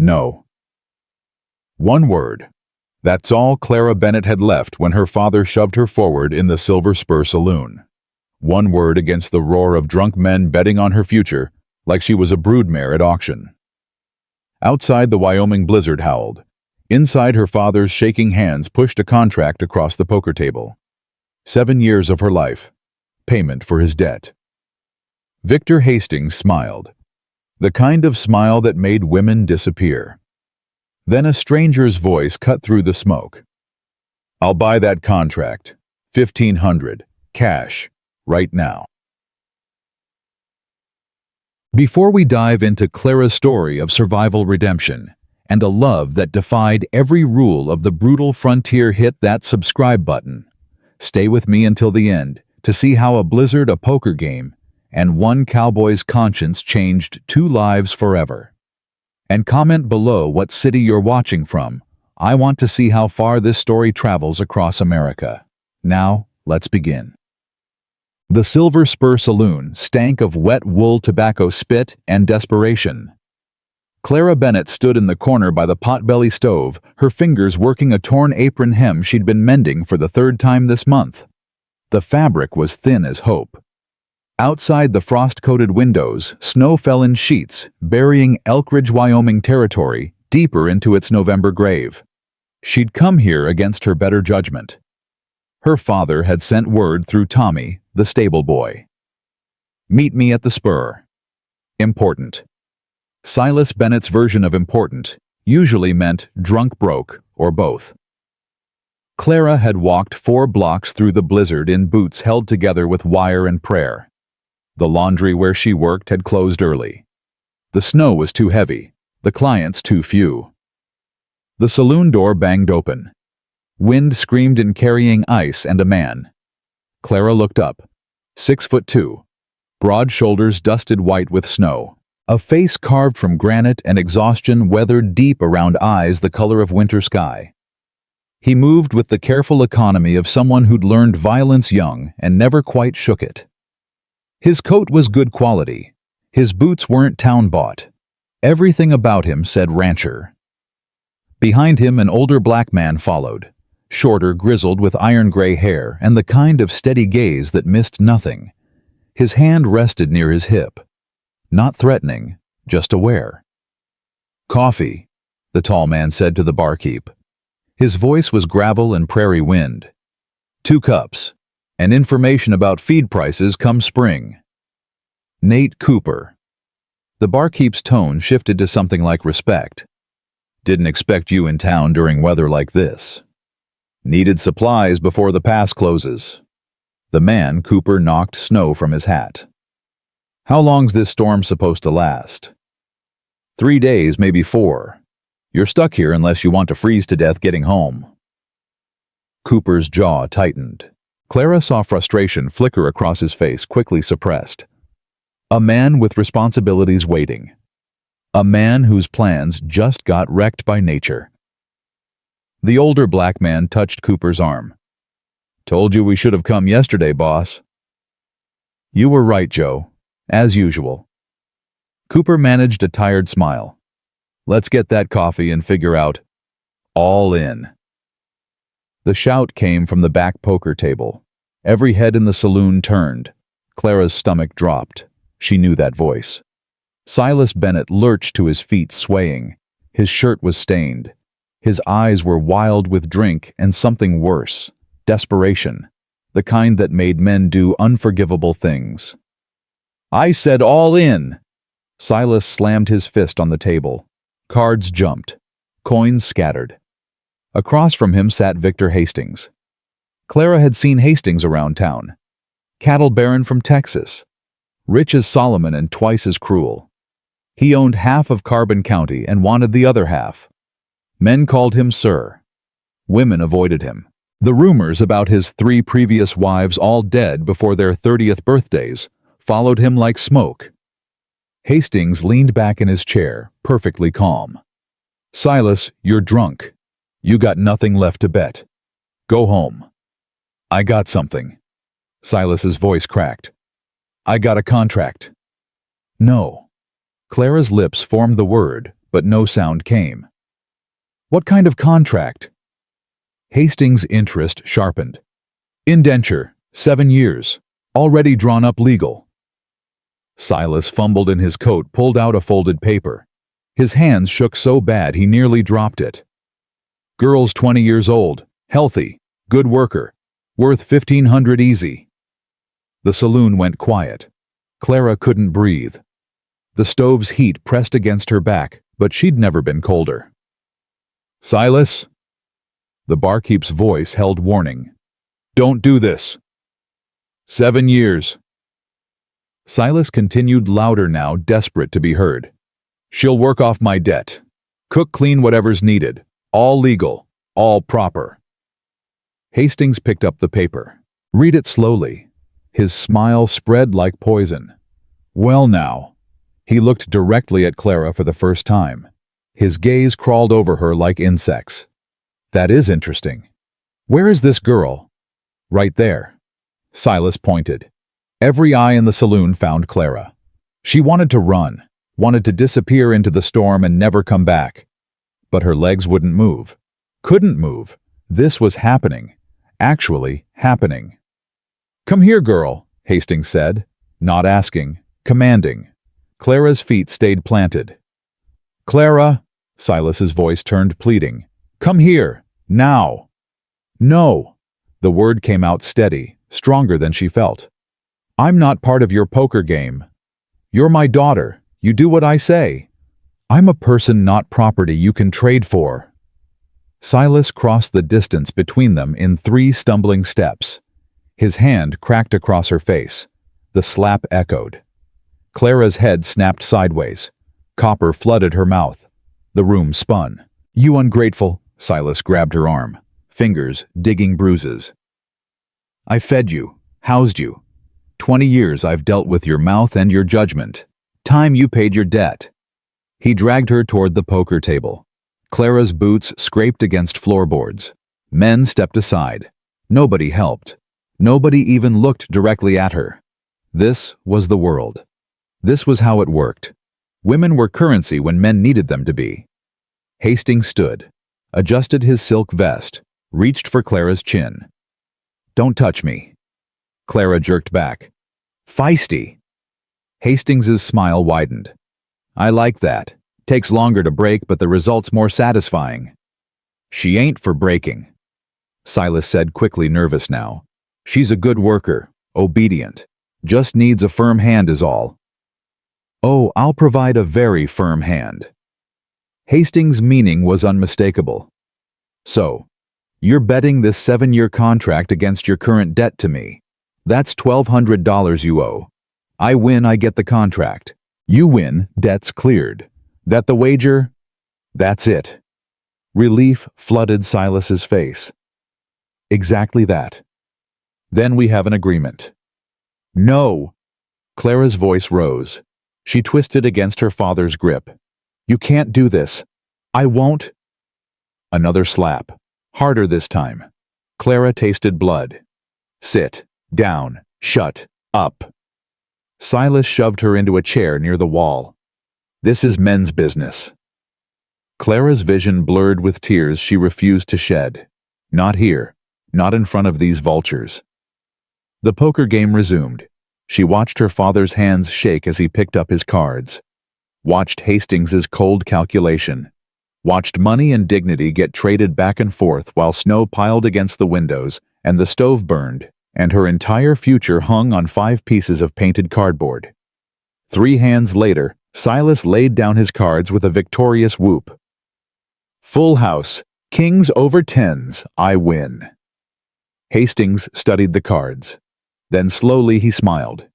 No. One word. That's all Clara Bennett had left when her father shoved her forward in the Silver Spur saloon. One word against the roar of drunk men betting on her future, like she was a broodmare at auction. Outside, the Wyoming blizzard howled. Inside, her father's shaking hands pushed a contract across the poker table. 7 years of her life. Payment for his debt. Victor Hastings smiled. The kind of smile that made women disappear. Then a stranger's voice cut through the smoke. I'll buy that contract. $1,500. Cash. Right now. Before we dive into Clara's story of survival redemption and a love that defied every rule of the brutal frontier, hit that subscribe button. Stay with me until the end to see how a blizzard, a poker game, and one cowboy's conscience changed 2 lives forever. And comment below what city you're watching from. I want to see how far this story travels across America. Now, let's begin. The Silver Spur Saloon stank of wet wool, tobacco spit, and desperation. Clara Bennett stood in the corner by the potbelly stove, her fingers working a torn apron hem she'd been mending for the 3rd time this month. The fabric was thin as hope. Outside the frost-coated windows, snow fell in sheets, burying Elkridge, Wyoming territory deeper into its November grave. She'd come here against her better judgment. Her father had sent word through Tommy, the stable boy. Meet me at the Spur. Important. Silas Bennett's version of important usually meant drunk broke or both. Clara had walked 4 blocks through the blizzard in boots held together with wire and prayer. The laundry where she worked had closed early. The snow was too heavy, the clients too few. The saloon door banged open. Wind screamed in carrying ice and a man. Clara looked up. 6'2", broad shoulders dusted white with snow, a face carved from granite and exhaustion weathered deep around eyes the color of winter sky. He moved with the careful economy of someone who'd learned violence young and never quite shook it. His coat was good quality. His boots weren't town-bought. Everything about him said rancher. Behind him, an older black man followed, shorter, grizzled, with iron-gray hair and the kind of steady gaze that missed nothing. His hand rested near his hip. Not threatening, just aware. "Coffee," the tall man said to the barkeep. His voice was gravel and prairie wind. "2 cups. And information about feed prices come spring." Nate Cooper. The barkeep's tone shifted to something like respect. "Didn't expect you in town during weather like this. Needed supplies before the pass closes." The man, Cooper, knocked snow from his hat. "How long's this storm supposed to last?" 3 days, maybe 4. You're stuck here unless you want to freeze to death getting home." Cooper's jaw tightened. Clara saw frustration flicker across his face, quickly suppressed. A man with responsibilities waiting. A man whose plans just got wrecked by nature. The older black man touched Cooper's arm. "Told you we should have come yesterday, boss." "You were right, Joe. As usual." Cooper managed a tired smile. "Let's get that coffee and figure out all in." The shout came from the back poker table. Every head in the saloon turned. Clara's stomach dropped. She knew that voice. Silas Bennett lurched to his feet, swaying. His shirt was stained. His eyes were wild with drink and something worse, desperation, the kind that made men do unforgivable things. "I said all in!" Silas slammed his fist on the table. Cards jumped. Coins scattered. Across from him sat Victor Hastings. Clara had seen Hastings around town. Cattle baron from Texas. Rich as Solomon and twice as cruel. He owned half of Carbon County and wanted the other half. Men called him Sir. Women avoided him. The rumors about his 3 previous wives, all dead before their 30th birthdays, followed him like smoke. Hastings leaned back in his chair, perfectly calm. "Silas, you're drunk. You got nothing left to bet. Go home." "I got something." Silas's voice cracked. "I got a contract." "No." Clara's lips formed the word, but no sound came. What kind of contract? Hastings' interest sharpened. Indenture, 7 years. Already drawn up legal. Silas fumbled in his coat, pulled out a folded paper. His hands shook so bad he nearly dropped it. Girl's 20 years old, healthy, good worker, worth $1,500 easy. The saloon went quiet. Clara couldn't breathe. The stove's heat pressed against her back, but she'd never been colder. Silas? The barkeep's voice held warning. Don't do this. 7 years. Silas continued louder now, desperate to be heard. She'll work off my debt. Cook clean whatever's needed. All legal. All proper. Hastings picked up the paper. Read it slowly. His smile spread like poison. Well now. He looked directly at Clara for the first time. His gaze crawled over her like insects. That is interesting. Where is this girl? Right there. Silas pointed. Every eye in the saloon found Clara. She wanted to run, wanted to disappear into the storm and never come back. But her legs wouldn't move. Couldn't move. This was happening. Actually happening. Come here, girl, Hastings said, not asking, commanding. Clara's feet stayed planted. Clara, Silas's voice turned pleading. Come here, now. No. The word came out steady, stronger than she felt. I'm not part of your poker game. You're my daughter. You do what I say. I'm a person, not property you can trade for. Silas crossed the distance between them in 3 stumbling steps. His hand cracked across her face. The slap echoed. Clara's head snapped sideways. Copper flooded her mouth. The room spun. You ungrateful, Silas grabbed her arm, fingers digging bruises. I fed you, housed you. 20 years I've dealt with your mouth and your judgment. Time you paid your debt. He dragged her toward the poker table. Clara's boots scraped against floorboards. Men stepped aside. Nobody helped. Nobody even looked directly at her. This was the world. This was how it worked. Women were currency when men needed them to be. Hastings stood, adjusted his silk vest, reached for Clara's chin. Don't touch me. Clara jerked back. Feisty. Hastings's smile widened. I like that. Takes longer to break, but the result's more satisfying. She ain't for breaking, Silas said quickly, nervous now. She's a good worker, obedient. Just needs a firm hand is all. Oh, I'll provide a very firm hand. Hastings' meaning was unmistakable. So, you're betting this 7-year contract against your current debt to me. That's $1,200 you owe. I win, I get the contract. You win, debt's cleared. That the wager? That's it. Relief flooded Silas's face. Exactly that. Then we have an agreement. No! Clara's voice rose. She twisted against her father's grip. You can't do this. I won't. Another slap. Harder this time. Clara tasted blood. Sit. Down. Shut. Up. Silas shoved her into a chair near the wall. This is men's business. Clara's vision blurred with tears she refused to shed. Not here. Not in front of these vultures. The poker game resumed. She watched her father's hands shake as he picked up his cards. Watched Hastings's cold calculation. Watched money and dignity get traded back and forth while snow piled against the windows and the stove burned, and her entire future hung on 5 pieces of painted cardboard. 3 hands later, Silas laid down his cards with a victorious whoop. Full house, kings over 10s, I win. Hastings studied the cards. Then slowly he smiled.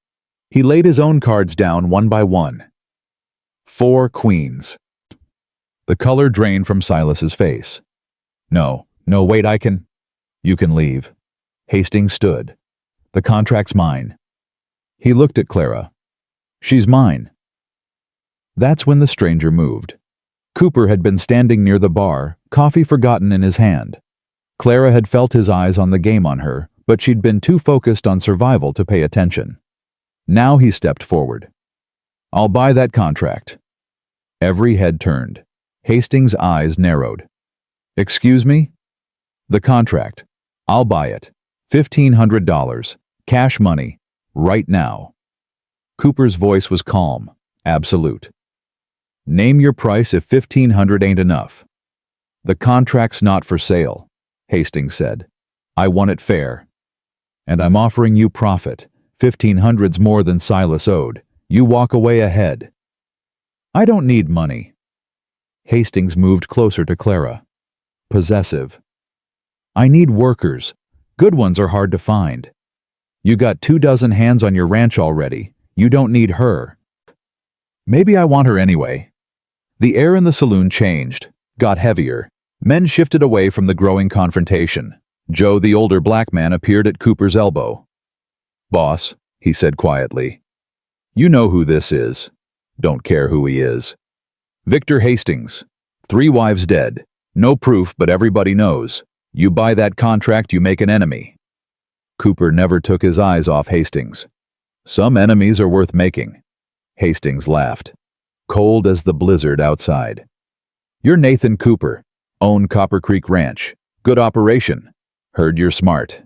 He laid his own cards down one by one. 4 queens. The color drained from Silas's face. No, wait, You can leave. Hastings stood. The contract's mine. He looked at Clara. She's mine. That's when the stranger moved. Cooper had been standing near the bar, coffee forgotten in his hand. Clara had felt his eyes on the game on her, but she'd been too focused on survival to pay attention. Now he stepped forward. I'll buy that contract. Every head turned. Hastings' eyes narrowed. "Excuse me?" "The contract. I'll buy it. $1,500. Cash money. Right now." Cooper's voice was calm, absolute. "Name your price if 1,500 ain't enough." "The contract's not for sale," Hastings said. "I want it fair. And I'm offering you profit. 1,500's more than Silas owed. You walk away ahead." "I don't need money." Hastings moved closer to Clara. Possessive. "I need workers. Good ones are hard to find. You got 24 hands on your ranch already. You don't need her." "Maybe I want her anyway." The air in the saloon changed, got heavier. Men shifted away from the growing confrontation. Joe, the older black man, appeared at Cooper's elbow. "Boss," he said quietly, "you know who this is. Don't care who he is. Victor Hastings. 3 wives dead. No proof, but everybody knows. You buy that contract, you make an enemy." Cooper never took his eyes off Hastings. "Some enemies are worth making." Hastings laughed, cold as the blizzard outside. "You're Nathan Cooper. Own Copper Creek Ranch. Good operation. Heard you're smart."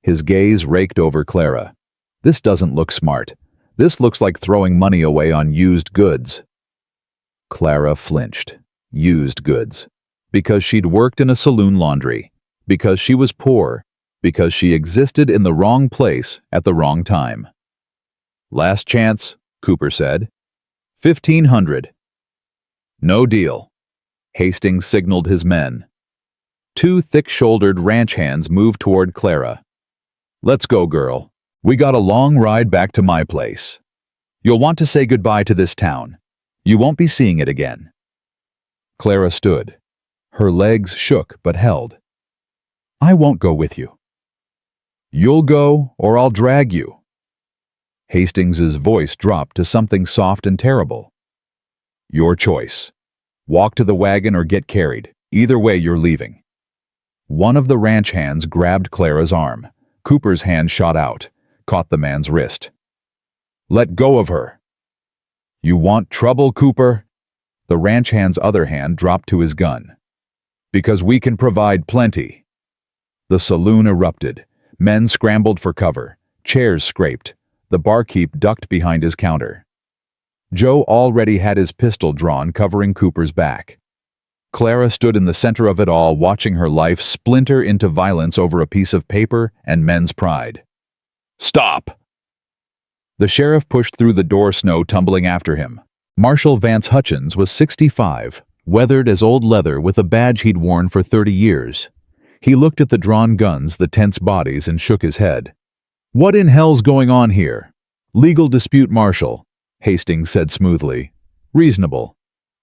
His gaze raked over Clara. "This doesn't look smart. This looks like throwing money away on used goods." Clara flinched. Used goods. Because she'd worked in a saloon laundry. Because she was poor. Because she existed in the wrong place at the wrong time. "Last chance," Cooper said. 1,500. "No deal." Hastings signaled his men. 2 thick-shouldered ranch hands moved toward Clara. "Let's go, girl. We got a long ride back to my place. You'll want to say goodbye to this town. You won't be seeing it again." Clara stood. Her legs shook but held. "I won't go with you." "You'll go, or I'll drag you." Hastings's voice dropped to something soft and terrible. "Your choice. Walk to the wagon or get carried. Either way, you're leaving." One of the ranch hands grabbed Clara's arm. Cooper's hand shot out, caught the man's wrist. "Let go of her." "You want trouble, Cooper?" The ranch hand's other hand dropped to his gun. "Because we can provide plenty." The saloon erupted. Men scrambled for cover. Chairs scraped. The barkeep ducked behind his counter. Joe already had his pistol drawn, covering Cooper's back. Clara stood in the center of it all, watching her life splinter into violence over a piece of paper and men's pride. "Stop!" The sheriff pushed through the door, snow tumbling after him. Marshal Vance Hutchins was 65, weathered as old leather with a badge he'd worn for 30 years. He looked at the drawn guns, the tense bodies, and shook his head. "What in hell's going on here?" "Legal dispute, Marshal," Hastings said smoothly. "Reasonable.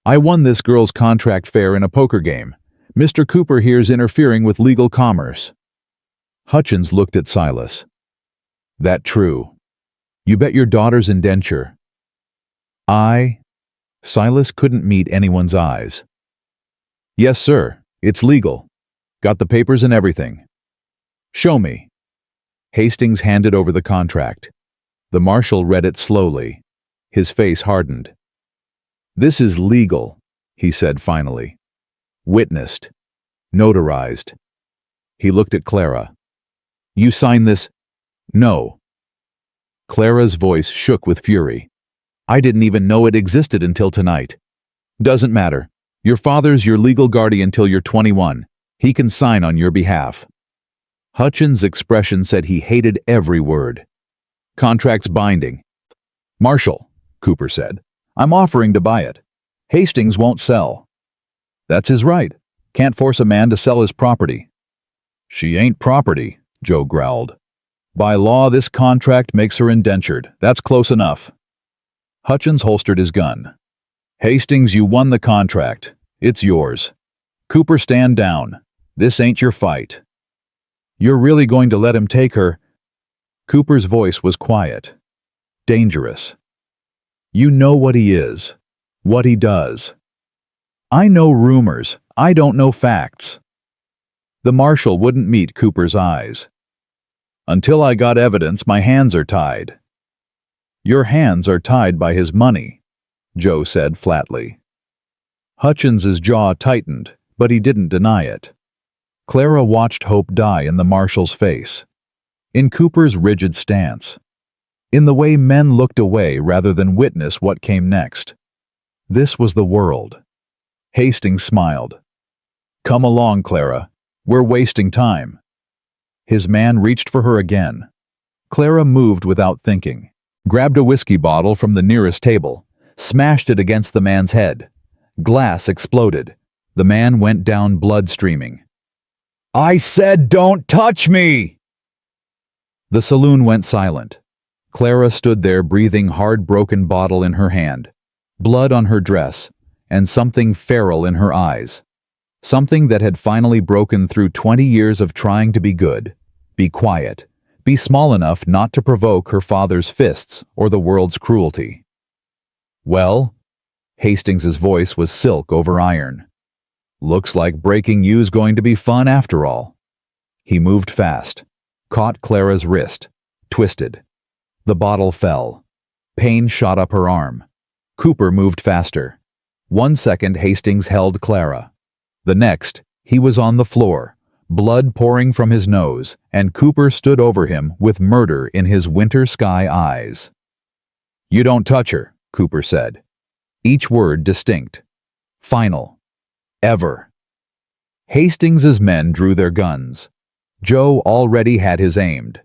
I won this girl's contract fair in a poker game. Mr. Cooper here's interfering with legal commerce." Hutchins looked at Silas. "That true? You bet your daughter's indenture." Silas couldn't meet anyone's eyes. "Yes, sir. It's legal. Got the papers and everything." "Show me." Hastings handed over the contract. The marshal read it slowly. His face hardened. "This is legal," he said finally. "Witnessed. Notarized." He looked at Clara. "You sign this?" "No." Clara's voice shook with fury. "I didn't even know it existed until tonight." "Doesn't matter. Your father's your legal guardian till you're 21. He can sign on your behalf." Hutchins' expression said he hated every word. "Contract's binding." "Marshal," Cooper said, "I'm offering to buy it. Hastings won't sell." "That's his right. Can't force a man to sell his property." "She ain't property," Joe growled. "By law, this contract makes her indentured. That's close enough." Hutchins holstered his gun. "Hastings, you won the contract. It's yours. Cooper, stand down. This ain't your fight." "You're really going to let him take her?" Cooper's voice was quiet. Dangerous. "You know what he is. What he does." "I know rumors. I don't know facts." The marshal wouldn't meet Cooper's eyes. "Until I got evidence, my hands are tied." "Your hands are tied by his money." Joe said flatly. Hutchins's jaw tightened, but he didn't deny it. Clara watched hope die in the marshal's face, in Cooper's rigid stance, in the way men looked away rather than witness what came next. This was the world. Hastings smiled. Come along, Clara. We're wasting time. His man reached for her again. Clara moved without thinking, grabbed a whiskey bottle from the nearest table, smashed it against the man's head. Glass exploded. The man went down, blood streaming. I said don't touch me! The saloon went silent. Clara stood there breathing hard, broken bottle in her hand, blood on her dress, and something feral in her eyes. Something that had finally broken through 20 years of trying to be good, be quiet, be small enough not to provoke her father's fists or the world's cruelty. Well? Hastings's voice was silk over iron. Looks like breaking you's going to be fun after all. He moved fast, caught Clara's wrist, twisted. The bottle fell. Pain shot up her arm. Cooper moved faster. 1 second Hastings held Clara. The next, he was on the floor, blood pouring from his nose, and Cooper stood over him with murder in his winter sky eyes. You don't touch her, Cooper said. Each word distinct. Final. Ever. Hastings's men drew their guns. Joe already had his aimed.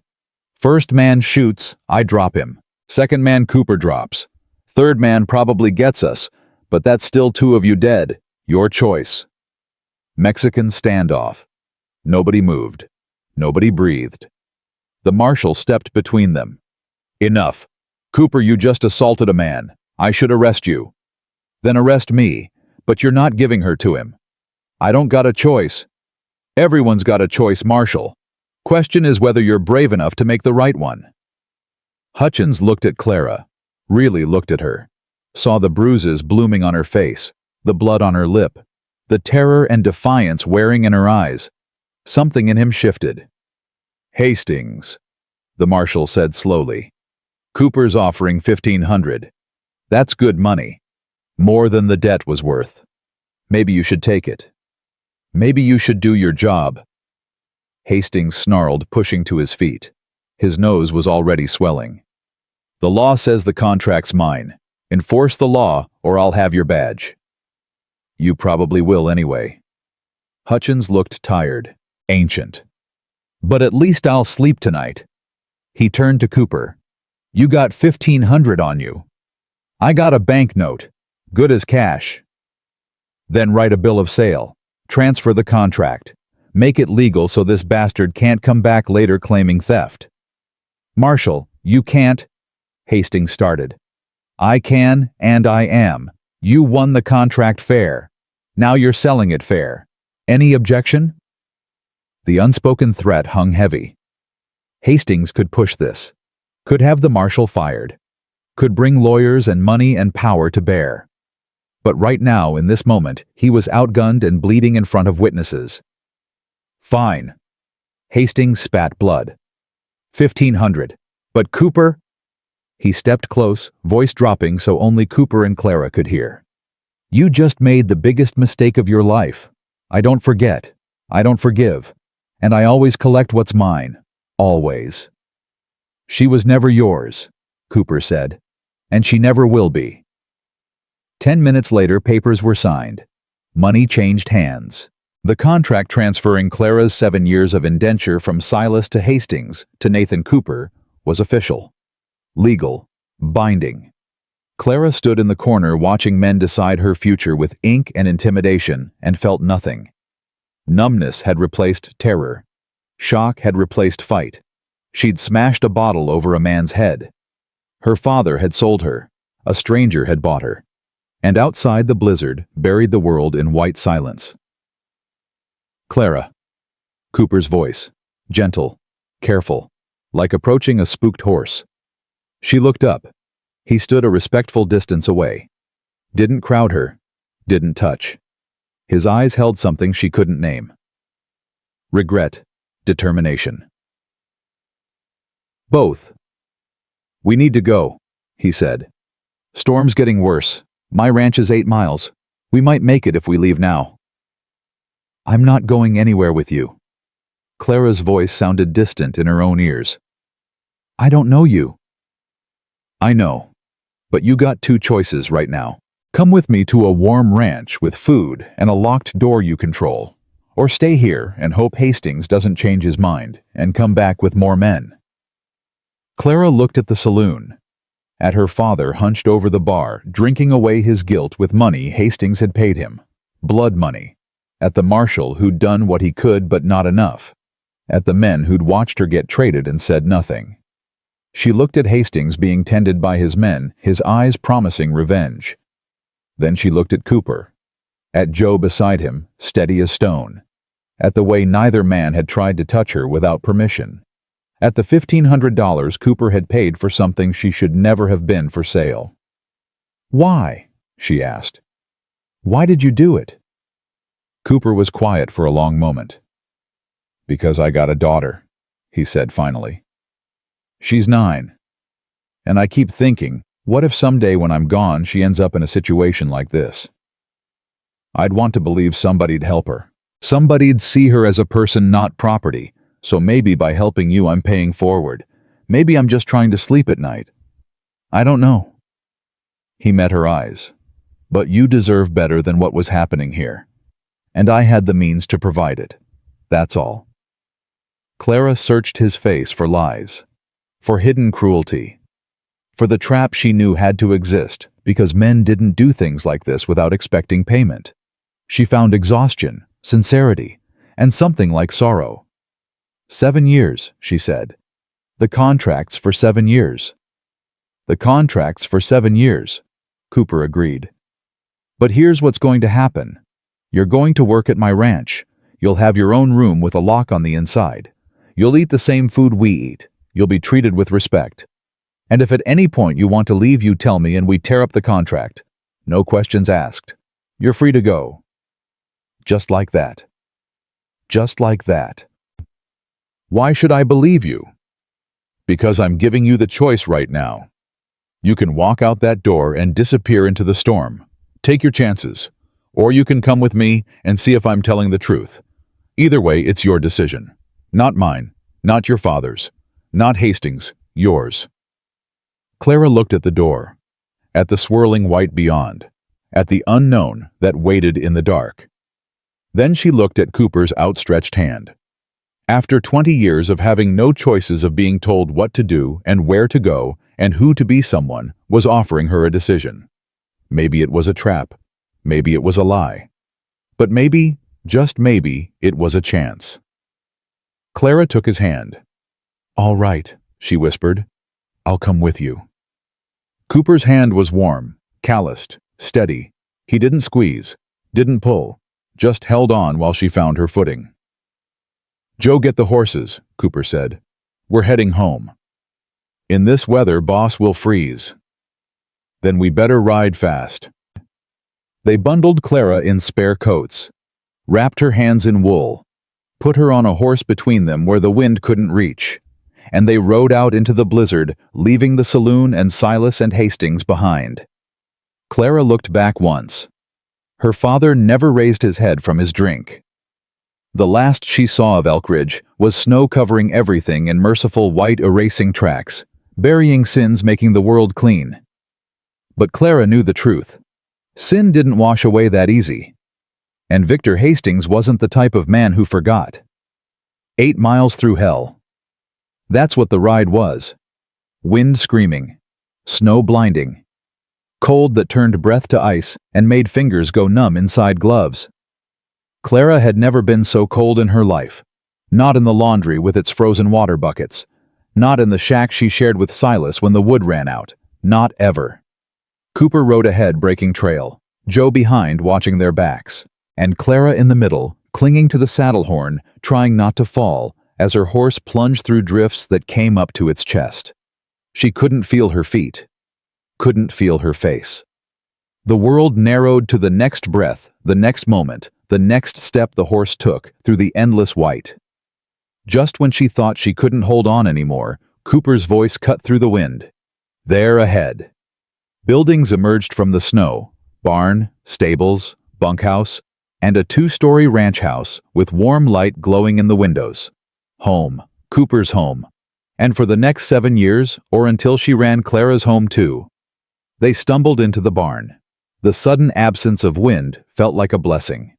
First man shoots, I drop him. Second man Cooper drops. Third man probably gets us, but that's still 2 of you dead. Your choice. Mexican standoff. Nobody moved. Nobody breathed. The marshal stepped between them. Enough. Cooper, you just assaulted a man. I should arrest you. Then arrest me, but you're not giving her to him. I don't got a choice. Everyone's got a choice, Marshal. Question is whether you're brave enough to make the right one. Hutchins looked at Clara, really looked at her, saw the bruises blooming on her face, the blood on her lip, the terror and defiance wearing in her eyes. Something in him shifted. Hastings, the marshal said slowly. Cooper's offering $1,500. That's good money. More than the debt was worth. Maybe you should take it. Maybe you should do your job. Hastings snarled, pushing to his feet. His nose was already swelling. The law says the contract's mine. Enforce the law, or I'll have your badge. You probably will anyway. Hutchins looked tired, ancient. But at least I'll sleep tonight. He turned to Cooper. You got $1,500 on you. I got a banknote, good as cash. Then write a bill of sale. Transfer the contract. Make it legal so this bastard can't come back later claiming theft. Marshal, you can't. Hastings started. I can, and I am. You won the contract fair. Now you're selling it fair. Any objection? The unspoken threat hung heavy. Hastings could push this. Could have the marshal fired. Could bring lawyers and money and power to bear. But right now, in this moment, he was outgunned and bleeding in front of witnesses. Fine. Hastings spat blood. $1,500. But Cooper? He stepped close, voice dropping so only Cooper and Clara could hear. You just made the biggest mistake of your life. I don't forget. I don't forgive. And I always collect what's mine. Always. She was never yours, Cooper said. And she never will be. 10 minutes later, papers were signed. Money changed hands. The contract transferring Clara's 7 years of indenture from Silas to Hastings to Nathan Cooper was official. Legal. Binding. Clara stood in the corner watching men decide her future with ink and intimidation and felt nothing. Numbness had replaced terror. Shock had replaced fight. She'd smashed a bottle over a man's head. Her father had sold her. A stranger had bought her. And outside the blizzard buried the world in white silence. Clara. Cooper's voice. Gentle. Careful. Like approaching a spooked horse. She looked up. He stood a respectful distance away. Didn't crowd her. Didn't touch. His eyes held something she couldn't name. Regret. Determination. Both. We need to go, he said. Storm's getting worse. My ranch is 8 miles. We might make it if we leave now. I'm not going anywhere with you. Clara's voice sounded distant in her own ears. I don't know you. I know. But you got 2 choices right now. Come with me to a warm ranch with food and a locked door you control. Or stay here and hope Hastings doesn't change his mind and come back with more men. Clara looked at the saloon, at her father hunched over the bar, drinking away his guilt with money Hastings had paid him. Blood money. At the marshal who'd done what he could but not enough. At the men who'd watched her get traded and said nothing. She looked at Hastings being tended by his men, his eyes promising revenge. Then she looked at Cooper. At Joe beside him, steady as stone. At the way neither man had tried to touch her without permission. At the $1,500 Cooper had paid for something she should never have been for sale. Why? She asked. Why did you do it? Cooper was quiet for a long moment. Because I got a daughter, he said finally. She's 9. And I keep thinking, what if someday when I'm gone she ends up in a situation like this? I'd want to believe somebody'd help her. Somebody'd see her as a person, not property. So maybe by helping you I'm paying forward. Maybe I'm just trying to sleep at night. I don't know. He met her eyes. But you deserve better than what was happening here. And I had the means to provide it. That's all. Clara searched his face for lies. For hidden cruelty. For the trap she knew had to exist because men didn't do things like this without expecting payment. She found exhaustion, sincerity, and something like sorrow. 7 years, she said. The contract's for 7 years. The contract's for 7 years, Cooper agreed. But here's what's going to happen. You're going to work at my ranch. You'll have your own room with a lock on the inside. You'll eat the same food we eat. You'll be treated with respect. And if at any point you want to leave, you tell me and we tear up the contract. No questions asked. You're free to go. Just like that. Just like that. Why should I believe you? Because I'm giving you the choice right now. You can walk out that door and disappear into the storm. Take your chances. Or you can come with me and see if I'm telling the truth. Either way, it's your decision. Not mine. Not your father's. Not Hastings. Yours. Clara looked at the door. At the swirling white beyond. At the unknown that waited in the dark. Then she looked at Cooper's outstretched hand. After 20 years of having no choices, of being told what to do and where to go and who to be, someone was offering her a decision. Maybe it was a trap. Maybe it was a lie. But maybe, just maybe, it was a chance. Clara took his hand. All right, she whispered. I'll come with you. Cooper's hand was warm, calloused, steady. He didn't squeeze, didn't pull, just held on while she found her footing. Joe, get the horses, Cooper said. We're heading home. In this weather, boss will freeze. Then we better ride fast. They bundled Clara in spare coats, wrapped her hands in wool, put her on a horse between them where the wind couldn't reach, and they rode out into the blizzard, leaving the saloon and Silas and Hastings behind. Clara looked back once. Her father never raised his head from his drink. The last she saw of Elkridge was snow covering everything in merciful white erasing tracks, burying sins, making the world clean. But Clara knew the truth. Sin didn't wash away that easy. And Victor Hastings wasn't the type of man who forgot. 8 miles through hell. That's what the ride was. Wind screaming. Snow blinding. Cold that turned breath to ice and made fingers go numb inside gloves. Clara had never been so cold in her life. Not in the laundry with its frozen water buckets. Not in the shack she shared with Silas when the wood ran out. Not ever. Cooper rode ahead, breaking trail. Joe behind, watching their backs. And Clara in the middle, clinging to the saddle horn, trying not to fall, as her horse plunged through drifts that came up to its chest. She couldn't feel her feet. Couldn't feel her face. The world narrowed to the next breath, the next moment, the next step the horse took through the endless white. Just when she thought she couldn't hold on anymore, Cooper's voice cut through the wind. There ahead. Buildings emerged from the snow, barn, stables, bunkhouse, and a two-story ranch house with warm light glowing in the windows. Home, Cooper's home. And for the next 7 years, or until she ran Clara's home too. They stumbled into the barn. The sudden absence of wind felt like a blessing.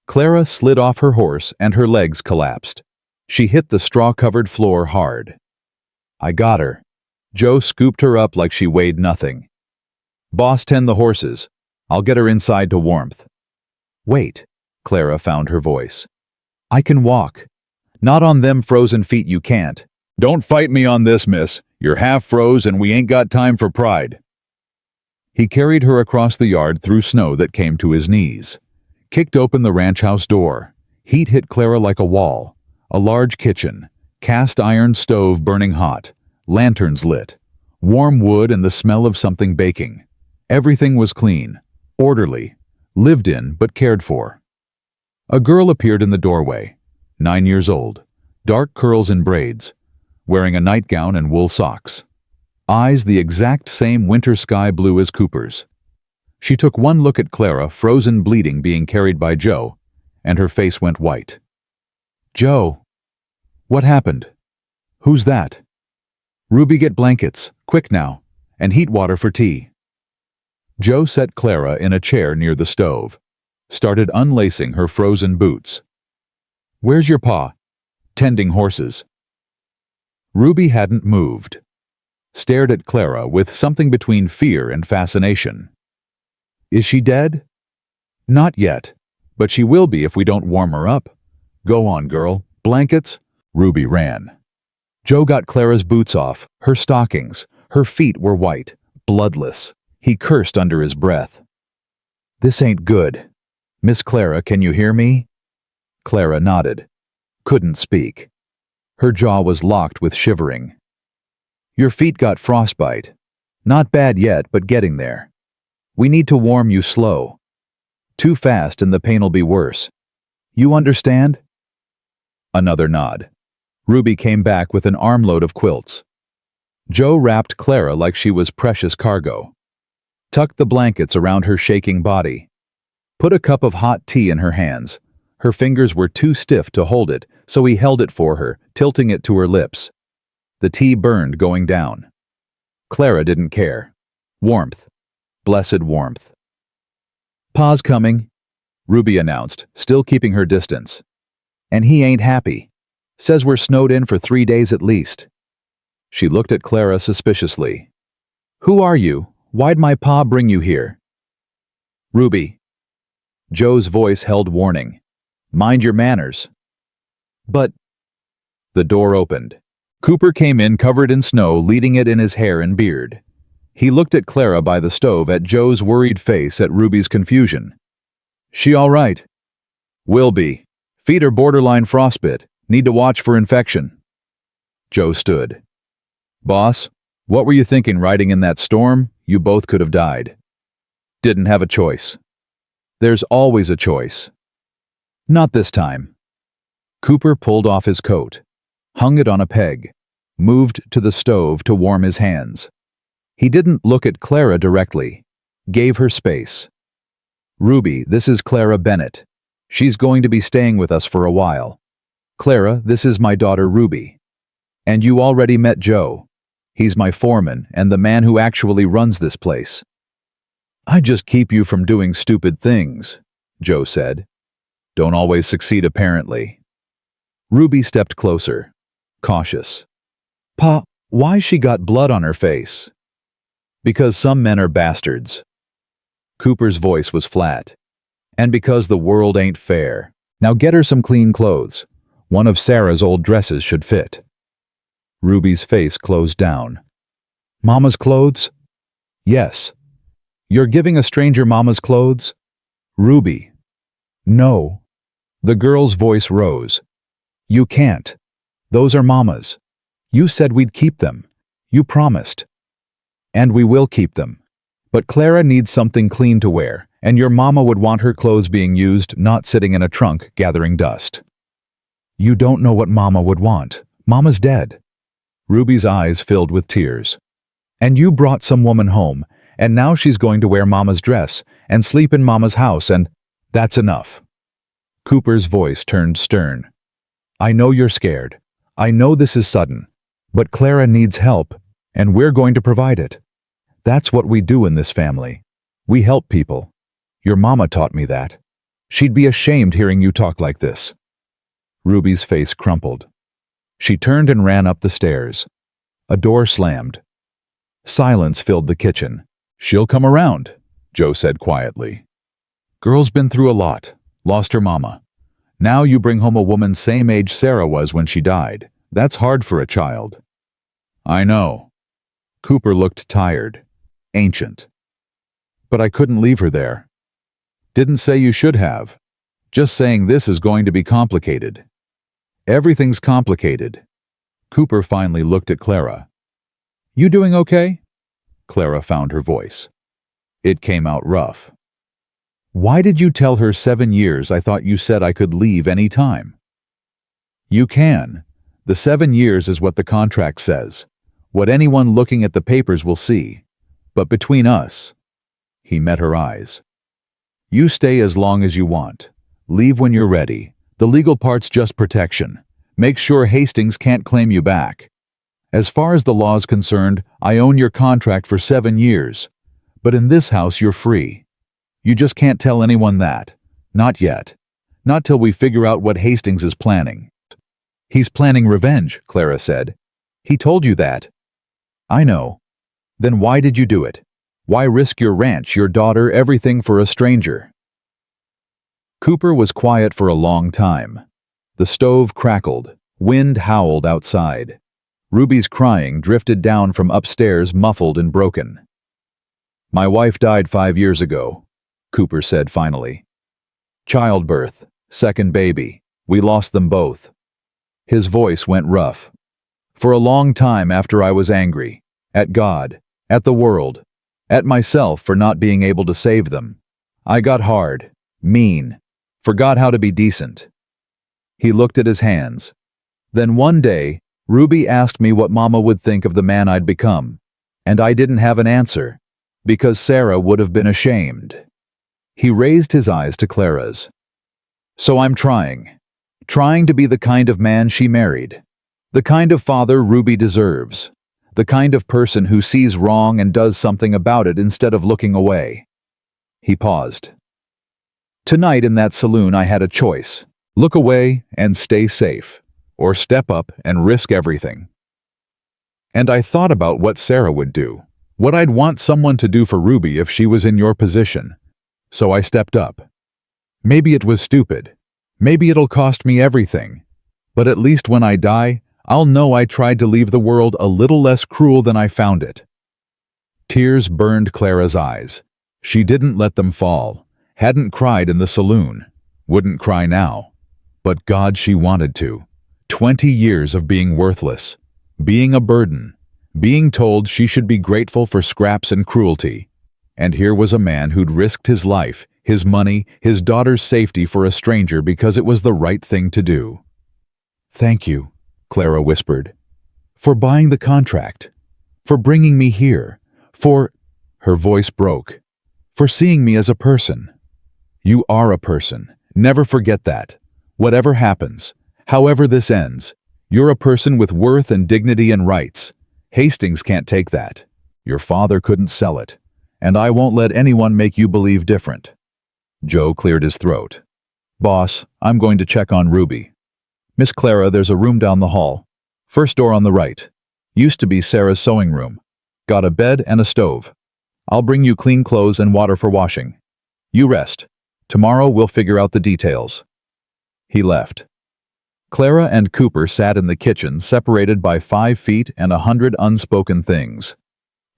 Clara slid off her horse and her legs collapsed. She hit the straw-covered floor hard. "I got her." Joe scooped her up like she weighed nothing. "Boss, tend the horses. I'll get her inside to warmth." "Wait," Clara found her voice. "I can walk. Not on them frozen feet you can't." "Don't fight me on this, miss. You're half froze and we ain't got time for pride." He carried her across the yard through snow that came to his knees. Kicked open the ranch house door. Heat hit Clara like a wall. A large kitchen. Cast iron stove burning hot. Lanterns lit. Warm wood and the smell of something baking. Everything was clean. Orderly. Lived in but cared for. A girl appeared in the doorway. 9 years old. Dark curls in braids. Wearing a nightgown and wool socks. Eyes the exact same winter sky blue as Cooper's. She took one look at Clara, frozen bleeding being carried by Joe, and her face went white. "Joe, what happened? Who's that?" "Ruby, get blankets, quick now, and heat water for tea." Joe set Clara in a chair near the stove, started unlacing her frozen boots. "Where's your pa?" "Tending horses." Ruby hadn't moved. Stared at Clara with something between fear and fascination. "Is she dead?" "Not yet, but she will be if we don't warm her up." "Go on, girl. Blankets?" Ruby ran. Joe got Clara's boots off, her stockings. Her feet were white, bloodless. He cursed under his breath. "This ain't good. Miss Clara, can you hear me?" Clara nodded. Couldn't speak. Her jaw was locked with shivering. "Your feet got frostbite. Not bad yet, but getting there. We need to warm you slow. Too fast and the pain'll be worse. You understand?" Another nod. Ruby came back with an armload of quilts. Joe wrapped Clara like she was precious cargo. Tucked the blankets around her shaking body. Put a cup of hot tea in her hands. Her fingers were too stiff to hold it, so he held it for her, tilting it to her lips. The tea burned going down. Clara didn't care. Warmth. Blessed warmth. "Pa's coming," Ruby announced, still keeping her distance. "And he ain't happy. Says we're snowed in for 3 days at least." She looked at Clara suspiciously. "Who are you? Why'd my pa bring you here?" "Ruby." Joe's voice held warning. "Mind your manners." "But—" The door opened. Cooper came in covered in snow, leading it in his hair and beard. He looked at Clara by the stove, at Joe's worried face, at Ruby's confusion. "She all right?" "Will be. Feet are borderline frostbite. Need to watch for infection." Joe stood. "Boss, what were you thinking riding in that storm? You both could have died." "Didn't have a choice." "There's always a choice." "Not this time." Cooper pulled off his coat, hung it on a peg, moved to the stove to warm his hands. He didn't look at Clara directly, gave her space. "Ruby, this is Clara Bennett. She's going to be staying with us for a while. Clara, this is my daughter Ruby. And you already met Joe. He's my foreman and the man who actually runs this place." "I just keep you from doing stupid things," Joe said. "Don't always succeed apparently." Ruby stepped closer, cautious. "Pa, why she got blood on her face?" "Because some men are bastards." Cooper's voice was flat. "And because the world ain't fair. Now get her some clean clothes. One of Sarah's old dresses should fit." Ruby's face closed down. "Mama's clothes?" "Yes." "You're giving a stranger Mama's clothes?" "Ruby." "No." The girl's voice rose. "You can't. Those are Mama's. You said we'd keep them. You promised. And we will keep them. But Clara needs something clean to wear, and your mama would want her clothes being used, not sitting in a trunk gathering dust." "You don't know what Mama would want. Mama's dead." Ruby's eyes filled with tears. "And you brought some woman home, And now she's going to wear Mama's dress and sleep in Mama's house, and that's enough. Cooper's voice turned stern. I know you're scared. I know this is sudden. But Clara needs help, and we're going to provide it. That's what we do in this family. We help people. Your mama taught me that. She'd be ashamed hearing you talk like this. Ruby's face crumpled. She turned and ran up the stairs. A door slammed. Silence filled the kitchen. She'll come around, Joe said quietly. Girl's been through a lot. Lost her mama. Now you bring home a woman same age Sarah was when she died. That's hard for a child. I know. Cooper looked tired. Ancient. But I couldn't leave her there. Didn't say you should have. Just saying this is going to be complicated. Everything's complicated. Cooper finally looked at Clara. You doing okay? Clara found her voice. It came out rough. Why did you tell her 7 years? I thought you said I could leave any time. You can. The 7 years is what the contract says. What anyone looking at the papers will see. But between us, he met her eyes. You stay as long as you want. Leave when you're ready. The legal part's just protection. Make sure Hastings can't claim you back. As far as the law's concerned, I own your contract for 7 years. But in this house, you're free. You just can't tell anyone that. Not yet. Not till we figure out what Hastings is planning. He's planning revenge, Clara said. He told you that. I know. Then why did you do it? Why risk your ranch, your daughter, everything for a stranger? Cooper was quiet for a long time. The stove crackled. Wind howled outside. Ruby's crying drifted down from upstairs, muffled and broken. My wife died 5 years ago, Cooper said finally. Childbirth, second baby. We lost them both. His voice went rough. For a long time after I was angry. At God. At the world. At myself for not being able to save them. I got hard. Mean. Forgot how to be decent. He looked at his hands. Then one day, Ruby asked me what Mama would think of the man I'd become. And I didn't have an answer. Because Sarah would have been ashamed. He raised his eyes to Clara's. So I'm trying. Trying to be the kind of man she married. The kind of father Ruby deserves. The kind of person who sees wrong and does something about it instead of looking away. He paused. Tonight in that saloon I had a choice. Look away and stay safe. Or step up and risk everything. And I thought about what Sarah would do. What I'd want someone to do for Ruby if she was in your position. So I stepped up. Maybe it was stupid. Maybe it'll cost me everything. But at least when I die, I'll know I tried to leave the world a little less cruel than I found it. Tears burned Clara's eyes. She didn't let them fall. Hadn't cried in the saloon. Wouldn't cry now. But God, she wanted to. 20 years of being worthless. Being a burden. Being told she should be grateful for scraps and cruelty. And here was a man who'd risked his life, his money, his daughter's safety for a stranger because it was the right thing to do. Thank you, Clara whispered. For buying the contract. For bringing me here. For... Her voice broke. For seeing me as a person. You are a person. Never forget that. Whatever happens, however this ends, you're a person with worth and dignity and rights. Hastings can't take that. Your father couldn't sell it. And I won't let anyone make you believe different. Joe cleared his throat. Boss, I'm going to check on Ruby. Miss Clara, there's a room down the hall. First door on the right. Used to be Sarah's sewing room. Got a bed and a stove. I'll bring you clean clothes and water for washing. You rest. Tomorrow we'll figure out the details. He left. Clara and Cooper sat in the kitchen, separated by 5 feet and 100 unspoken things.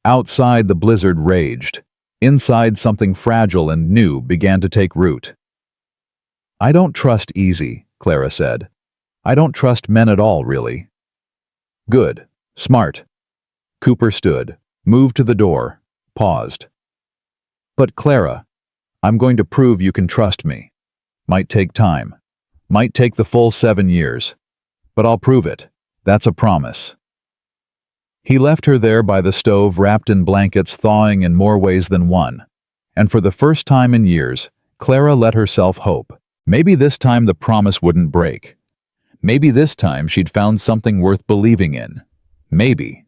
Outside the blizzard raged. Inside something fragile and new began to take root. I don't trust easy, Clara said. I don't trust men at all, really. Good. Smart. Cooper stood, moved to the door, paused. But Clara, I'm going to prove you can trust me. Might take time. Might take the full 7 years. But I'll prove it. That's a promise. He left her there by the stove, wrapped in blankets, thawing in more ways than one. And for the first time in years, Clara let herself hope. Maybe this time the promise wouldn't break. Maybe this time she'd found something worth believing in. Maybe.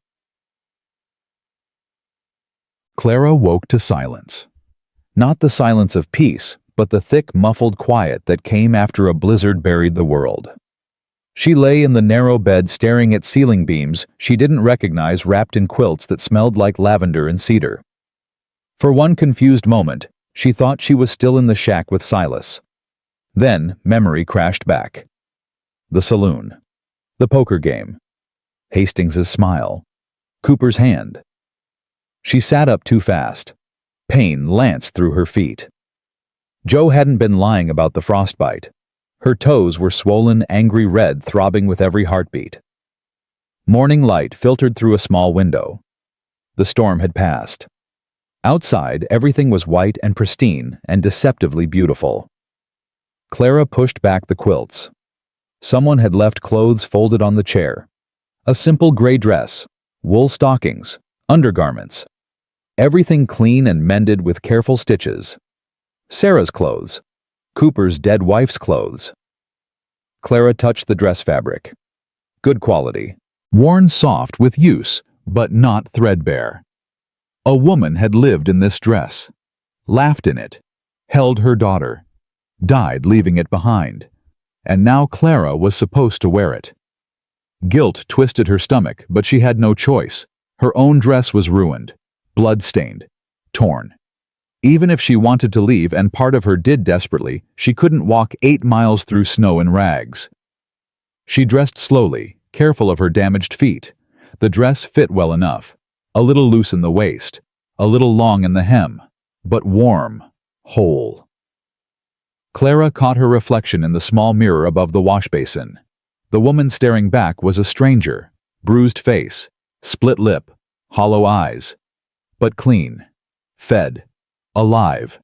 Clara woke to silence. Not the silence of peace, but the thick, muffled quiet that came after a blizzard buried the world. She lay in the narrow bed staring at ceiling beams she didn't recognize wrapped in quilts that smelled like lavender and cedar. For one confused moment, she thought she was still in the shack with Silas. Then memory crashed back. The saloon. The poker game. Hastings's smile. Cooper's hand. She sat up too fast. Pain lanced through her feet. Joe hadn't been lying about the frostbite. Her toes were swollen, angry red, throbbing with every heartbeat. Morning light filtered through a small window. The storm had passed. Outside, everything was white and pristine and deceptively beautiful. Clara pushed back the quilts. Someone had left clothes folded on the chair. A simple gray dress, wool stockings, undergarments. Everything clean and mended with careful stitches. Sarah's clothes. Cooper's dead wife's clothes. Clara touched the dress fabric. Good quality. Worn soft with use, but not threadbare. A woman had lived in this dress. Laughed in it. Held her daughter. Died leaving it behind. And now Clara was supposed to wear it. Guilt twisted her stomach, but she had no choice. Her own dress was ruined. Blood-stained. Torn. Even if she wanted to leave, and part of her did desperately, she couldn't walk 8 miles through snow in rags. She dressed slowly, careful of her damaged feet. The dress fit well enough. A little loose in the waist. A little long in the hem. But warm. Whole. Clara caught her reflection in the small mirror above the wash basin. The woman staring back was a stranger. Bruised face. Split lip. Hollow eyes. But clean. Fed. Alive.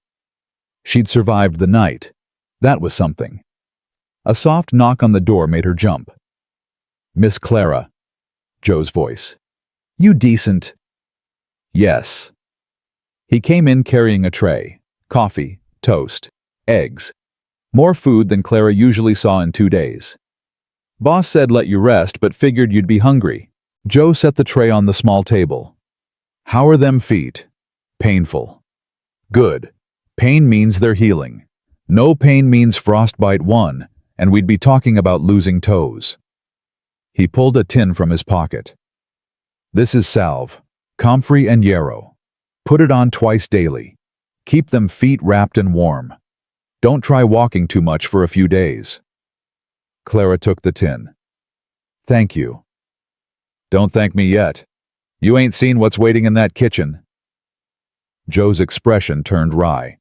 She'd survived the night. That was something. A soft knock on the door made her jump. "Miss Clara." Joe's voice. "You decent." "Yes." He came in carrying a tray. Coffee, toast, eggs. More food than Clara usually saw in 2 days. "Boss said let you rest, but figured you'd be hungry." Joe set the tray on the small table. "How are them feet?" "Painful." "Good. Pain means they're healing. No pain means frostbite 1, and we'd be talking about losing toes." He pulled a tin from his pocket. "This is salve. Comfrey and yarrow. Put it on twice daily. Keep them feet wrapped and warm. Don't try walking too much for a few days." Clara took the tin. "Thank you." "Don't thank me yet. You ain't seen what's waiting in that kitchen." Joe's expression turned wry.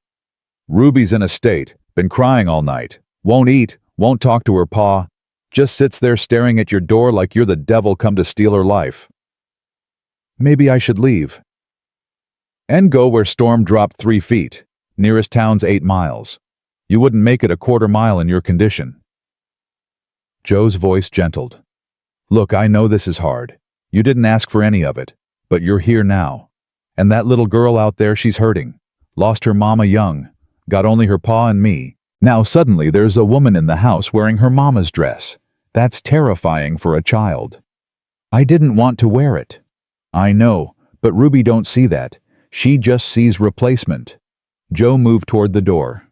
"Ruby's in a state, been crying all night, won't eat, won't talk to her pa, just sits there staring at your door like you're the devil come to steal her life." "Maybe I should leave." "And go where storm dropped 3 feet. Nearest town's 8 miles. You wouldn't make it a quarter mile in your condition." Joe's voice gentled. "Look, I know this is hard. You didn't ask for any of it, but you're here now. And that little girl out there, she's hurting. Lost her mama young. Got only her pa and me. Now suddenly there's a woman in the house wearing her mama's dress. That's terrifying for a child." "I didn't want to wear it." "I know, but Ruby don't see that. She just sees replacement." Joe moved toward the door.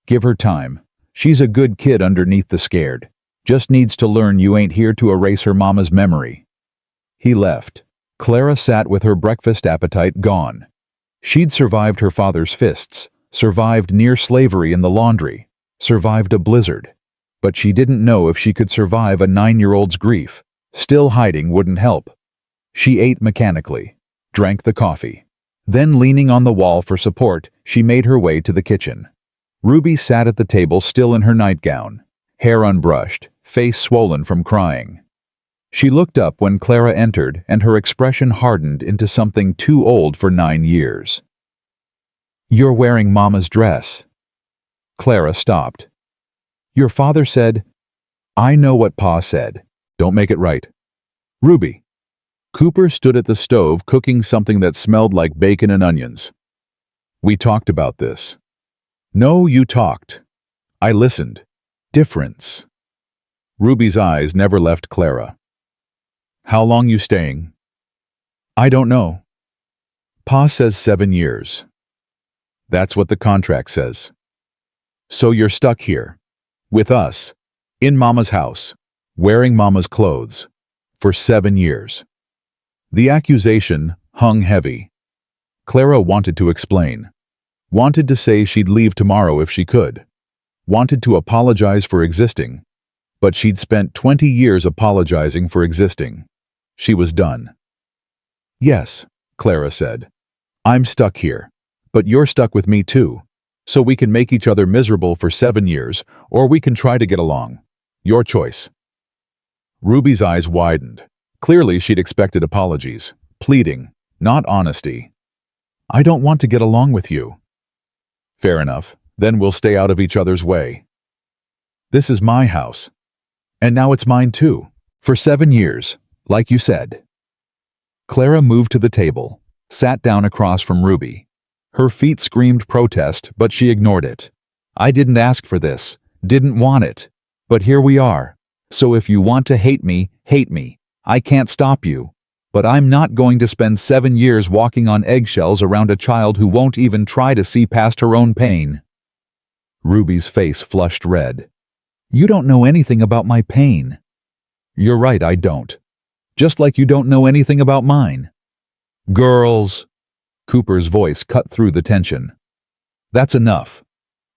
"Give her time. She's a good kid underneath the scared. Just needs to learn you ain't here to erase her mama's memory." He left. Clara sat with her breakfast appetite gone. She'd survived her father's fists, survived near slavery in the laundry, survived a blizzard. But she didn't know if she could survive a 9-year-old's grief. Still hiding wouldn't help. She ate mechanically, drank the coffee. Then, leaning on the wall for support, she made her way to the kitchen. Ruby sat at the table still in her nightgown, hair unbrushed, face swollen from crying. She looked up when Clara entered, and her expression hardened into something too old for 9 years. "You're wearing Mama's dress." Clara stopped. "Your father said—" "I know what Pa said. Don't make it right." "Ruby." Cooper stood at the stove cooking something that smelled like bacon and onions. We talked about this. No, you talked. I listened. Difference. Ruby's eyes never left Clara. How long you staying? I don't know. Pa says 7 years. That's what the contract says. So you're stuck here. With us. In Mama's house. Wearing Mama's clothes. For 7 years. The accusation hung heavy. Clara wanted to explain. Wanted to say she'd leave tomorrow if she could. Wanted to apologize for existing. But she'd spent 20 years apologizing for existing. She was done. Yes, Clara said. I'm stuck here. But you're stuck with me too. So we can make each other miserable for 7 years, or we can try to get along. Your choice. Ruby's eyes widened. Clearly she'd expected apologies. Pleading, not honesty. I don't want to get along with you. Fair enough. Then we'll stay out of each other's way. This is my house. And now it's mine too. For 7 years, like you said. Clara moved to the table, sat down across from Ruby. Her feet screamed protest, but she ignored it. I didn't ask for this, didn't want it. But here we are. So if you want to hate me, hate me. I can't stop you. But I'm not going to spend 7 years walking on eggshells around a child who won't even try to see past her own pain. Ruby's face flushed red. You don't know anything about my pain. You're right, I don't. Just like you don't know anything about mine. Girls. Cooper's voice cut through the tension. That's enough.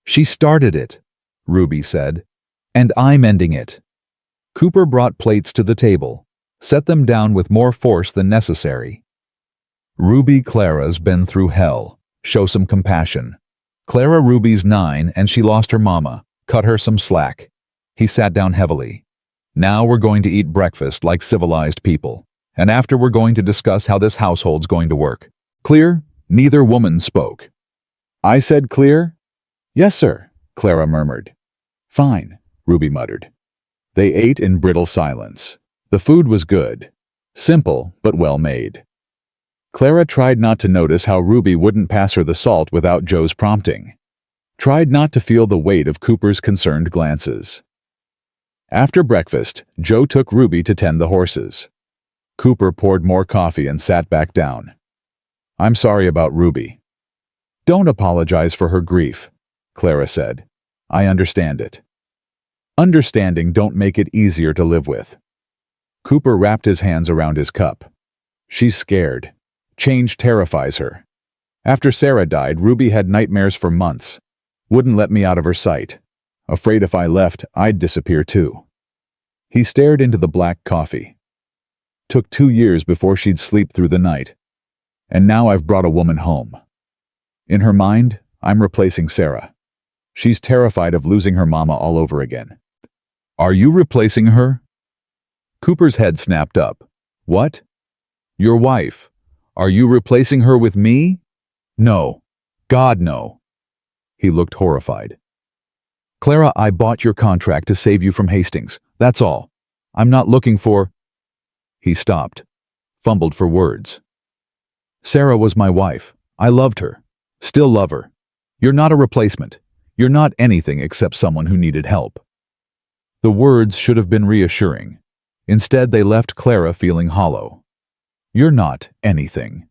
She started it, Ruby said. And I'm ending it. Cooper brought plates to the table, set them down with more force than necessary. Ruby Clara's been through hell. Show some compassion. Clara Ruby's 9 and she lost her mama. Cut her some slack. He sat down heavily. Now we're going to eat breakfast like civilized people. And after we're going to discuss how this household's going to work. Clear? Neither woman spoke. I said clear? Yes, sir, Clara murmured. Fine, Ruby muttered. They ate in brittle silence. The food was good. Simple, but well made. Clara tried not to notice how Ruby wouldn't pass her the salt without Joe's prompting. Tried not to feel the weight of Cooper's concerned glances. After breakfast, Joe took Ruby to tend the horses. Cooper poured more coffee and sat back down. I'm sorry about Ruby. Don't apologize for her grief, Clara said. I understand it. Understanding don't make it easier to live with. Cooper wrapped his hands around his cup. She's scared. Change terrifies her. After Sarah died, Ruby had nightmares for months. Wouldn't let me out of her sight. Afraid if I left, I'd disappear too. He stared into the black coffee. Took 2 years before she'd sleep through the night. And now I've brought a woman home. In her mind, I'm replacing Sarah. She's terrified of losing her mama all over again. Are you replacing her? Cooper's head snapped up. What? Your wife. Are you replacing her with me? No. God, no. He looked horrified. Clara, I bought your contract to save you from Hastings. That's all. I'm not looking for... He stopped, fumbled for words. Sarah was my wife. I loved her. Still love her. You're not a replacement. You're not anything except someone who needed help. The words should have been reassuring. Instead, they left Clara feeling hollow. You're not anything.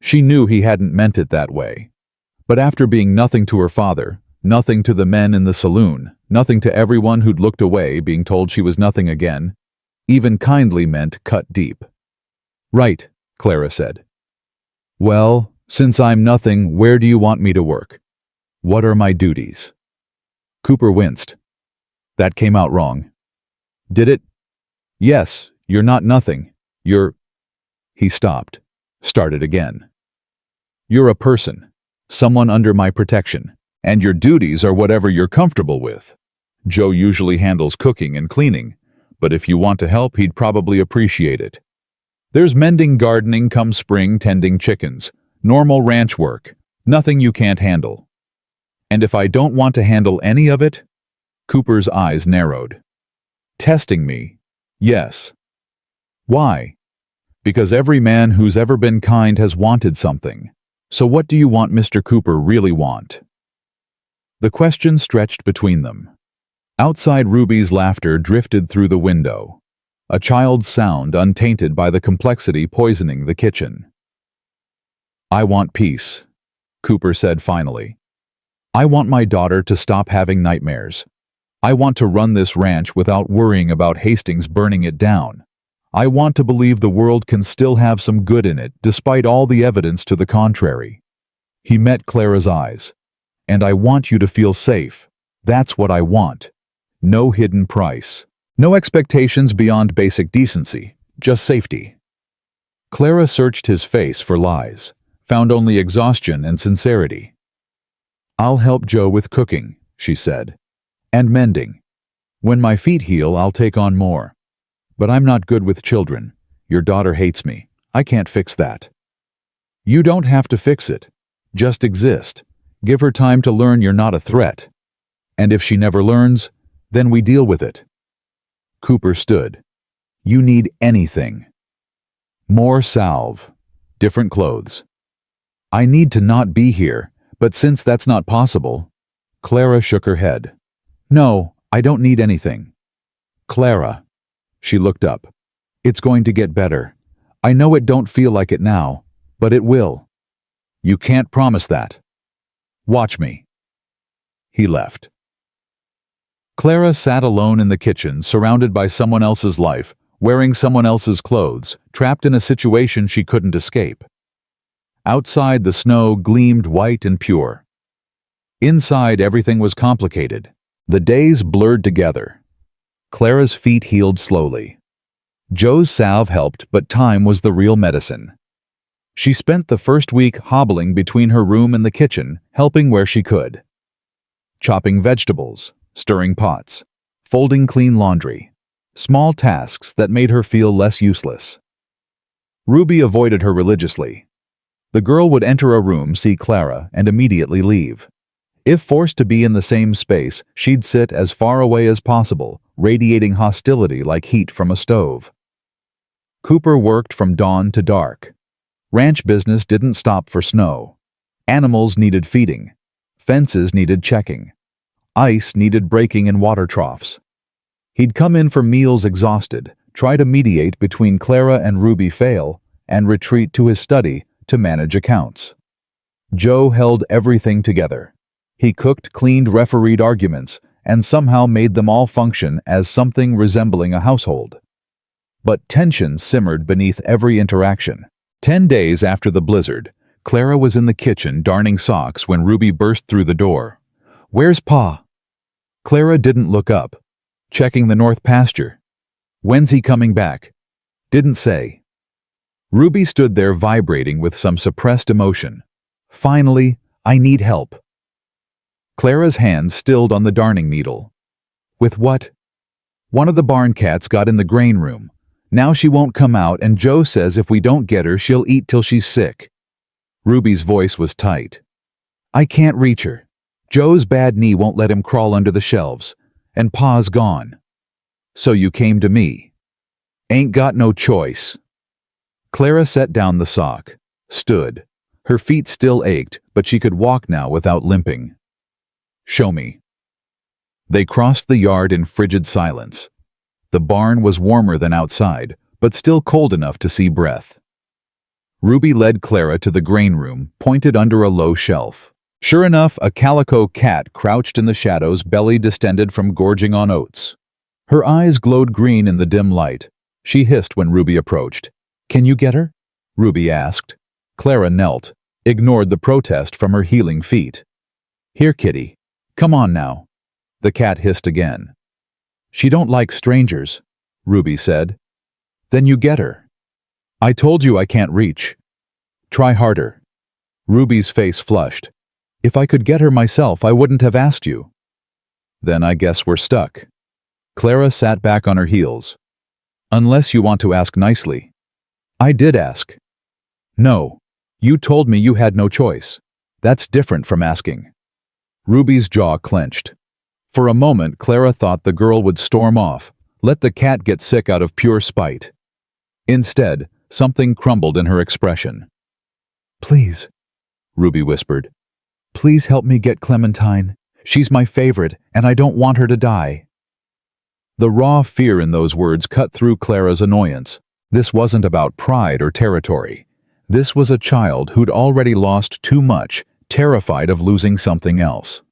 She knew he hadn't meant it that way. But after being nothing to her father, nothing to the men in the saloon, nothing to everyone who'd looked away, being told she was nothing again, even kindly meant cut deep. Right, Clara said. Well, since I'm nothing, where do you want me to work? What are my duties? Cooper winced. That came out wrong. Did it? Yes, you're not nothing. You're... He stopped, started again. You're a person, someone under my protection, and your duties are whatever you're comfortable with. Joe usually handles cooking and cleaning, but if you want to help, he'd probably appreciate it. There's mending gardening come spring, tending chickens, normal ranch work, nothing you can't handle. And if I don't want to handle any of it? Cooper's eyes narrowed. Testing me? Yes. Why? Because every man who's ever been kind has wanted something. So what do you want Mr. Cooper really want? The question stretched between them. Outside, Ruby's laughter drifted through the window, a child's sound untainted by the complexity poisoning the kitchen. I want peace, Cooper said finally. I want my daughter to stop having nightmares. I want to run this ranch without worrying about Hastings burning it down. I want to believe the world can still have some good in it despite all the evidence to the contrary. He met Clara's eyes. And I want you to feel safe. That's what I want. No hidden price. No expectations beyond basic decency, just safety. Clara searched his face for lies, found only exhaustion and sincerity. I'll help Joe with cooking, she said, and mending. When my feet heal, I'll take on more. But I'm not good with children. Your daughter hates me. I can't fix that. You don't have to fix it. Just exist. Give her time to learn you're not a threat. And if she never learns, then we deal with it. Cooper stood. You need anything. More salve. Different clothes. I need to not be here, but since that's not possible... Clara shook her head. No, I don't need anything. Clara. She looked up. It's going to get better. I know it don't feel like it now, but it will. You can't promise that. Watch me. He left. Clara sat alone in the kitchen, surrounded by someone else's life, wearing someone else's clothes, trapped in a situation she couldn't escape. Outside, the snow gleamed white and pure. Inside, everything was complicated. The days blurred together. Clara's feet healed slowly. Joe's salve helped, but time was the real medicine. She spent the first week hobbling between her room and the kitchen, helping where she could. Chopping vegetables, stirring pots, folding clean laundry. Small tasks that made her feel less useless. Ruby avoided her religiously. The girl would enter a room, see Clara, and immediately leave. If forced to be in the same space, she'd sit as far away as possible, radiating hostility like heat from a stove. Cooper worked from dawn to dark. Ranch business didn't stop for snow. Animals needed feeding. Fences needed checking. Ice needed breaking in water troughs. He'd come in for meals exhausted, try to mediate between Clara and Ruby, fail, and retreat to his study to manage accounts. Joe held everything together. He cooked, cleaned, refereed arguments, and somehow made them all function as something resembling a household. But tension simmered beneath every interaction. 10 days after the blizzard, Clara was in the kitchen darning socks when Ruby burst through the door. "Where's Pa?" Clara didn't look up. "Checking the north pasture." "When's he coming back?" "Didn't say." Ruby stood there vibrating with some suppressed emotion. "Finally, I need help." Clara's hand stilled on the darning needle. "With what?" "One of the barn cats got in the grain room. Now she won't come out, and Joe says if we don't get her, she'll eat till she's sick." Ruby's voice was tight. "I can't reach her. Joe's bad knee won't let him crawl under the shelves, and Pa's gone. So you came to me. Ain't got no choice." Clara set down the sock, stood. Her feet still ached, but she could walk now without limping. "Show me." They crossed the yard in frigid silence. The barn was warmer than outside, but still cold enough to see breath. Ruby led Clara to the grain room, pointed under a low shelf. Sure enough, a calico cat crouched in the shadows, belly distended from gorging on oats. Her eyes glowed green in the dim light. She hissed when Ruby approached. "Can you get her?" Ruby asked. Clara knelt, ignored the protest from her healing feet. "Here, kitty. Come on now." The cat hissed again. "She don't like strangers," Ruby said. "Then you get her." "I told you I can't reach." "Try harder." Ruby's face flushed. "If I could get her myself, I wouldn't have asked you." "Then I guess we're stuck." Clara sat back on her heels. "Unless you want to ask nicely." "I did ask." "No. You told me you had no choice. That's different from asking." Ruby's jaw clenched. For a moment, Clara thought the girl would storm off, let the cat get sick out of pure spite. Instead, Something crumbled in her expression. "Please," Ruby whispered. "Please help me get Clementine. She's my favorite, and I don't want her to die." The raw fear in those words cut through Clara's annoyance. This wasn't about pride or territory. This was a child who'd already lost too much, terrified of losing something else.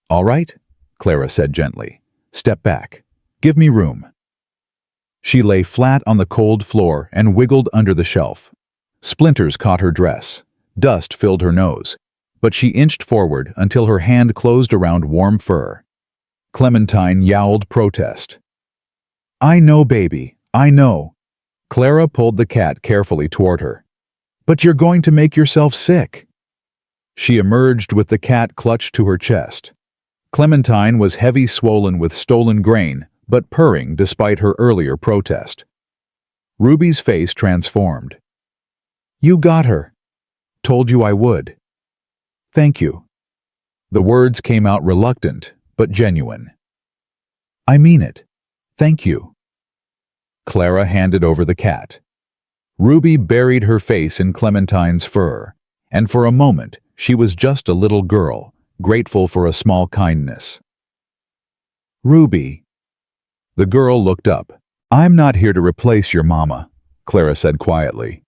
"All right," Clara said gently. "Step back. Give me room." She lay flat on the cold floor and wiggled under the shelf. Splinters caught her dress. Dust filled her nose. But she inched forward until her hand closed around warm fur. Clementine yowled protest. "I know, baby. I know." Clara pulled the cat carefully toward her. "But you're going to make yourself sick." She emerged with the cat clutched to her chest. Clementine was heavy, swollen with stolen grain, but purring despite her earlier protest. Ruby's face transformed. "You got her. Told you I would." "Thank you." The words came out reluctant, but genuine. "I mean it. Thank you." Clara handed over the cat. Ruby buried her face in Clementine's fur, and for a moment she was just a little girl, grateful for a small kindness. "Ruby." The girl looked up. "I'm not here to replace your mama," Clara said quietly.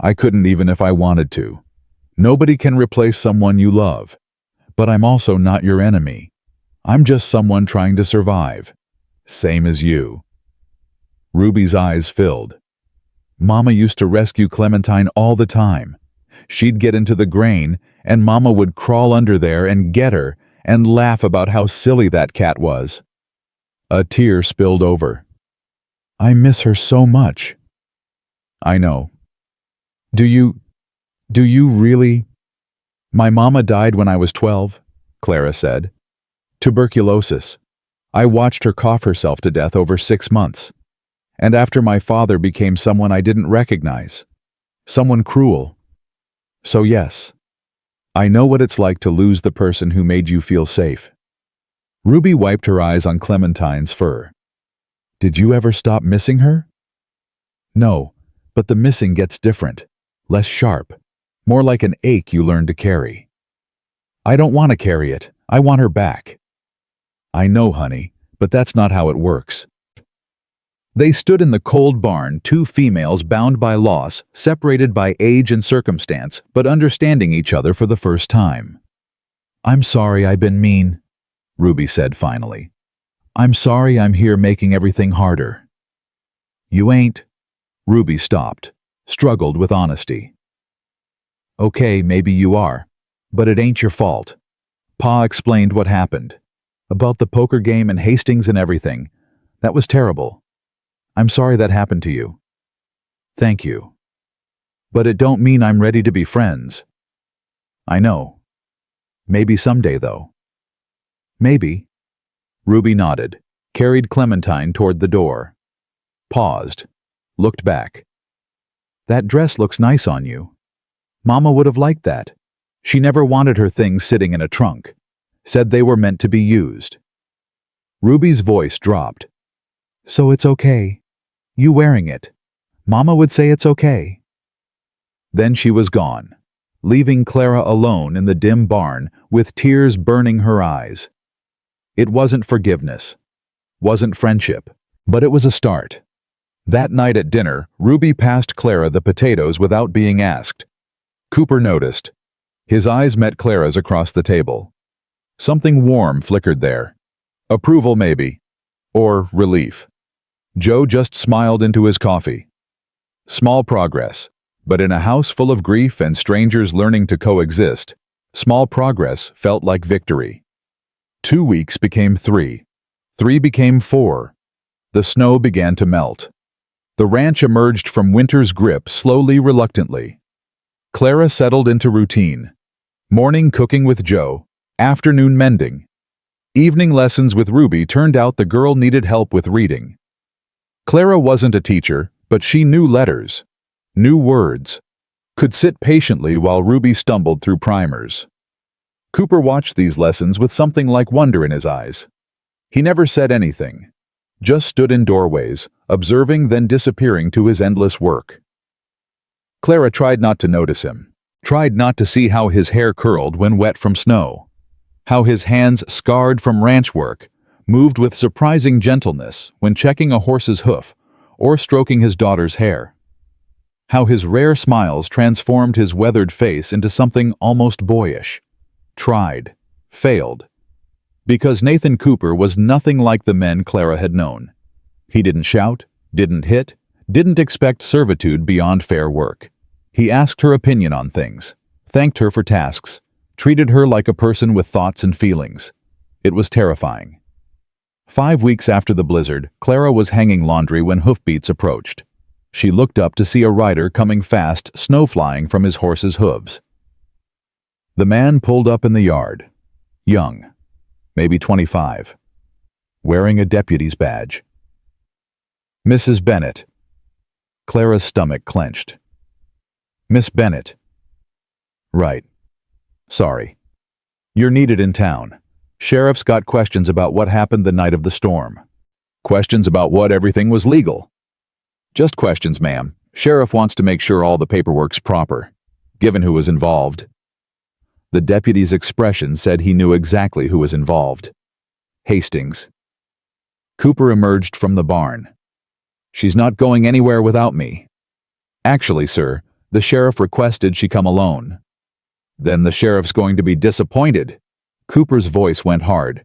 "I couldn't even if I wanted to. Nobody can replace someone you love. But I'm also not your enemy. I'm just someone trying to survive. Same as you." Ruby's eyes filled. "Mama used to rescue Clementine all the time. She'd get into the grain, and Mama would crawl under there and get her and laugh about how silly that cat was." A tear spilled over. "I miss her so much." "I know." Do you really?" "My mama died when I was 12, Clara said. "Tuberculosis. I watched her cough herself to death over 6 months. And after my father became someone I didn't recognize. Someone cruel. So yes, I know what it's like to lose the person who made you feel safe." Ruby wiped her eyes on Clementine's fur. "Did you ever stop missing her?" "No, but the missing gets different. Less sharp. More like an ache you learn to carry." "I don't want to carry it. I want her back." "I know, honey, but that's not how it works." They stood in the cold barn, two females bound by loss, separated by age and circumstance, but understanding each other for the first time. "I'm sorry I've been mean," Ruby said finally. "I'm sorry I'm here making everything harder." "You ain't." Ruby stopped, struggled with honesty. "Okay, maybe you are, but it ain't your fault." Pa explained what happened. About the poker game and Hastings and everything. That was terrible. I'm sorry that happened to you. "Thank you. But it don't mean I'm ready to be friends." "I know. Maybe someday, though." "Maybe." Ruby nodded, carried Clementine toward the door. Paused, looked back. "That dress looks nice on you. Mama would have liked that. She never wanted her things sitting in a trunk. Said they were meant to be used." Ruby's voice dropped. "So it's okay. You wearing it. Mama would say it's okay." Then she was gone, leaving Clara alone in the dim barn with tears burning her eyes. It wasn't forgiveness, wasn't friendship, but it was a start. That night at dinner, Ruby passed Clara the potatoes without being asked. Cooper noticed. His eyes met Clara's across the table. Something warm flickered there. Approval, maybe. Or relief. Joe just smiled into his coffee. Small progress, but in a house full of grief and strangers learning to coexist, small progress felt like victory. 2 weeks became 3. 3 became 4. The snow began to melt. The ranch emerged from winter's grip slowly, reluctantly. Clara settled into routine. Morning cooking with Joe, afternoon mending. Evening lessons with Ruby turned out the girl needed help with reading. Clara wasn't a teacher, but she knew letters, knew words, could sit patiently while Ruby stumbled through primers. Cooper watched these lessons with something like wonder in his eyes. He never said anything, just stood in doorways, observing then disappearing to his endless work. Clara tried not to notice him, tried not to see how his hair curled when wet from snow, how his hands, scarred from ranch work, moved with surprising gentleness when checking a horse's hoof or stroking his daughter's hair, how his rare smiles transformed his weathered face into something almost boyish. Tried, failed, because Nathan Cooper was nothing like the men Clara had known. He didn't shout, didn't hit, didn't expect servitude beyond fair work. He asked her opinion on things, thanked her for tasks, treated her like a person with thoughts and feelings. It was terrifying. 5 weeks after the blizzard, Clara was hanging laundry when hoofbeats approached. She looked up to see a rider coming fast, snow flying from his horse's hooves. The man pulled up in the yard, young, maybe 25, wearing a deputy's badge. "Mrs. Bennett." Clara's stomach clenched. "Miss Bennett." "Right. Sorry. You're needed in town. Sheriff's got questions about what happened the night of the storm." "Questions about what everything was legal?" "Just questions, ma'am. Sheriff wants to make sure all the paperwork's proper, given who was involved." The deputy's expression said he knew exactly who was involved. Hastings. Cooper emerged from the barn. "She's not going anywhere without me." "Actually, sir, the sheriff requested she come alone." "Then the sheriff's going to be disappointed." Cooper's voice went hard.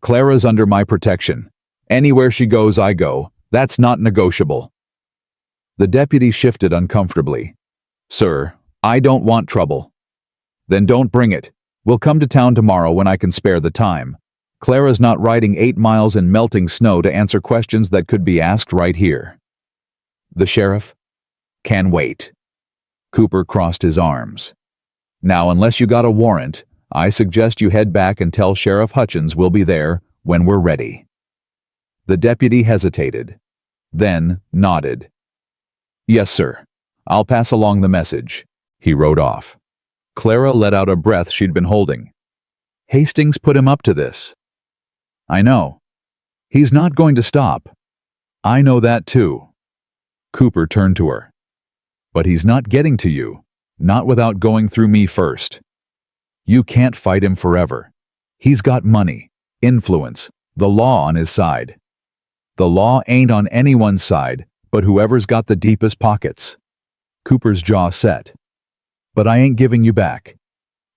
"Clara's under my protection. Anywhere she goes, I go. That's not negotiable." The deputy shifted uncomfortably. "Sir, I don't want trouble." "Then don't bring it. We'll come to town tomorrow when I can spare the time. Clara's not riding 8 miles in melting snow to answer questions that could be asked right here." "The sheriff can wait." Cooper crossed his arms. "Now, unless you got a warrant, I suggest you head back and tell Sheriff Hutchins we'll be there when we're ready." The deputy hesitated, then nodded. "Yes, sir. I'll pass along the message." He rode off. Clara let out a breath she'd been holding. Hastings put him up to this. "I know. He's not going to stop. I know that too." Cooper turned to her. "But he's not getting to you, not without going through me first. You can't fight him forever. He's got money, influence, the law on his side. The law ain't on anyone's side, but whoever's got the deepest pockets." Cooper's jaw set. "But I ain't giving you back.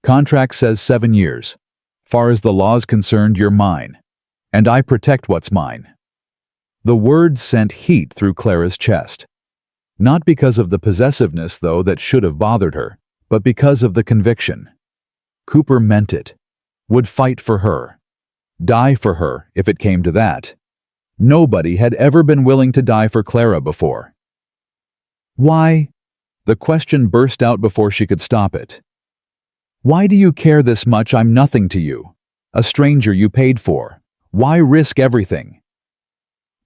Contract says 7 years. Far as the law's concerned, you're mine. And I protect what's mine." The words sent heat through Clara's chest. Not because of the possessiveness, though, that should have bothered her, but because of the conviction. Cooper meant it, would fight for her, die for her if it came to that. Nobody had ever been willing to die for Clara before. "Why?" The question burst out before she could stop it. "Why do you care this much? I'm nothing to you. A stranger you paid for. Why risk everything?"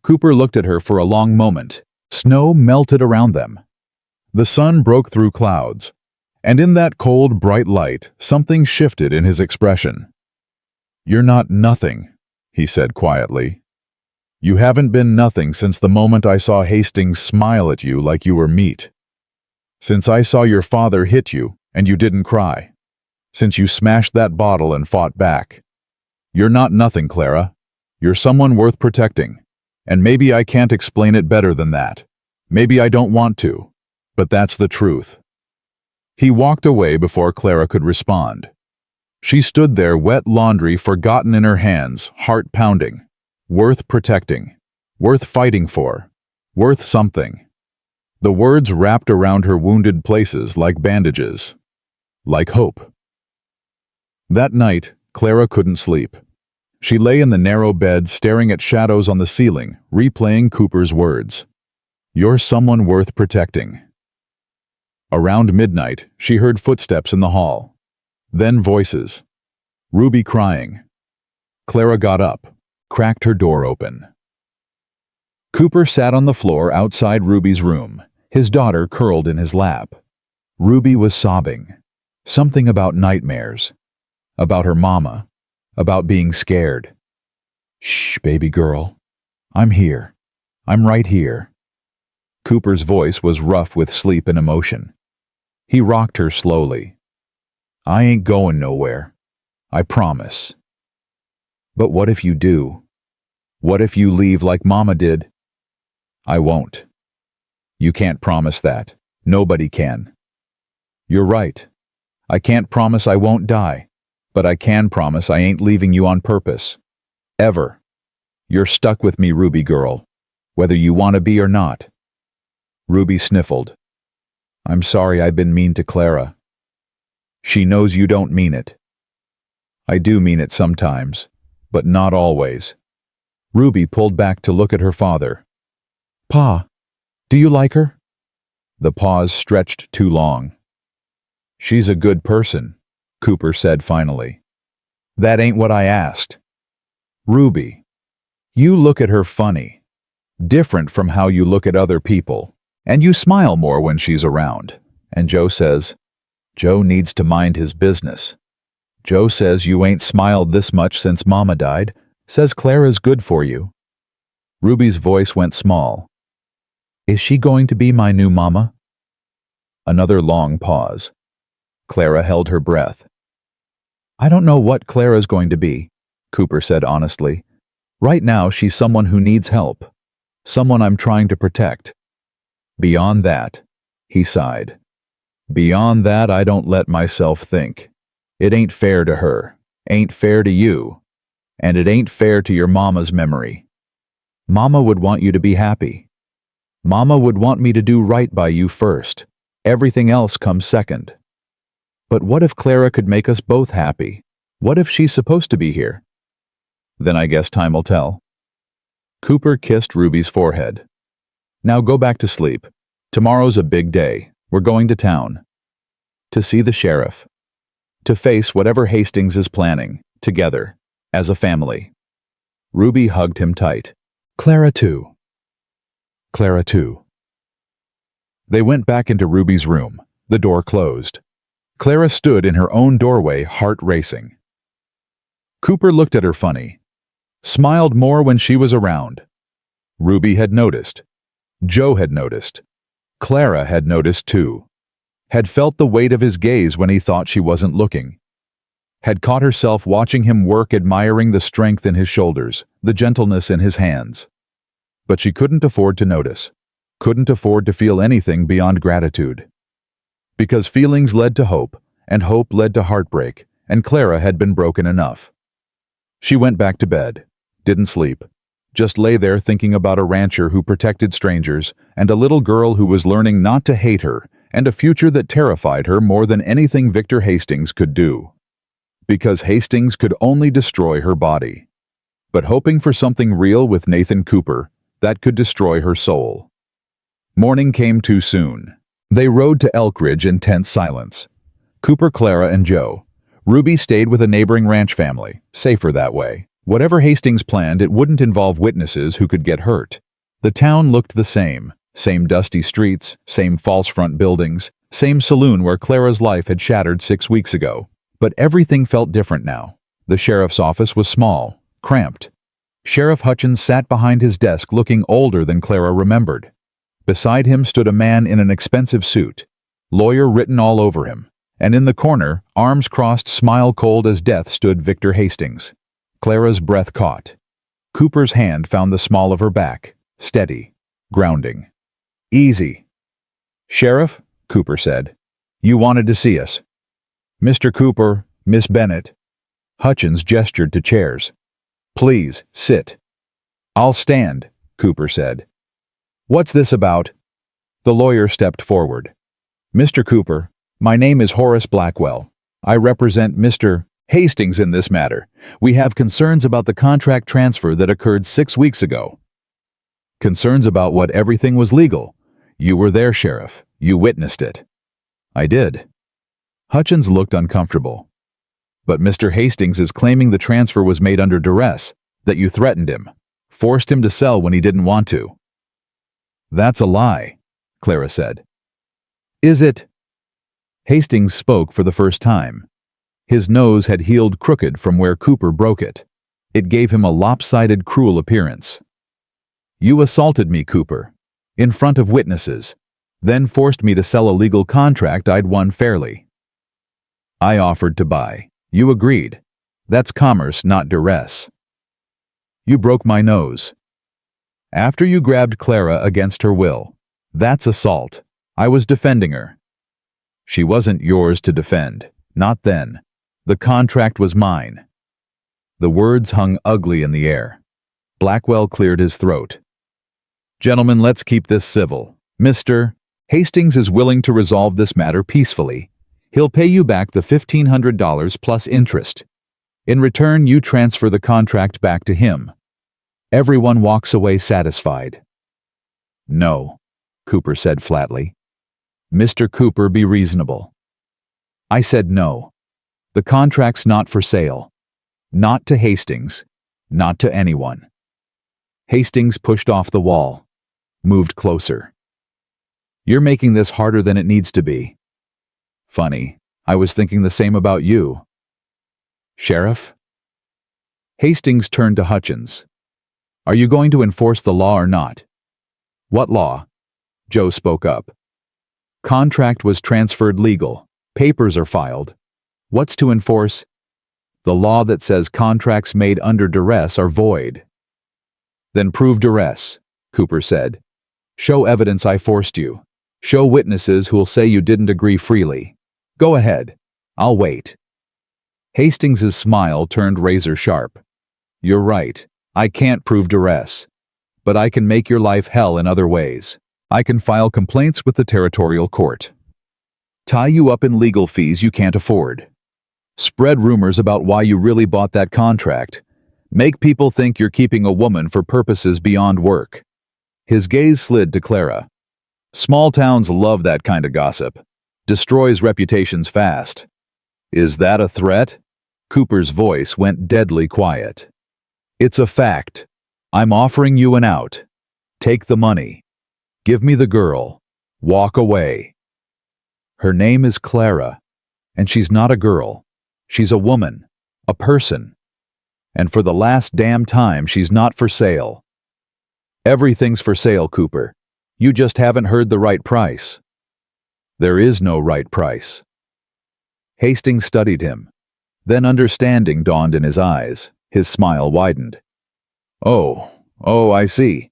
Cooper looked at her for a long moment. Snow melted around them. The sun broke through clouds, and in that cold, bright light, something shifted in his expression. "You're not nothing," he said quietly. "You haven't been nothing since the moment I saw Hastings smile at you like you were meat. Since I saw your father hit you and you didn't cry. Since you smashed that bottle and fought back. You're not nothing, Clara. You're someone worth protecting. And maybe I can't explain it better than that. Maybe I don't want to. But that's the truth." He walked away before Clara could respond. She stood there, wet laundry forgotten in her hands, heart pounding. Worth protecting. Worth fighting for. Worth something. The words wrapped around her wounded places like bandages. Like hope. That night, Clara couldn't sleep. She lay in the narrow bed staring at shadows on the ceiling, replaying Cooper's words. "You're someone worth protecting." Around midnight, she heard footsteps in the hall. Then voices. Ruby crying. Clara got up, cracked her door open. Cooper sat on the floor outside Ruby's room, his daughter curled in his lap. Ruby was sobbing. Something about nightmares. About her mama. About being scared. "Shh, baby girl. I'm here. I'm right here. Cooper's voice was rough with sleep and emotion. He rocked her slowly. I ain't going nowhere. I promise. But what if you do? What if you leave like Mama did? I won't. You can't promise that. Nobody can. You're right. I can't promise I won't die, but I can promise I ain't leaving you on purpose. Ever. You're stuck with me, Ruby girl, whether you want to be or not. Ruby sniffled. I'm sorry I've been mean to Clara. She knows you don't mean it. I do mean it sometimes, but not always. Ruby pulled back to look at her father. Pa, do you like her? The pause stretched too long. She's a good person, Cooper said finally. That ain't what I asked. Ruby, you look at her funny, different from how you look at other people, and you smile more when she's around. And Joe says, Joe needs to mind his business. Joe says you ain't smiled this much since Mama died, says Clara's good for you. Ruby's voice went small. Is she going to be my new mama? Another long pause. Clara held her breath. I don't know what Clara's going to be, Cooper said honestly. Right now she's someone who needs help. Someone I'm trying to protect. Beyond that, he sighed. Beyond that, I don't let myself think. It ain't fair to her, ain't fair to you, and it ain't fair to your mama's memory. Mama would want you to be happy. Mama would want me to do right by you first. Everything else comes second. But what if Clara could make us both happy? What if she's supposed to be here? Then I guess time will tell. Cooper kissed Ruby's forehead. Now go back to sleep. Tomorrow's a big day. We're going to town. To see the sheriff. To face whatever Hastings is planning, together, as a family. Ruby hugged him tight. Clara too. Clara too. They went back into Ruby's room. The door closed. Clara stood in her own doorway, heart racing. Cooper looked at her funny. Smiled more when she was around. Ruby had noticed. Joe had noticed. Clara had noticed too. Had felt the weight of his gaze when he thought she wasn't looking. Had caught herself watching him work, admiring the strength in his shoulders, the gentleness in his hands. But she couldn't afford to notice. Couldn't afford to feel anything beyond gratitude. Because feelings led to hope, and hope led to heartbreak, and Clara had been broken enough. She went back to bed. Didn't sleep. Just lay there thinking about a rancher who protected strangers, and a little girl who was learning not to hate her, and a future that terrified her more than anything Victor Hastings could do. Because Hastings could only destroy her body. But hoping for something real with Nathan Cooper, that could destroy her soul. Morning came too soon. They rode to Elk Ridge in tense silence. Cooper, Clara, and Joe. Ruby stayed with a neighboring ranch family, safer that way. Whatever Hastings planned, it wouldn't involve witnesses who could get hurt. The town looked the same. Same dusty streets, same false front buildings, same saloon where Clara's life had shattered 6 weeks ago. But everything felt different now. The sheriff's office was small, cramped. Sheriff Hutchins sat behind his desk looking older than Clara remembered. Beside him stood a man in an expensive suit, lawyer written all over him, and in the corner, arms crossed, smile cold as death, stood Victor Hastings. Clara's breath caught. Cooper's hand found the small of her back, steady, grounding. Easy. Sheriff, Cooper said, you wanted to see us. Mr. Cooper, Miss Bennett. Hutchins gestured to chairs. Please, sit. I'll stand, Cooper said. What's this about? The lawyer stepped forward. Mr. Cooper, my name is Horace Blackwell. I represent Mr. Hastings in this matter. We have concerns about the contract transfer that occurred 6 weeks ago. Concerns about what? Everything was legal. You were there, Sheriff. You witnessed it. I did. Hutchins looked uncomfortable. But Mr. Hastings is claiming the transfer was made under duress, that you threatened him, forced him to sell when he didn't want to. That's a lie, Clara said. Is it? Hastings spoke for the first time. His nose had healed crooked from where Cooper broke it. It gave him a lopsided, cruel appearance. You assaulted me, Cooper, in front of witnesses, then forced me to sell a legal contract I'd won fairly. I offered to buy. You agreed. That's commerce, not duress. You broke my nose. After you grabbed Clara against her will. That's assault. I was defending her. She wasn't yours to defend. Not then. The contract was mine. The words hung ugly in the air. Blackwell cleared his throat. Gentlemen, let's keep this civil. Mr. Hastings is willing to resolve this matter peacefully. He'll pay you back the $1,500 plus interest. In return, you transfer the contract back to him. Everyone walks away satisfied. No, Cooper said flatly. Mr. Cooper, be reasonable. I said no. The contract's not for sale. Not to Hastings. Not to anyone. Hastings pushed off the wall. Moved closer. You're making this harder than it needs to be. Funny, I was thinking the same about you. Sheriff? Hastings turned to Hutchins. Are you going to enforce the law or not? What law? Joe spoke up. Contract was transferred legal. Papers are filed. What's to enforce? The law that says contracts made under duress are void. Then prove duress, Cooper said. Show evidence I forced you. Show witnesses who'll say you didn't agree freely. Go ahead. I'll wait. Hastings's smile turned razor sharp. You're right. I can't prove duress. But I can make your life hell in other ways. I can file complaints with the territorial court. Tie you up in legal fees you can't afford. Spread rumors about why you really bought that contract. Make people think you're keeping a woman for purposes beyond work. His gaze slid to Clara. Small towns love that kind of gossip. Destroys reputations fast. Is that a threat? Cooper's voice went deadly quiet. It's a fact. I'm offering you an out. Take the money. Give me the girl. Walk away. Her name is Clara, and she's not a girl. She's a woman, a person. And for the last damn time, she's not for sale. Everything's for sale, Cooper. You just haven't heard the right price. There is no right price. Hastings studied him. Then understanding dawned in his eyes. His smile widened. Oh, I see.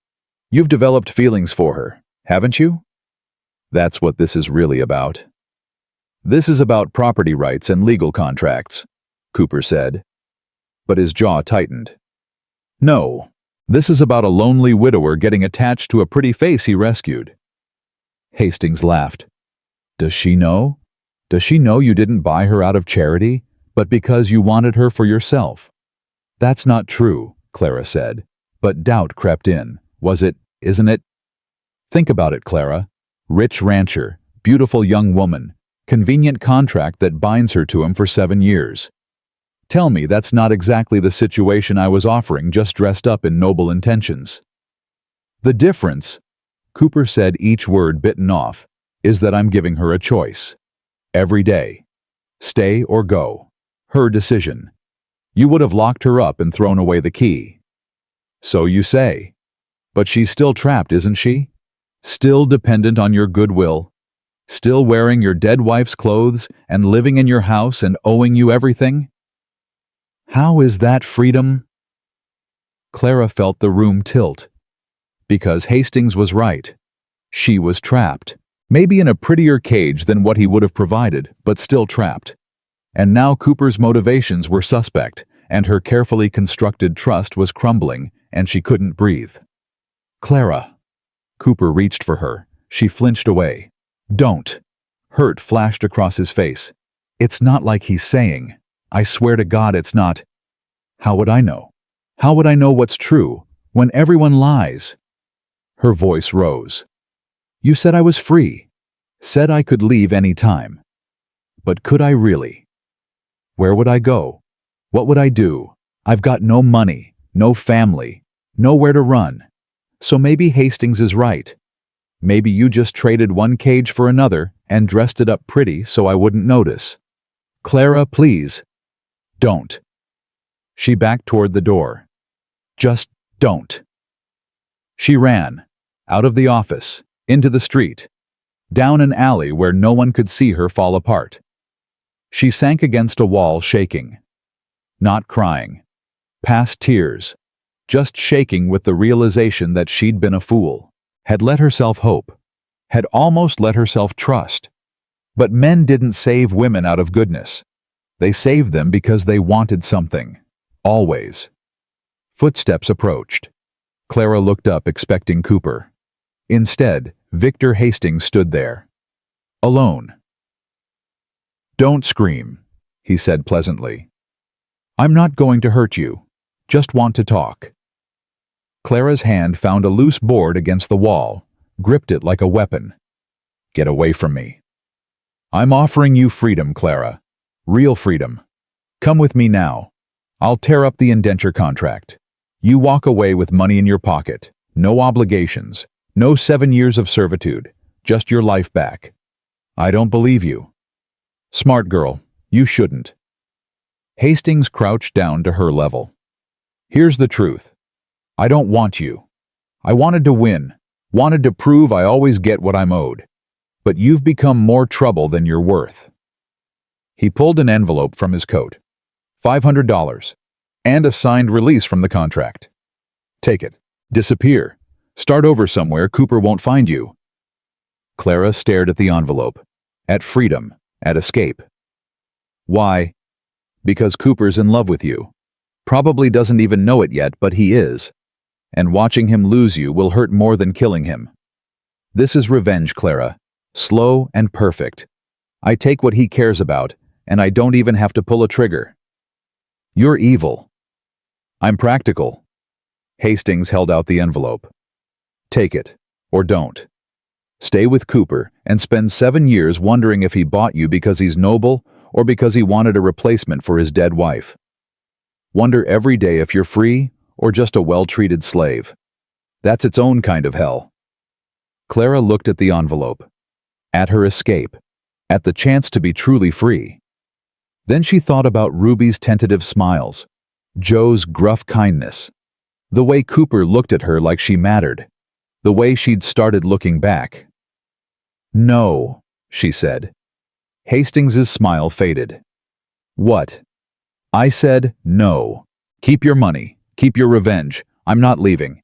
You've developed feelings for her, haven't you? That's what this is really about. This is about property rights and legal contracts, Cooper said. But his jaw tightened. No, this is about a lonely widower getting attached to a pretty face he rescued. Hastings laughed. Does she know? Does she know you didn't buy her out of charity, but because you wanted her for yourself? That's not true, Clara said, but doubt crept in. Was it, isn't it? Think about it, Clara. Rich rancher, beautiful young woman, convenient contract that binds her to him for 7 years. Tell me that's not exactly the situation I was offering, just dressed up in noble intentions. The difference, Cooper said, each word bitten off, is that I'm giving her a choice. Every day. Stay or go. Her decision. You would have locked her up and thrown away the key. So you say. But she's still trapped, isn't she? Still dependent on your goodwill? Still wearing your dead wife's clothes and living in your house and owing you everything? How is that freedom? Clara felt the room tilt. Because Hastings was right. She was trapped. Maybe in a prettier cage than what he would have provided, but still trapped. And now Cooper's motivations were suspect, and her carefully constructed trust was crumbling, and she couldn't breathe. Clara. Cooper reached for her. She flinched away. Don't. Hurt flashed across his face. It's not like he's saying. I swear to God it's not. How would I know? How would I know what's true, when everyone lies? Her voice rose. You said I was free. Said I could leave any time. But could I really? Where would I go? What would I do? I've got no money, no family, nowhere to run. So maybe Hastings is right. Maybe you just traded one cage for another and dressed it up pretty so I wouldn't notice. Clara, please. Don't. She backed toward the door. Just don't. She ran, out of the office, into the street, down an alley where no one could see her fall apart. She sank against a wall shaking. Not crying. Past tears. Just shaking with the realization that she'd been a fool, had let herself hope, had almost let herself trust. But men didn't save women out of goodness. They saved them because they wanted something. Always. Footsteps approached. Clara looked up expecting Cooper. Instead, Victor Hastings stood there. Alone. "Don't scream," he said pleasantly. "I'm not going to hurt you. Just want to talk." Clara's hand found a loose board against the wall, gripped it like a weapon. "Get away from me." "I'm offering you freedom, Clara. Real freedom. Come with me now. I'll tear up the indenture contract. You walk away with money in your pocket. No obligations. No 7 years of servitude. Just your life back." "I don't believe you." "Smart girl. You shouldn't." Hastings crouched down to her level. "Here's the truth. I don't want you. I wanted to win. Wanted to prove I always get what I'm owed. But you've become more trouble than you're worth." He pulled an envelope from his coat. $500. And a signed release from the contract. "Take it. Disappear. Start over somewhere Cooper won't find you." Clara stared at the envelope. At freedom. At escape. "Why?" "Because Cooper's in love with you. Probably doesn't even know it yet, but he is. And watching him lose you will hurt more than killing him. This is revenge, Clara. Slow and perfect. I take what he cares about, and I don't even have to pull a trigger." "You're evil." "I'm practical." Hastings held out the envelope. "Take it, or don't. Stay with Cooper and spend 7 years wondering if he bought you because he's noble or because he wanted a replacement for his dead wife. Wonder every day if you're free or just a well-treated slave. That's its own kind of hell." Clara looked at the envelope, at her escape, at the chance to be truly free. Then she thought about Ruby's tentative smiles, Joe's gruff kindness, the way Cooper looked at her like she mattered, the way she'd started looking back. "No," she said. Hastings's smile faded. "What?" "I said no. Keep your money. Keep your revenge. I'm not leaving."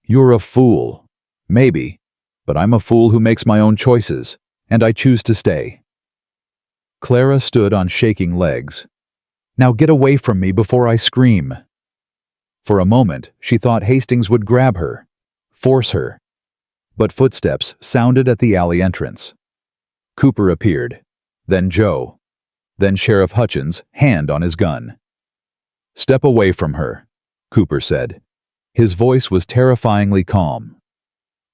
"You're a fool." "Maybe. But I'm a fool who makes my own choices, and I choose to stay." Clara stood on shaking legs. "Now get away from me before I scream." For a moment, she thought Hastings would grab her, force her. But footsteps sounded at the alley entrance. Cooper appeared, then Joe, then Sheriff Hutchins, hand on his gun. "Step away from her," Cooper said. His voice was terrifyingly calm.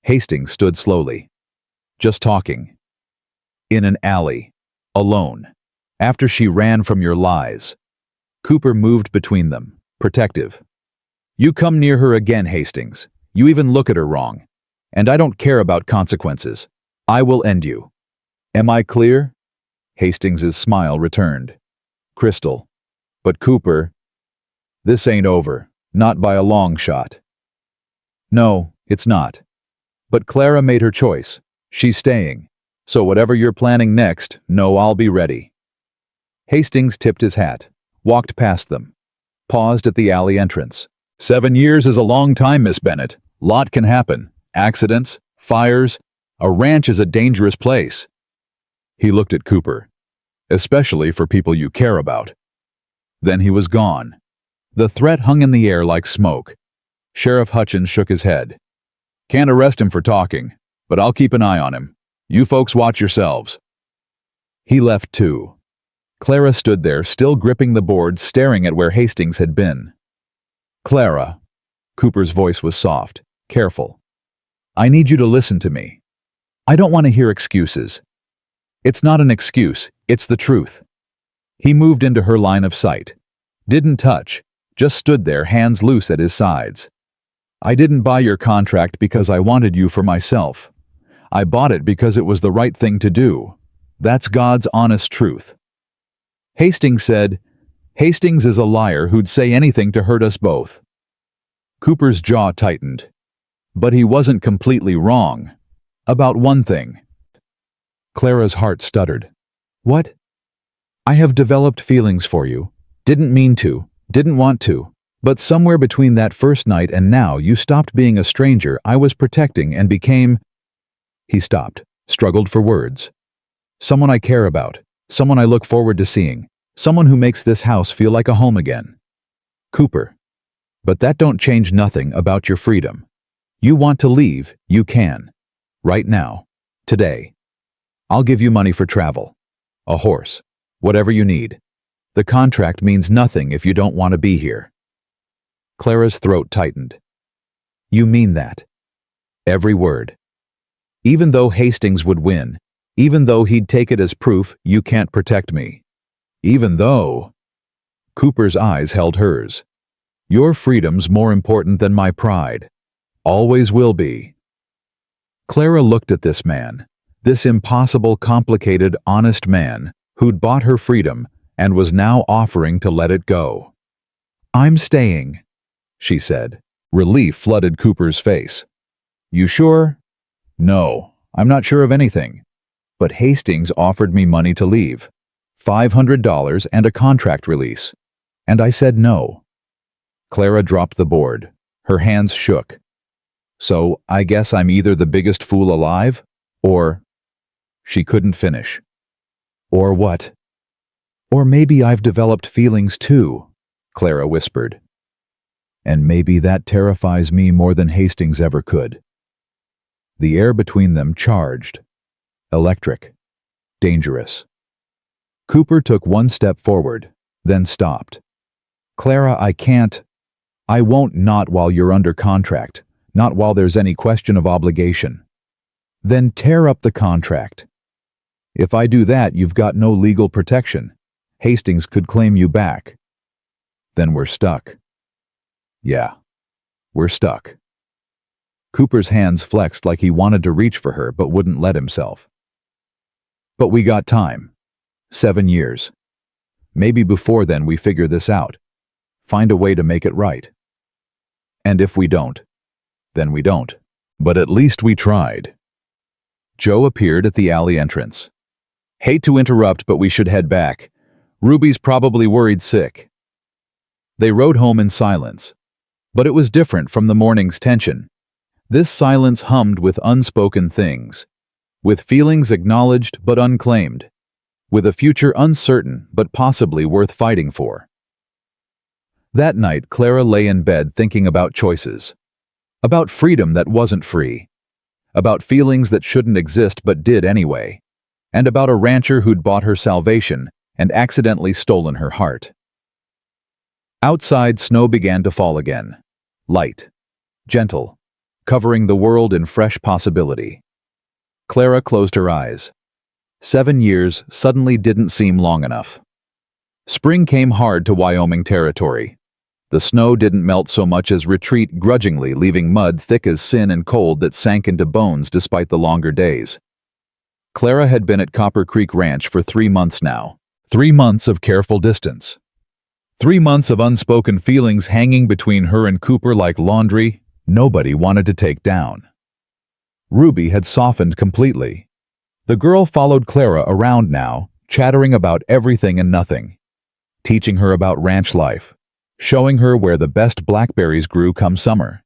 Hastings stood slowly. "Just talking." "In an alley. Alone. After she ran from your lies." Cooper moved between them, protective. "You come near her again, Hastings. You even look at her wrong. And I don't care about consequences. I will end you. Am I clear?" Hastings's smile returned. "Crystal. But Cooper, this ain't over. Not by a long shot." "No, it's not. But Clara made her choice. She's staying. So whatever you're planning next, know I'll be ready." Hastings tipped his hat, walked past them, paused at the alley entrance. 7 years is a long time, Miss Bennett. Lot can happen. Accidents, fires. A ranch is a dangerous place. He looked at Cooper. "Especially for people you care about." Then he was gone. The threat hung in the air like smoke. Sheriff Hutchins shook his head. "Can't arrest him for talking, but I'll keep an eye on him. You folks watch yourselves." He left too. Clara stood there, still gripping the board, staring at where Hastings had been. "Clara," Cooper's voice was soft, careful. "I need you to listen to me. I don't want to hear excuses. It's not an excuse, it's the truth." He moved into her line of sight. Didn't touch, just stood there, hands loose at his sides. "I didn't buy your contract because I wanted you for myself. I bought it because it was the right thing to do. That's God's honest truth." Hastings said, "Hastings is a liar who'd say anything to hurt us both." Cooper's jaw tightened. But he wasn't completely wrong. About one thing. Clara's heart stuttered. What? I have developed feelings for you. Didn't mean to, didn't want to. But somewhere between that first night and now, you stopped being a stranger I was protecting and became... He stopped, struggled for words. Someone I care about, someone I look forward to seeing, someone who makes this house feel like a home again. Cooper. But that don't change nothing about your freedom. You want to leave, you can. Right now. Today. I'll give you money for travel. A horse. Whatever you need. The contract means nothing if you don't want to be here. Clara's throat tightened. You mean that? Every word. Even though Hastings would win, even though he'd take it as proof you can't protect me. Even though... Cooper's eyes held hers. Your freedom's more important than my pride. Always will be. Clara looked at this man, this impossible, complicated, honest man who'd bought her freedom and was now offering to let it go. I'm staying, she said. Relief flooded Cooper's face. You sure? No, I'm not sure of anything. But Hastings offered me money to leave. $500 and a contract release. And I said no. Clara dropped the board. Her hands shook. So, I guess I'm either the biggest fool alive, or... She couldn't finish. Or what? Or maybe I've developed feelings too, Clara whispered. And maybe that terrifies me more than Hastings ever could. The air between them charged. Electric. Dangerous. Cooper took one step forward, then stopped. Clara, I can't. I won't, not while you're under contract. Not while there's any question of obligation. Then tear up the contract. If I do that, you've got no legal protection. Hastings could claim you back. Then we're stuck. Yeah, we're stuck. Cooper's hands flexed like he wanted to reach for her but wouldn't let himself. But we got time. 7 years. Maybe before then we figure this out. Find a way to make it right. And if we don't, then we don't. But at least we tried. Joe appeared at the alley entrance. Hate to interrupt, but we should head back. Ruby's probably worried sick. They rode home in silence. But it was different from the morning's tension. This silence hummed with unspoken things. With feelings acknowledged but unclaimed. With a future uncertain but possibly worth fighting for. That night, Clara lay in bed thinking about choices. About freedom that wasn't free. About feelings that shouldn't exist but did anyway. And about a rancher who'd bought her salvation and accidentally stolen her heart. Outside, snow began to fall again. Light. Gentle. Covering the world in fresh possibility. Clara closed her eyes. 7 years suddenly didn't seem long enough. Spring came hard to Wyoming territory. The snow didn't melt so much as retreat grudgingly, leaving mud thick as sin and cold that sank into bones despite the longer days. Clara had been at Copper Creek Ranch for 3 months now. 3 months of careful distance. 3 months of unspoken feelings hanging between her and Cooper like laundry nobody wanted to take down. Ruby had softened completely. The girl followed Clara around now, chattering about everything and nothing. Teaching her about ranch life. Showing her where the best blackberries grew come summer.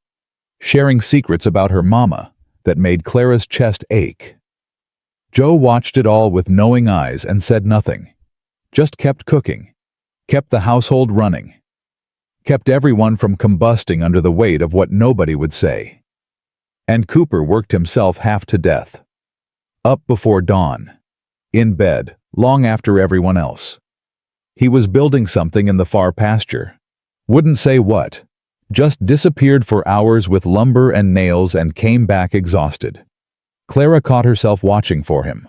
Sharing secrets about her mama that made Clara's chest ache. Joe watched it all with knowing eyes and said nothing. Just kept cooking. Kept the household running. Kept everyone from combusting under the weight of what nobody would say. And Cooper worked himself half to death. Up before dawn. In bed, long after everyone else. He was building something in the far pasture. Wouldn't say what. Just disappeared for hours with lumber and nails and came back exhausted. Clara caught herself watching for him.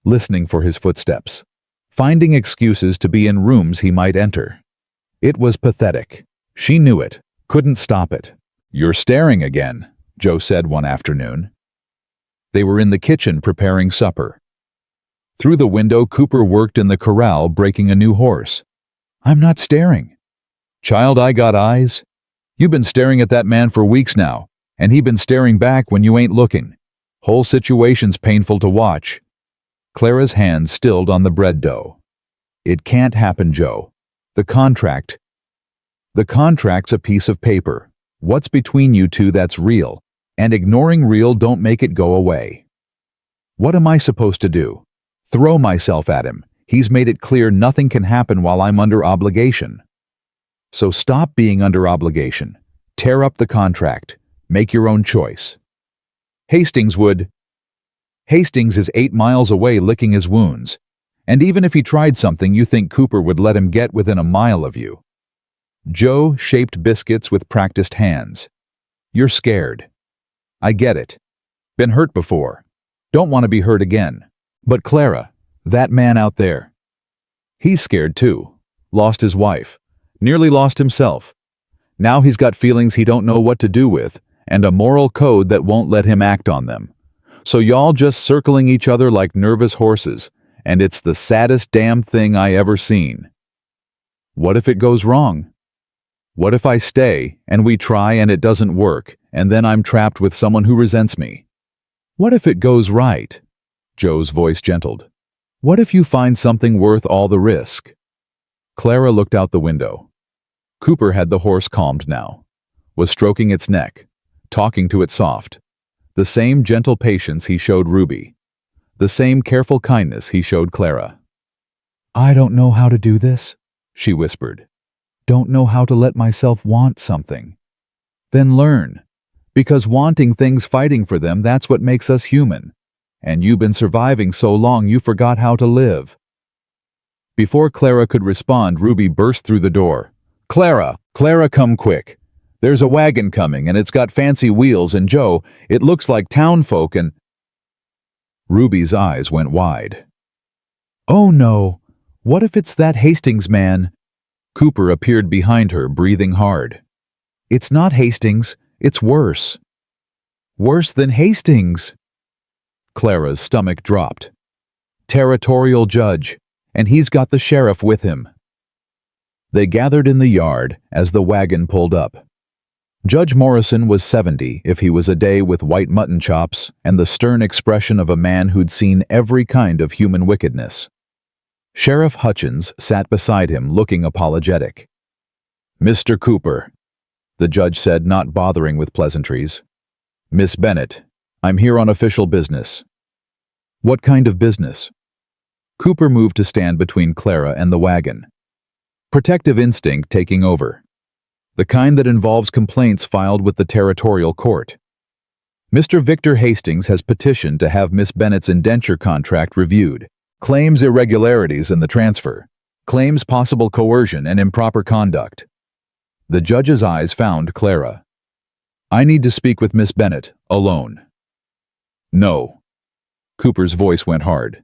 Listening for his footsteps. Finding excuses to be in rooms he might enter. It was pathetic. She knew it. Couldn't stop it. You're staring again, Joe said one afternoon. They were in the kitchen preparing supper. Through the window, Cooper worked in the corral breaking a new horse. I'm not staring. Child, I got eyes. You've been staring at that man for weeks now. And he been staring back when you ain't looking. Whole situation's painful to watch. Clara's hands stilled on the bread dough. It can't happen, Joe. The contract's a piece of paper. What's between you two that's real? And ignoring real don't make it go away. What am I supposed to do? Throw myself at him. He's made it clear nothing can happen while I'm under obligation. So stop being under obligation. Tear up the contract. Make your own choice. Hastings is 8 miles away licking his wounds. And even if he tried something, you think Cooper would let him get within a mile of you. Joe shaped biscuits with practiced hands. You're scared. I get it. Been hurt before. Don't want to be hurt again. But Clara, that man out there. He's scared too. Lost his wife. Nearly lost himself. Now he's got feelings he don't know what to do with, and a moral code that won't let him act on them. So y'all just circling each other like nervous horses, and it's the saddest damn thing I ever seen. What if it goes wrong? What if I stay, and we try and it doesn't work, and then I'm trapped with someone who resents me? What if it goes right? Joe's voice gentled. What if you find something worth all the risk? Clara looked out the window. Cooper had the horse calmed now, was stroking its neck, talking to it soft. The same gentle patience he showed Ruby. The same careful kindness he showed Clara. I don't know how to do this, she whispered. Don't know how to let myself want something. Then learn. Because wanting things, fighting for them, that's what makes us human. And you've been surviving so long you forgot how to live. Before Clara could respond, Ruby burst through the door. Clara, come quick. There's a wagon coming, and it's got fancy wheels, and Joe, it looks like town folk and... Ruby's eyes went wide. Oh no, what if it's that Hastings man? Cooper appeared behind her, breathing hard. It's not Hastings, it's worse. Worse than Hastings. Clara's stomach dropped. Territorial judge, and he's got the sheriff with him. They gathered in the yard as the wagon pulled up. Judge Morrison was 70 if he was a day with white mutton chops and the stern expression of a man who'd seen every kind of human wickedness. Sheriff Hutchins sat beside him, looking apologetic. Mr. Cooper, the judge said, not bothering with pleasantries. Miss Bennett, I'm here on official business. What kind of business? Cooper moved to stand between Clara and the wagon. Protective instinct taking over. The kind that involves complaints filed with the territorial court. Mr. Victor Hastings has petitioned to have Miss Bennett's indenture contract reviewed. Claims irregularities in the transfer. Claims possible coercion and improper conduct. The judge's eyes found Clara. I need to speak with Miss Bennett, alone. No. Cooper's voice went hard.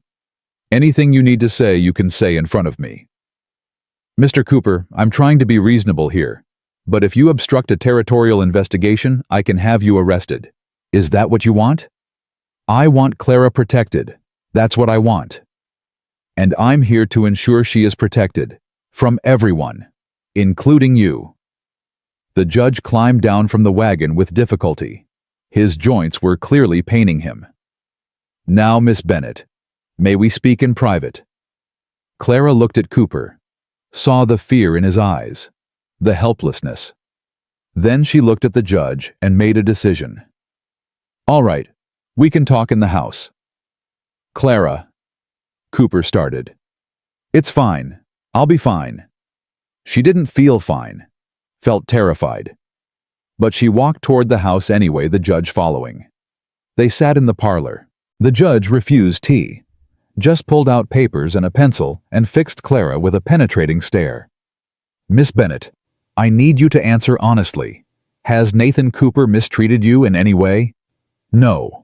Anything you need to say, you can say in front of me. Mr. Cooper, I'm trying to be reasonable here. But if you obstruct a territorial investigation, I can have you arrested. Is that what you want? I want Clara protected. That's what I want. And I'm here to ensure she is protected. From everyone. Including you. The judge climbed down from the wagon with difficulty. His joints were clearly paining him. Now, Miss Bennett, may we speak in private? Clara looked at Cooper, saw the fear in his eyes, the helplessness. Then she looked at the judge and made a decision. All right, we can talk in the house. Clara, Cooper started. It's fine. I'll be fine. She didn't feel fine, felt terrified. But she walked toward the house anyway, the judge following. They sat in the parlor. The judge refused tea, just pulled out papers and a pencil and fixed Clara with a penetrating stare. Miss Bennett, I need you to answer honestly. Has Nathan Cooper mistreated you in any way? No.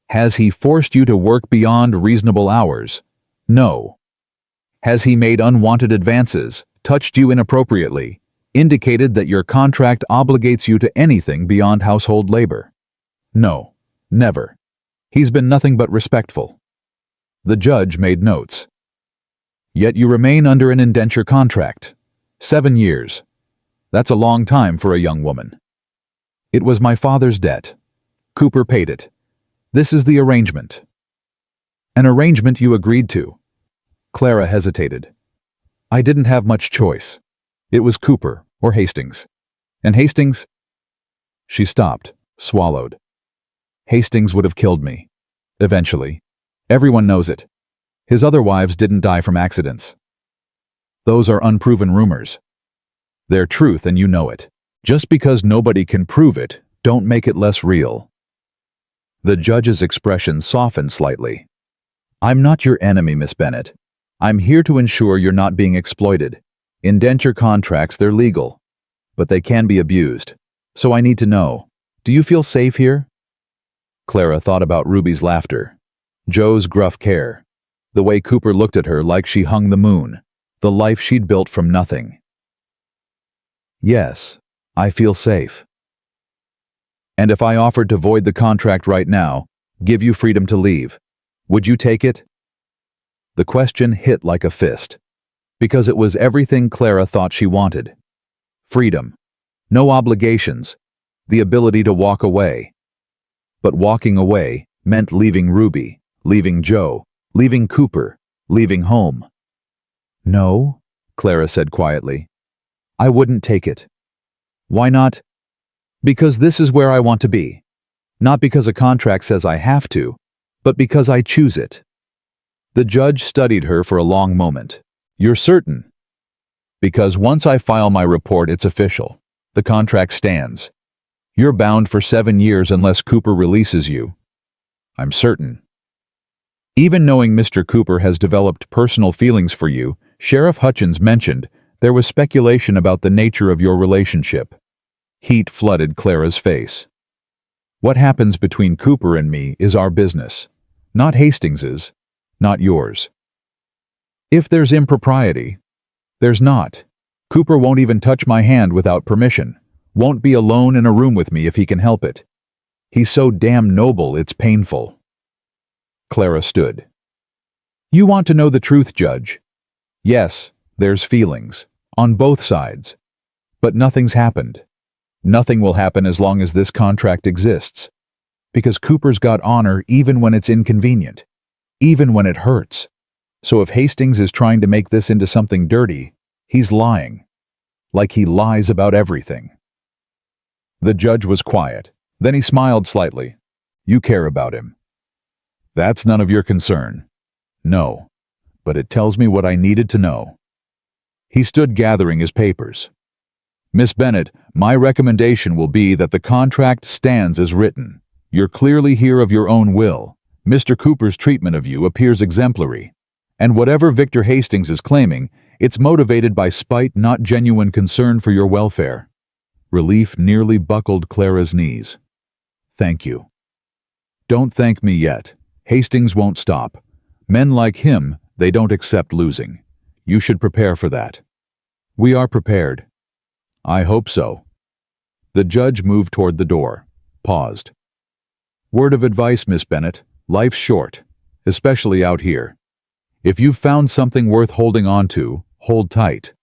Has he forced you to work beyond reasonable hours? No. Has he made unwanted advances, touched you inappropriately, indicated that your contract obligates you to anything beyond household labor? No. Never. He's been nothing but respectful. The judge made notes. Yet you remain under an indenture contract. 7 years. That's a long time for a young woman. It was my father's debt. Cooper paid it. This is the arrangement." "An arrangement you agreed to?" Clara hesitated. "I didn't have much choice. It was Cooper or Hastings. And Hastings—" She stopped, swallowed. "Hastings would have killed me. Eventually. Everyone knows it. His other wives didn't die from accidents. Those are unproven rumors. They're truth and you know it. Just because nobody can prove it, don't make it less real." The judge's expression softened slightly. "I'm not your enemy, Miss Bennett. I'm here to ensure you're not being exploited. Indenture contracts, they're legal, but they can be abused. So I need to know, do you feel safe here?" Clara thought about Ruby's laughter, Joe's gruff care, the way Cooper looked at her like she hung the moon, the life she'd built from nothing. "Yes, I feel safe." "And if I offered to void the contract right now, give you freedom to leave, would you take it?" The question hit like a fist, because it was everything Clara thought she wanted. Freedom, no obligations, the ability to walk away. But walking away meant leaving Ruby, leaving Joe, leaving Cooper, leaving home. "No," Clara said quietly. "I wouldn't take it." "Why not?" "Because this is where I want to be. Not because a contract says I have to, but because I choose it." The judge studied her for a long moment. "You're certain?" "Because once I file my report, it's official. The contract stands. You're bound for 7 years unless Cooper releases you." "I'm certain." "Even knowing Mr. Cooper has developed personal feelings for you, Sheriff Hutchins mentioned there was speculation about the nature of your relationship." Heat flooded Clara's face. "What happens between Cooper and me is our business. Not Hastings's, not yours. If there's impropriety, there's not. Cooper won't even touch my hand without permission, won't be alone in a room with me if he can help it. He's so damn noble, it's painful." Clara stood. "You want to know the truth, Judge? Yes, there's feelings, on both sides. But nothing's happened. Nothing will happen as long as this contract exists. Because Cooper's got honor even when it's inconvenient, even when it hurts. So if Hastings is trying to make this into something dirty, he's lying. Like he lies about everything." The judge was quiet. Then he smiled slightly. "You care about him." "That's none of your concern." "No, but it tells me what I needed to know." He stood gathering his papers. "Miss Bennett, my recommendation will be that the contract stands as written. You're clearly here of your own will. Mr. Cooper's treatment of you appears exemplary. And whatever Victor Hastings is claiming, it's motivated by spite, not genuine concern for your welfare." Relief nearly buckled Clara's knees. "Thank you." "Don't thank me yet. Hastings won't stop. Men like him, they don't accept losing. You should prepare for that." "We are prepared." "I hope so." The judge moved toward the door, paused. "Word of advice, Miss Bennett, life's short, especially out here. If you've found something worth holding on to, hold tight.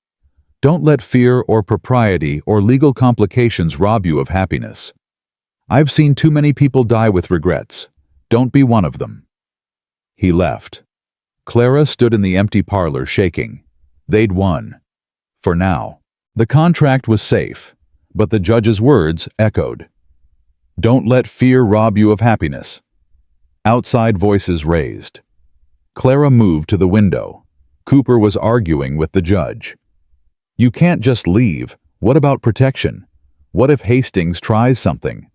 Don't let fear or propriety or legal complications rob you of happiness. I've seen too many people die with regrets. Don't be one of them." He left. Clara stood in the empty parlor shaking. They'd won. For now. The contract was safe, but the judge's words echoed. "Don't let fear rob you of happiness." Outside voices raised. Clara moved to the window. Cooper was arguing with the judge. "You can't just leave. What about protection? What if Hastings tries something?"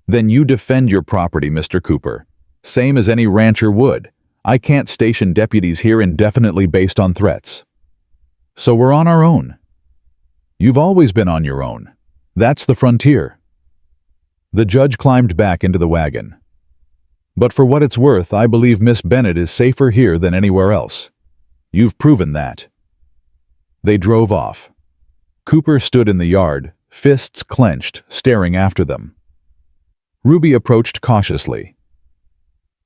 "Then you defend your property, Mr. Cooper. Same as any rancher would. I can't station deputies here indefinitely based on threats." "So we're on our own." "You've always been on your own. That's the frontier." The judge climbed back into the wagon. "But for what it's worth, I believe Miss Bennett is safer here than anywhere else. You've proven that." They drove off. Cooper stood in the yard, fists clenched, staring after them. Ruby approached cautiously.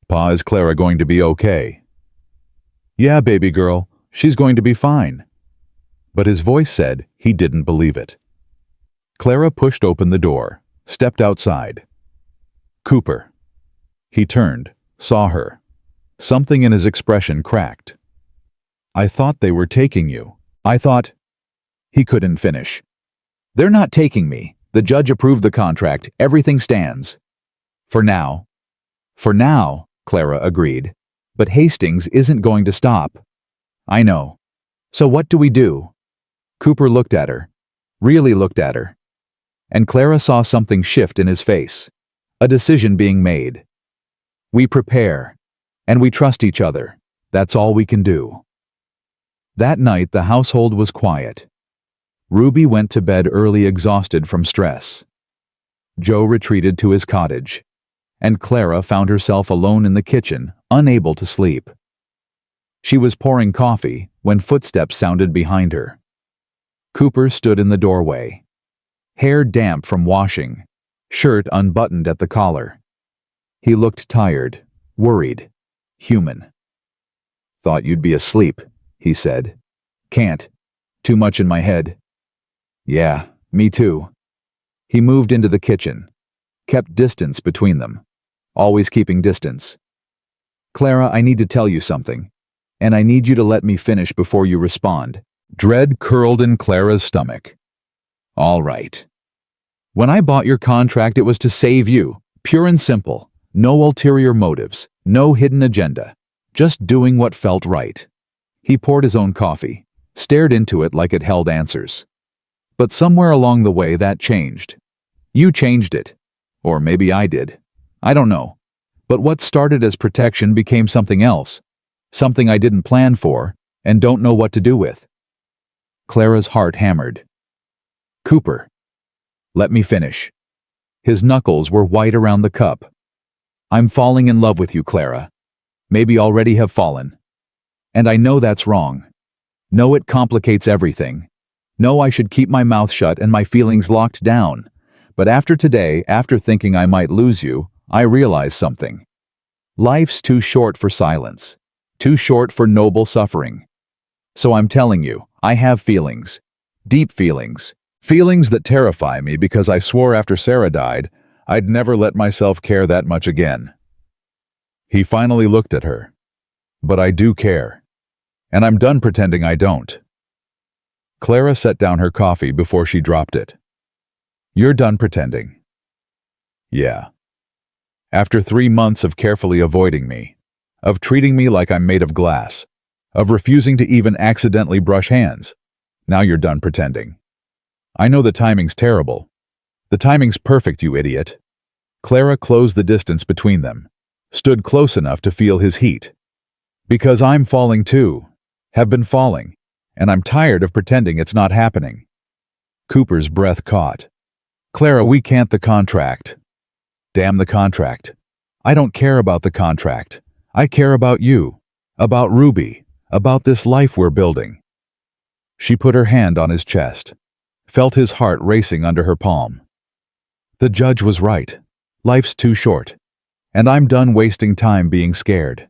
"Pa, is Clara going to be okay?" "Yeah, baby girl, she's going to be fine." But his voice said he didn't believe it. Clara pushed open the door. stepped outside. Cooper. He turned, saw her. Something in his expression cracked. I thought they were taking you. I thought... He couldn't finish. They're not taking me. The judge approved the contract. Everything stands. For now. For now, Clara agreed. But Hastings isn't going to stop. I know. So what do we do? Cooper looked at her. Really looked at her. And Clara saw something shift in his face. A decision being made. We prepare. And we trust each other. That's all we can do. That night the household was quiet. Ruby went to bed early, exhausted from stress. Joe retreated to his cottage. And Clara found herself alone in the kitchen, unable to sleep. She was pouring coffee when footsteps sounded behind her. Cooper stood in the doorway. Hair damp from washing, shirt unbuttoned at the collar. He looked tired, worried, human. Thought you'd be asleep, he said. Can't. Too much in my head. Yeah, me too. He moved into the kitchen, kept distance between them, always keeping distance. Clara, I need to tell you something, and I need you to let me finish before you respond. Dread curled in Clara's stomach. All right. When I bought your contract, it was to save you, pure and simple. No ulterior motives, no hidden agenda, just doing what felt right. He poured his own coffee, stared into it like it held answers. But somewhere along the way that changed. You changed it. Or maybe I did. I don't know. But what started as protection became something else. Something I didn't plan for, and don't know what to do with. Clara's heart hammered. Cooper. Let me finish. His knuckles were white around the cup. I'm falling in love with you, Clara. Maybe already have fallen. And I know that's wrong. Know it complicates everything. Know I should keep my mouth shut and my feelings locked down. But after today, after thinking I might lose you, I realize something. Life's too short for silence. Too short for noble suffering. So I'm telling you, I have feelings. Deep feelings. Feelings that terrify me because I swore after Sarah died, I'd never let myself care that much again. He finally looked at her. But I do care. And I'm done pretending I don't. Clara set down her coffee before she dropped it. You're done pretending. Yeah. After 3 months of carefully avoiding me, of treating me like I'm made of glass, of refusing to even accidentally brush hands, now you're done pretending. I know the timing's terrible. The timing's perfect, you idiot. Clara closed the distance between them, stood close enough to feel his heat. Because I'm falling too, have been falling, and I'm tired of pretending it's not happening. Cooper's breath caught. Clara, we can't the contract. Damn the contract. I don't care about the contract. I care about you, about Ruby, about this life we're building. She put her hand on his chest, felt his heart racing under her palm. The judge was right. Life's too short, and I'm done wasting time being scared.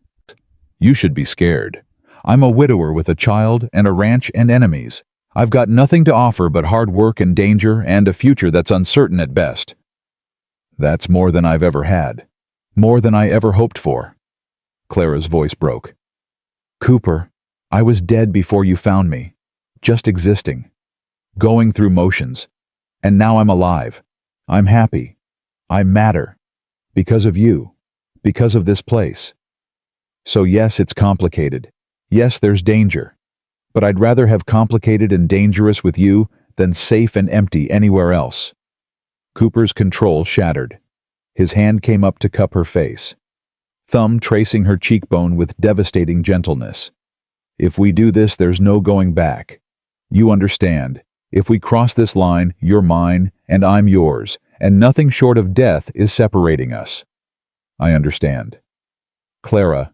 You should be scared. I'm a widower with a child and a ranch and enemies. I've got nothing to offer but hard work and danger and a future that's uncertain at best. That's more than I've ever had. More than I ever hoped for. Clara's voice broke. Cooper, I was dead before you found me. Just existing. Going through motions. And now I'm alive. I'm happy. I matter. Because of you. Because of this place. So yes, it's complicated. Yes, there's danger. But I'd rather have complicated and dangerous with you than safe and empty anywhere else. Cooper's control shattered. His hand came up to cup her face, thumb tracing her cheekbone with devastating gentleness. If we do this, there's no going back. You understand. If we cross this line, you're mine and I'm yours, and nothing short of death is separating us. I understand. Clara,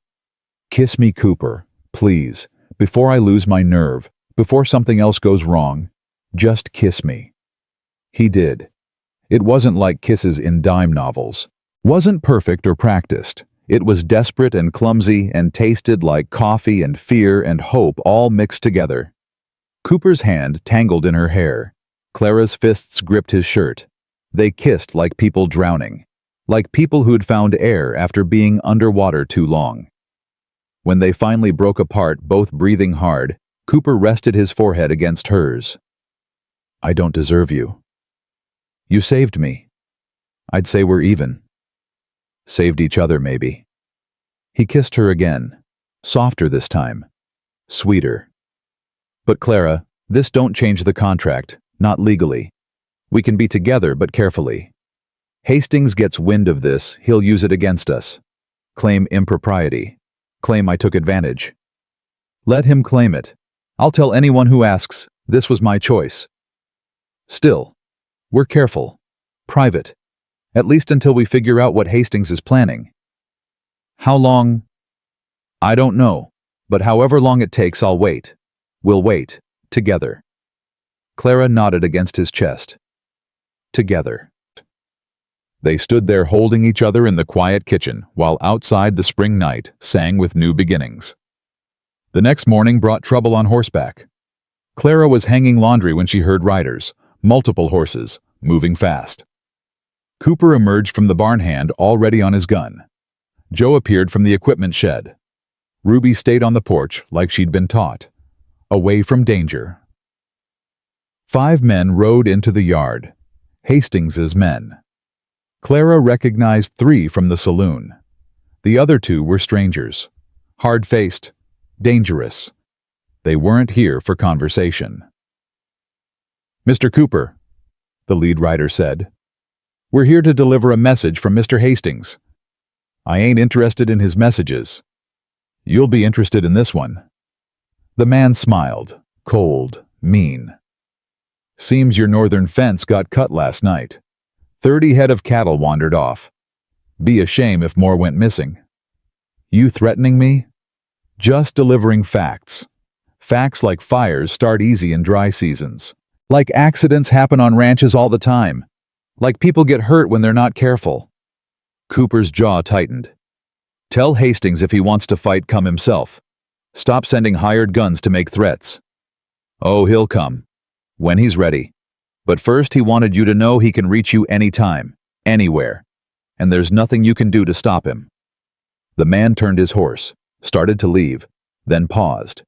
kiss me, Cooper, please, before I lose my nerve, before something else goes wrong. Just kiss me. He did. It wasn't like kisses in dime novels. Wasn't perfect or practiced. It was desperate and clumsy and tasted like coffee and fear and hope all mixed together. Cooper's hand tangled in her hair. Clara's fists gripped his shirt. They kissed like people drowning, like people who'd found air after being underwater too long. When they finally broke apart, both breathing hard, Cooper rested his forehead against hers. "I don't deserve you. You saved me. I'd say we're even. Saved each other, maybe." He kissed her again, softer this time, sweeter. "But Clara, this don't change the contract, not legally. We can be together, but carefully. Hastings gets wind of this, he'll use it against us. Claim impropriety. Claim I took advantage. Let him claim it. I'll tell anyone who asks, this was my choice. Still, we're careful. Private. At least until we figure out what Hastings is planning. How long? I don't know, but however long it takes, I'll wait. We'll wait. Together." Clara nodded against his chest. Together. They stood there holding each other in the quiet kitchen, while outside the spring night sang with new beginnings. The next morning brought trouble on horseback. Clara was hanging laundry when she heard riders, multiple horses, moving fast. Cooper emerged from the barn hand already on his gun. Joe appeared from the equipment shed. Ruby stayed on the porch like she'd been taught, away from danger. 5 men rode into the yard, Hastings's men. Clara recognized 3 from the saloon. The other 2 were strangers, hard-faced, dangerous. They weren't here for conversation. "Mr. Cooper," the lead rider said, "we're here to deliver a message from Mr. Hastings. I ain't interested in his messages. You'll be interested in this one." The man smiled, cold, mean. "Seems your northern fence got cut last night. 30 head of cattle wandered off. Be a shame if more went missing. You threatening me? Just delivering facts. Facts like fires start easy in dry seasons. Like accidents happen on ranches all the time. Like people get hurt when they're not careful." Cooper's jaw tightened. "Tell Hastings if he wants to fight, come himself. Stop sending hired guns to make threats." "Oh, he'll come. When he's ready. But first he wanted you to know he can reach you anytime, anywhere. And there's nothing you can do to stop him." The man turned his horse, started to leave, then paused.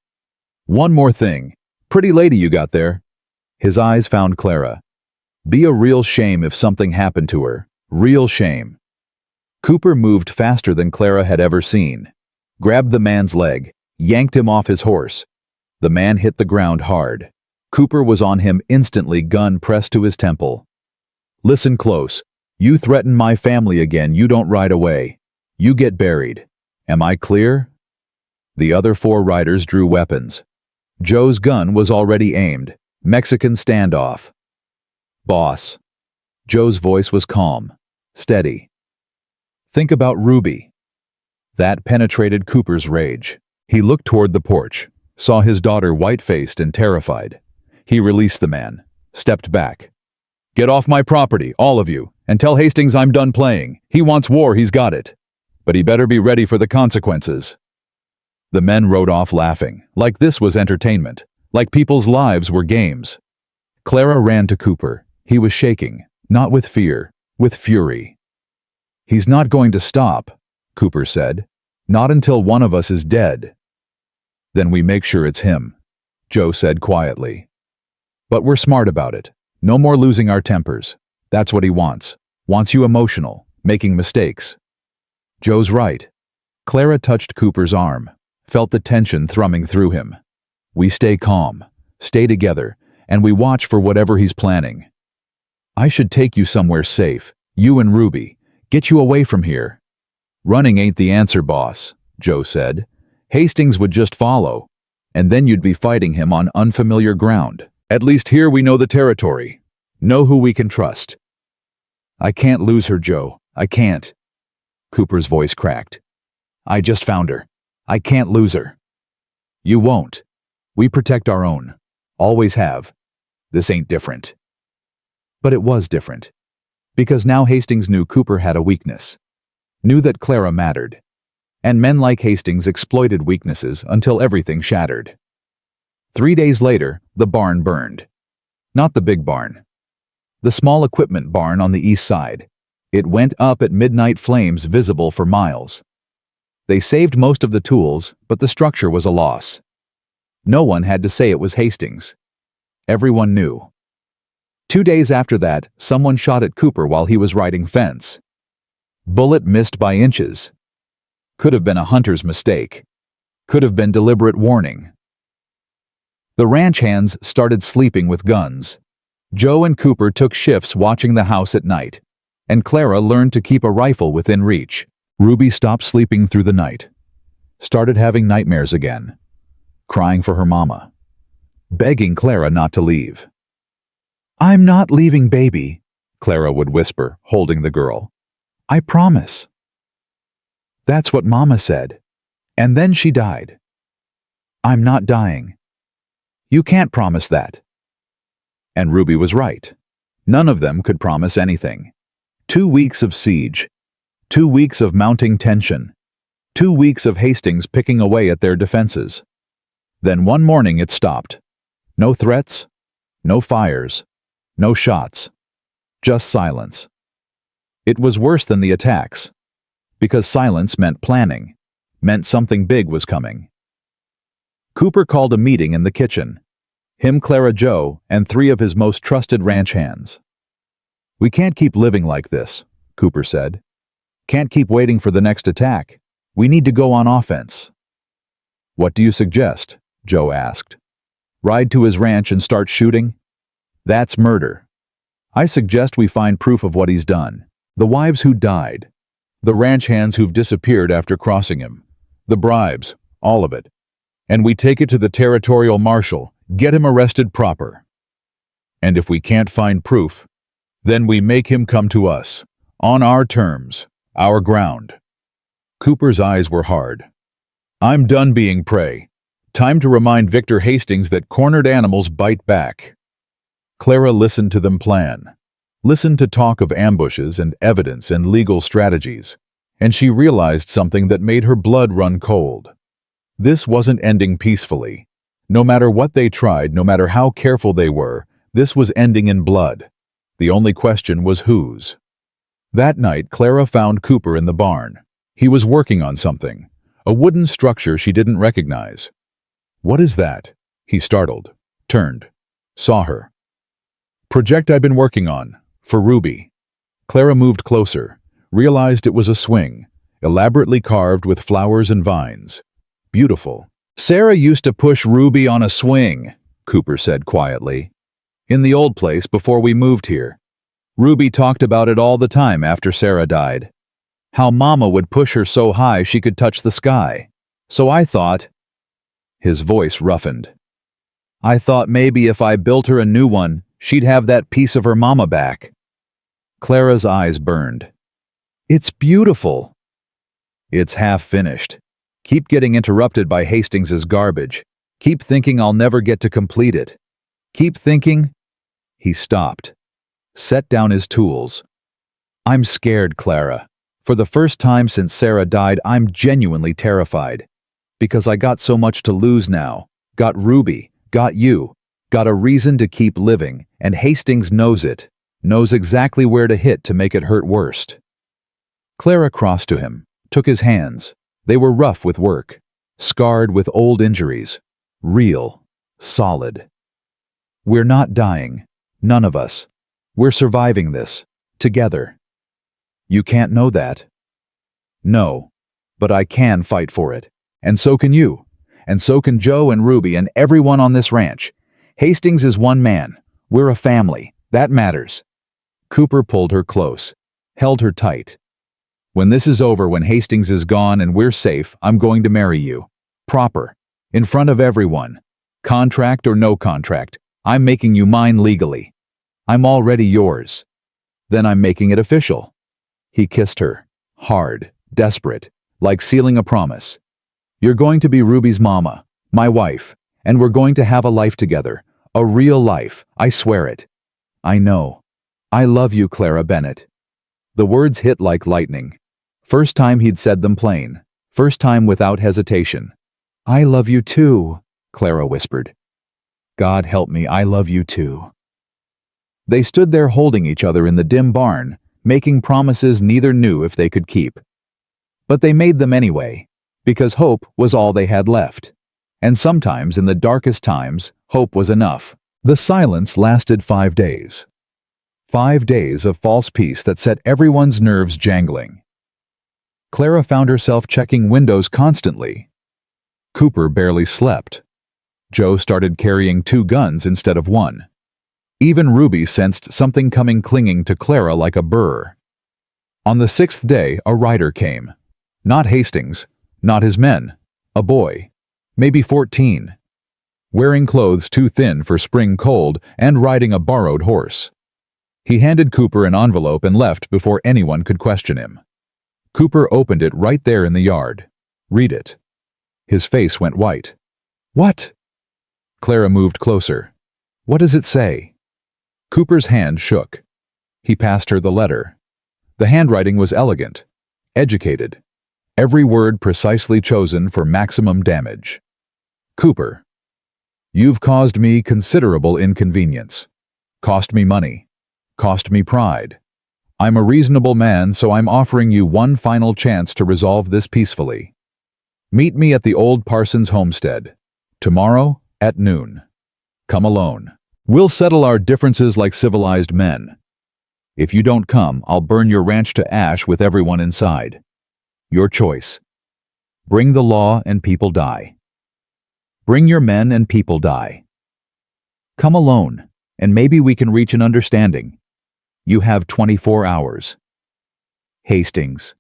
"One more thing. Pretty lady you got there." His eyes found Clara. "Be a real shame if something happened to her. Real shame." Cooper moved faster than Clara had ever seen. Grabbed the man's leg, yanked him off his horse. The man hit the ground hard. Cooper was on him instantly, gun pressed to his temple. "Listen close. You threaten my family again, you don't ride away. You get buried. Am I clear?" The other 4 riders drew weapons. Joe's gun was already aimed. Mexican standoff. "Boss." Joe's voice was calm, steady. "Think about Ruby." That penetrated Cooper's rage. He looked toward the porch, saw his daughter white-faced and terrified. He released the man, stepped back. "Get off my property, all of you, and tell Hastings I'm done playing. He wants war, he's got it. But he better be ready for the consequences." The men rode off laughing, like this was entertainment, like people's lives were games. Clara ran to Cooper. He was shaking, not with fear, with fury. "He's not going to stop," Cooper said. "Not until one of us is dead." "Then we make sure it's him," Joe said quietly. "But we're smart about it. No more losing our tempers. That's what he wants. Wants you emotional, making mistakes." Joe's right. Clara touched Cooper's arm, felt the tension thrumming through him. "We stay calm, stay together, and we watch for whatever he's planning. I should take you somewhere safe, you and Ruby, get you away from here." "Running ain't the answer, boss," Joe said. "Hastings would just follow, and then you'd be fighting him on unfamiliar ground. At least here we know the territory, know who we can trust." "I can't lose her, Joe. I can't." Cooper's voice cracked. "I just found her. I can't lose her." "You won't. We protect our own. Always have. This ain't different." But it was different. Because now Hastings knew Cooper had a weakness. Knew that Clara mattered. And men like Hastings exploited weaknesses until everything shattered. 3 days later, the barn burned. Not the big barn. The small equipment barn on the east side. It went up at midnight, flames visible for miles. They saved most of the tools, but the structure was a loss. No one had to say it was Hastings. Everyone knew. 2 days after that, someone shot at Cooper while he was riding fence. Bullet missed by inches. Could have been a hunter's mistake. Could have been deliberate warning. The ranch hands started sleeping with guns. Joe and Cooper took shifts watching the house at night, and Clara learned to keep a rifle within reach. Ruby stopped sleeping through the night. Started having nightmares again. Crying for her mama. Begging Clara not to leave. "I'm not leaving, baby," Clara would whisper, holding the girl. "I promise." That's what Mama said. And then she died. "I'm not dying." "You can't promise that." And Ruby was right. None of them could promise anything. 2 weeks of siege. 2 weeks of mounting tension. 2 weeks of Hastings picking away at their defenses. Then one morning it stopped. No threats, no fires, no shots. Just silence. It was worse than the attacks. Because silence meant planning. Meant something big was coming. Cooper called a meeting in the kitchen. Him, Clara, Joe, and 3 of his most trusted ranch hands. "We can't keep living like this," Cooper said. "Can't keep waiting for the next attack. We need to go on offense." "What do you suggest?" Joe asked. "Ride to his ranch and start shooting? That's murder. I suggest we find proof of what he's done. The wives who died. The ranch hands who've disappeared after crossing him. The bribes, all of it. And we take it to the territorial marshal. Get him arrested proper. And if we can't find proof, then we make him come to us, on our terms, our ground." Cooper's eyes were hard. "I'm done being prey. Time to remind Victor Hastings that cornered animals bite back." Clara listened to them plan. Listened to talk of ambushes and evidence and legal strategies. And she realized something that made her blood run cold. This wasn't ending peacefully. No matter what they tried, no matter how careful they were, this was ending in blood. The only question was whose. That night, Clara found Cooper in the barn. He was working on something, a wooden structure she didn't recognize. "What is that?" He startled, turned, saw her. "Project I've been working on, for Ruby." Clara moved closer, realized it was a swing, elaborately carved with flowers and vines. Beautiful. "Sarah used to push Ruby on a swing," Cooper said quietly. "In the old place before we moved here. Ruby talked about it all the time after Sarah died. How Mama would push her so high she could touch the sky. So I thought—" His voice roughened. "I thought maybe if I built her a new one, she'd have that piece of her mama back." Clara's eyes burned. "It's beautiful." "It's half finished. Keep getting interrupted by Hastings's garbage. Keep thinking I'll never get to complete it. Keep thinking—" He stopped. Set down his tools. "I'm scared, Clara. For the first time since Sarah died, I'm genuinely terrified. Because I got so much to lose now. Got Ruby, got you, got a reason to keep living, and Hastings knows it. Knows exactly where to hit to make it hurt worst." Clara crossed to him, took his hands. They were rough with work, scarred with old injuries, real, solid. "We're not dying, none of us. We're surviving this, together." "You can't know that." "No, but I can fight for it. And so can you. And so can Joe and Ruby and everyone on this ranch. Hastings is one man. We're a family. That matters." Cooper pulled her close, held her tight. "When this is over, when Hastings is gone and we're safe, I'm going to marry you. Proper. In front of everyone. Contract or no contract. I'm making you mine legally. I'm already yours. Then I'm making it official." He kissed her. Hard, desperate, like sealing a promise. "You're going to be Ruby's mama, my wife, and we're going to have a life together. A real life, I swear it." "I know. I love you, Clara Bennett." The words hit like lightning. First time he'd said them plain. First time without hesitation. "I love you too," Clara whispered. "God help me, I love you too." They stood there holding each other in the dim barn, making promises neither knew if they could keep. But they made them anyway, because hope was all they had left. And sometimes, in the darkest times, hope was enough. The silence lasted 5 days. 5 days of false peace that set everyone's nerves jangling. Clara found herself checking windows constantly. Cooper barely slept. Joe started carrying 2 guns instead of 1. Even Ruby sensed something coming, clinging to Clara like a burr. On the 6th day, a rider came. Not Hastings, not his men. A boy, maybe 14. Wearing clothes too thin for spring cold and riding a borrowed horse. He handed Cooper an envelope and left before anyone could question him. Cooper opened it right there in the yard. Read it. His face went white. What? Clara moved closer. What does it say? Cooper's hand shook. He passed her the letter. The handwriting was elegant, educated. Every word precisely chosen for maximum damage. Cooper, you've caused me considerable inconvenience. Cost me money. Cost me pride. I'm a reasonable man, so I'm offering you one final chance to resolve this peacefully. Meet me at the old parson's homestead. Tomorrow at noon. Come alone. We'll settle our differences like civilized men. If you don't come, I'll burn your ranch to ash with everyone inside. Your choice. Bring the law and people die. Bring your men and people die. Come alone, and maybe we can reach an understanding. You have 24 hours. Hastings.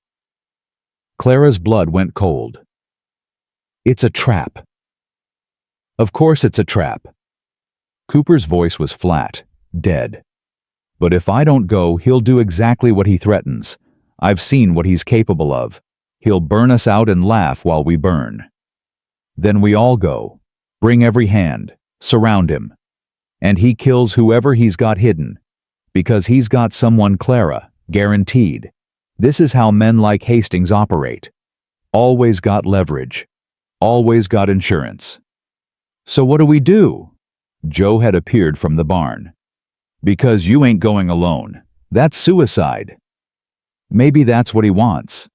Clara's blood went cold. It's a trap. Of course it's a trap. Cooper's voice was flat, dead. But if I don't go, he'll do exactly what he threatens. I've seen what he's capable of. He'll burn us out and laugh while we burn. Then we all go. Bring every hand. Surround him. And he kills whoever he's got hidden. Because he's got someone, Clara, guaranteed. This is how men like Hastings operate. Always got leverage. Always got insurance. So what do we do? Joe had appeared from the barn. Because you ain't going alone. That's suicide. Maybe that's what he wants.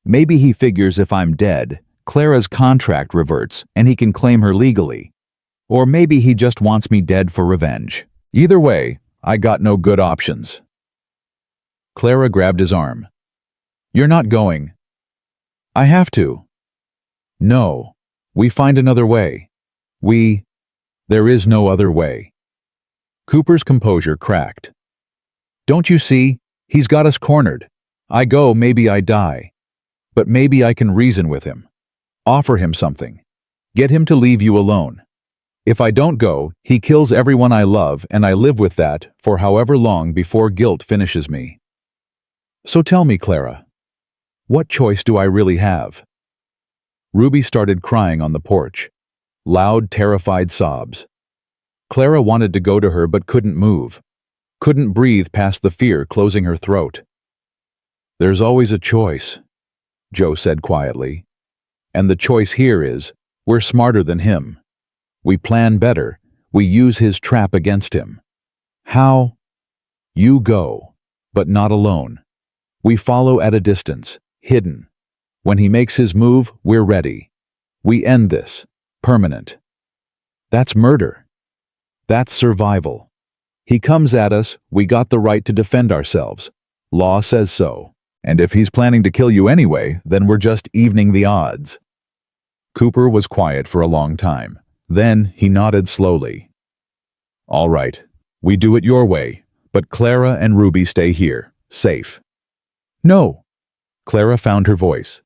Maybe he figures if I'm dead, Clara's contract reverts and he can claim her legally. Or maybe he just wants me dead for revenge. Either way, I got no good options. Clara grabbed his arm. You're not going. I have to. No. We find another way. There is no other way. Cooper's composure cracked. Don't you see? He's got us cornered. I go, maybe I die. But maybe I can reason with him. Offer him something. Get him to leave you alone. If I don't go, he kills everyone I love, and I live with that for however long before guilt finishes me. So tell me, Clara, what choice do I really have? Ruby started crying on the porch. Loud, terrified sobs. Clara wanted to go to her but couldn't move. Couldn't breathe past the fear closing her throat. There's always a choice, Joe said quietly. And the choice here is, we're smarter than him. We plan better. We use his trap against him. How? You go, but not alone. We follow at a distance, hidden. When he makes his move, we're ready. We end this. Permanent. That's murder. That's survival. He comes at us, we got the right to defend ourselves. Law says so. And if he's planning to kill you anyway, then we're just evening the odds. Cooper was quiet for a long time. Then he nodded slowly. All right, we do it your way, but Clara and Ruby stay here, safe. No. Clara found her voice.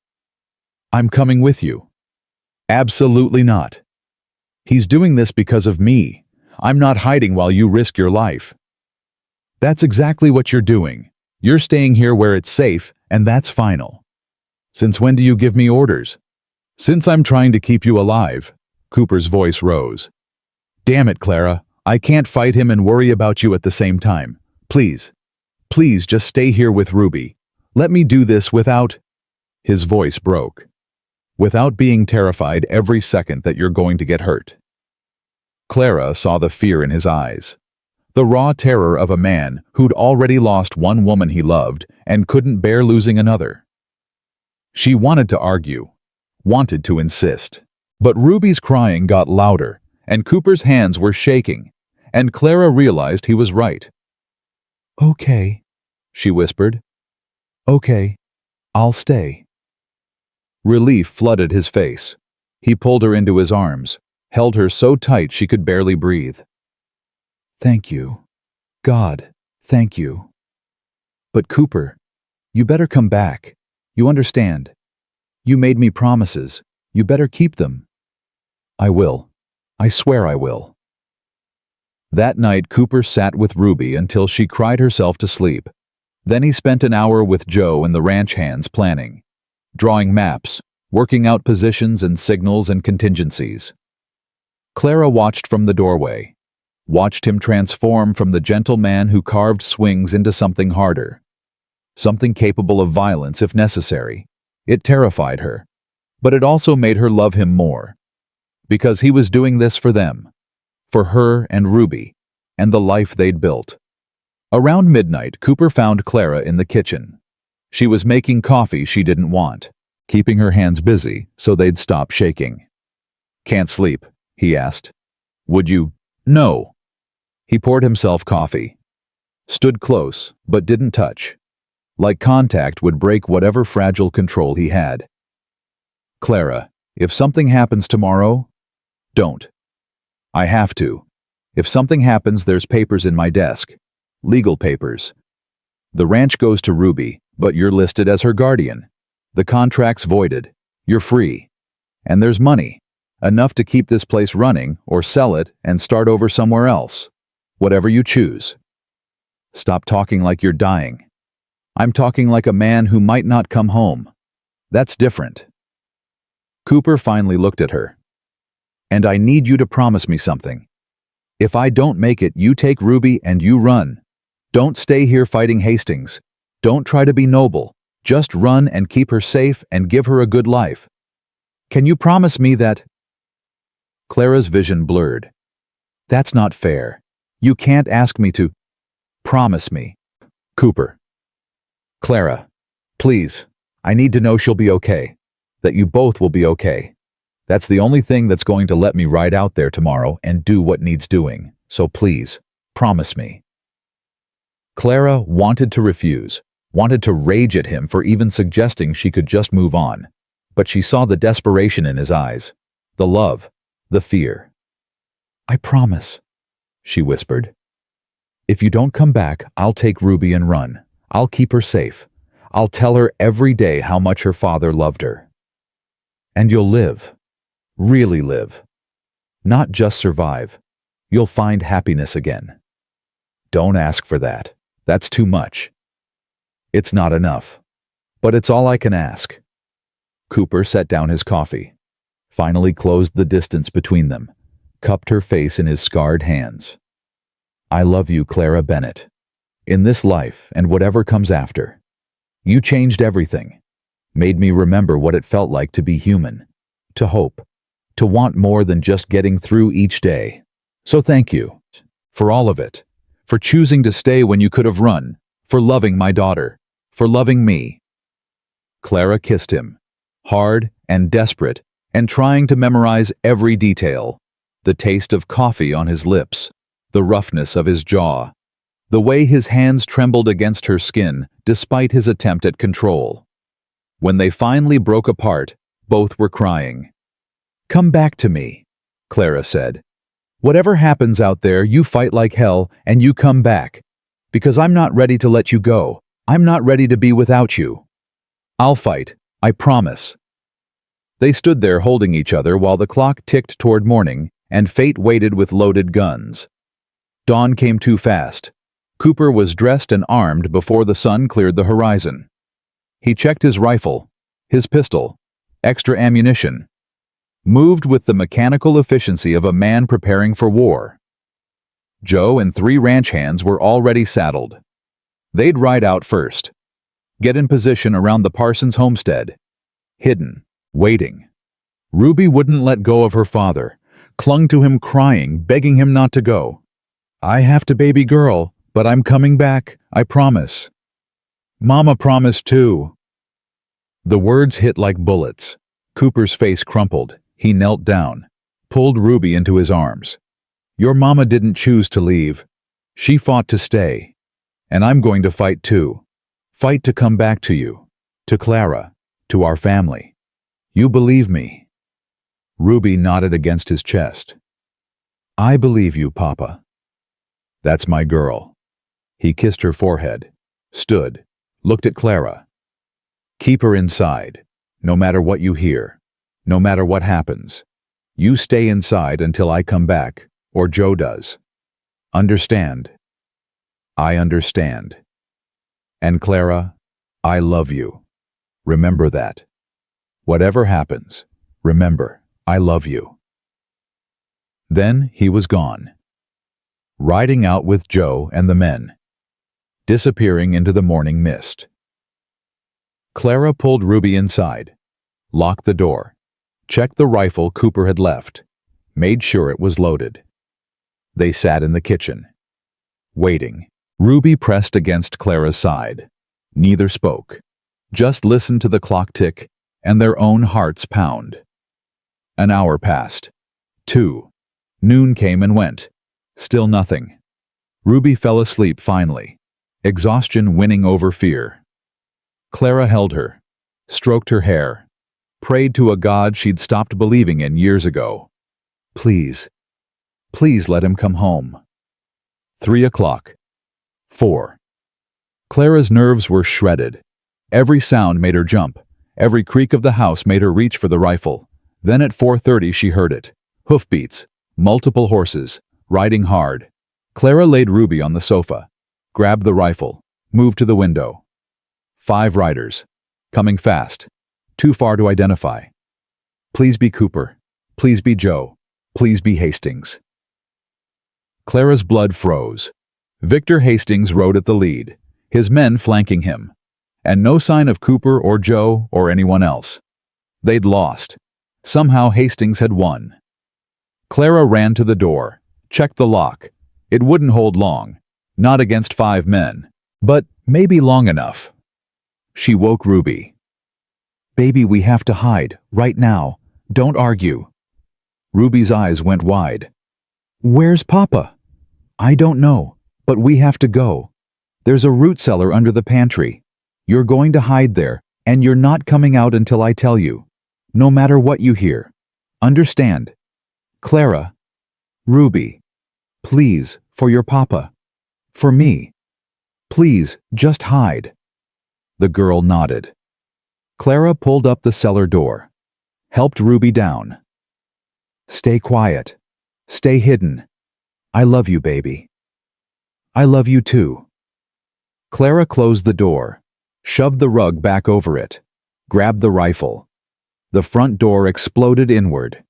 I'm coming with you. Absolutely not. He's doing this because of me. I'm not hiding while you risk your life. That's exactly what you're doing. You're staying here where it's safe, and that's final. Since when do you give me orders? Since I'm trying to keep you alive. Cooper's voice rose. Damn it, Clara. I can't fight him and worry about you at the same time. Please. Please just stay here with Ruby. Let me do this without... His voice broke. Without being terrified every second that you're going to get hurt. Clara saw the fear in his eyes. The raw terror of a man who'd already lost one woman he loved and couldn't bear losing another. She wanted to argue, wanted to insist. But Ruby's crying got louder, and Cooper's hands were shaking, and Clara realized he was right. "Okay," she whispered. "Okay, I'll stay." Relief flooded his face. He pulled her into his arms, held her so tight she could barely breathe. "Thank you. God, thank you." "But Cooper, you better come back. You understand? You made me promises. You better keep them." "I will. I swear I will." That night Cooper sat with Ruby until she cried herself to sleep. Then he spent an hour with Joe and the ranch hands planning, drawing maps, working out positions and signals and contingencies. Clara watched from the doorway, watched him transform from the gentle man who carved swings into something harder, something capable of violence if necessary. It terrified her, but it also made her love him more, because he was doing this for them, for her and Ruby, and the life they'd built. Around midnight, Cooper found Clara in the kitchen. She was making coffee she didn't want, keeping her hands busy so they'd stop shaking. "Can't sleep?" he asked. "Would you?" "No." He poured himself coffee, stood close, but didn't touch, like contact would break whatever fragile control he had. "Clara, if something happens tomorrow, don't." "I have to. If something happens, there's papers in my desk. Legal papers. The ranch goes to Ruby, but you're listed as her guardian. The contract's voided. You're free. And there's money. Enough to keep this place running, or sell it and start over somewhere else. Whatever you choose." "Stop talking like you're dying. I'm talking like a man who might not come home. That's different." Cooper finally looked at her. "And I need you to promise me something. If I don't make it, you take Ruby and you run. Don't stay here fighting Hastings. Don't try to be noble. Just run and keep her safe and give her a good life. Can you promise me that?" Clara's vision blurred. "That's not fair. You can't ask me to." "Promise me." "Cooper." "Clara, please, I need to know she'll be okay. That you both will be okay. That's the only thing that's going to let me ride out there tomorrow and do what needs doing. So please, promise me." Clara wanted to refuse, wanted to rage at him for even suggesting she could just move on. But she saw the desperation in his eyes, the love, the fear. "I promise," she whispered. "If you don't come back, I'll take Ruby and run. I'll keep her safe. I'll tell her every day how much her father loved her. And you'll live. Really live. Not just survive. You'll find happiness again. Don't ask for that. That's too much. It's not enough. But it's all I can ask." Cooper set down his coffee, finally closed the distance between them, cupped her face in his scarred hands. "I love you, Clara Bennett. In this life and whatever comes after. You changed everything. Made me remember what it felt like to be human. To hope. To want more than just getting through each day. So thank you. For all of it. For choosing to stay when you could have run. For loving my daughter. For loving me." Clara kissed him, hard and desperate, and trying to memorize every detail. The taste of coffee on his lips, the roughness of his jaw, the way his hands trembled against her skin despite his attempt at control. When they finally broke apart, both were crying. "Come back to me," Clara said. "Whatever happens out there, you fight like hell and you come back. Because I'm not ready to let you go. I'm not ready to be without you. I'll fight, I promise." They stood there holding each other while the clock ticked toward morning and fate waited with loaded guns. Dawn came too fast. Cooper was dressed and armed before the sun cleared the horizon. He checked his rifle, his pistol, extra ammunition. Moved with the mechanical efficiency of a man preparing for war. Joe and 3 ranch hands were already saddled. They'd ride out first. Get in position around the Parsons homestead. Hidden, waiting. Ruby wouldn't let go of her father, clung to him crying, begging him not to go. I have to, baby girl, but I'm coming back, I promise. Mama promised too. The words hit like bullets. Cooper's face crumpled. He knelt down, pulled Ruby into his arms. Your mama didn't choose to leave. She fought to stay. And I'm going to fight too. Fight to come back to you, to Clara, to our family. You believe me? Ruby nodded against his chest. I believe you, Papa. That's my girl. He kissed her forehead, stood, looked at Clara. Keep her inside, no matter what you hear, no matter what happens. You stay inside until I come back, or Joe does. Understand? I understand. And Clara, I love you. Remember that. Whatever happens, remember, I love you. Then he was gone. Riding out with Joe and the men. Disappearing into the morning mist. Clara pulled Ruby inside, locked the door, checked the rifle Cooper had left, made sure it was loaded. They sat in the kitchen, waiting. Ruby pressed against Clara's side. Neither spoke, just listened to the clock tick and their own hearts pound. An hour passed. 2. Noon came and went. Still nothing. Ruby fell asleep finally, exhaustion winning over fear. Clara held her, stroked her hair, prayed to a God she'd stopped believing in years ago. Please, please let him come home. 3 o'clock. 4. Clara's nerves were shredded. Every sound made her jump. Every creak of the house made her reach for the rifle. Then at 4:30 she heard it. Hoofbeats, multiple horses, riding hard. Clara laid Ruby on the sofa, grabbed the rifle, moved to the window. 5 riders, coming fast, too far to identify. Please be Cooper. Please be Joe. Please be Hastings. Clara's blood froze. Victor Hastings rode at the lead, his men flanking him, and no sign of Cooper or Joe or anyone else. They'd lost. Somehow Hastings had won. Clara ran to the door, checked the lock. It wouldn't hold long, not against 5 men, but maybe long enough. She woke Ruby. Baby, we have to hide, right now. Don't argue. Ruby's eyes went wide. Where's Papa? I don't know. But we have to go. There's a root cellar under the pantry. You're going to hide there, and you're not coming out until I tell you. No matter what you hear. Understand? Clara. Ruby. Please, for your Papa. For me. Please, just hide. The girl nodded. Clara pulled up the cellar door, helped Ruby down. Stay quiet. Stay hidden. I love you, baby. I love you too. Clara closed the door, shoved the rug back over it, grabbed the rifle. The front door exploded inward.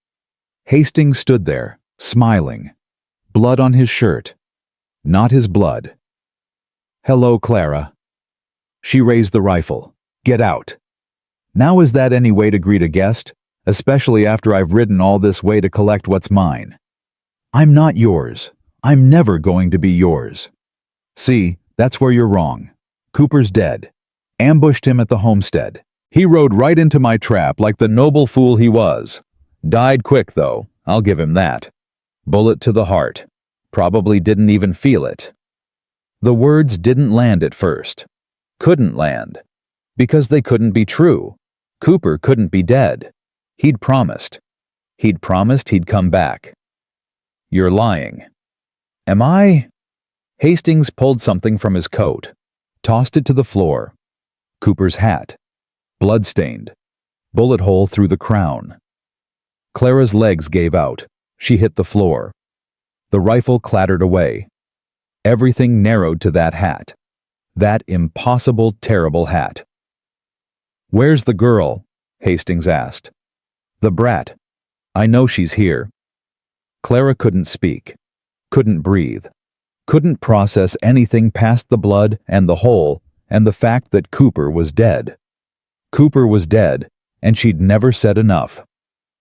Hastings stood there, smiling. Blood on his shirt. Not his blood. Hello, Clara. She raised the rifle. Get out. Now is that any way to greet a guest, especially after I've ridden all this way to collect what's mine? I'm not yours. I'm never going to be yours. See, that's where you're wrong. Cooper's dead. Ambushed him at the homestead. He rode right into my trap like the noble fool he was. Died quick, though, I'll give him that. Bullet to the heart. Probably didn't even feel it. The words didn't land at first. Couldn't land. Because they couldn't be true. Cooper couldn't be dead. He'd promised. He'd promised he'd come back. You're lying. Am I? Hastings pulled something from his coat, tossed it to the floor. Cooper's hat. Bloodstained. Bullet hole through the crown. Clara's legs gave out. She hit the floor. The rifle clattered away. Everything narrowed to that hat. That impossible, terrible hat. Where's the girl? Hastings asked. The brat. I know she's here. Clara couldn't speak. Couldn't breathe. Couldn't process anything past the blood and the hole and the fact that Cooper was dead. Cooper was dead, and she'd never said enough.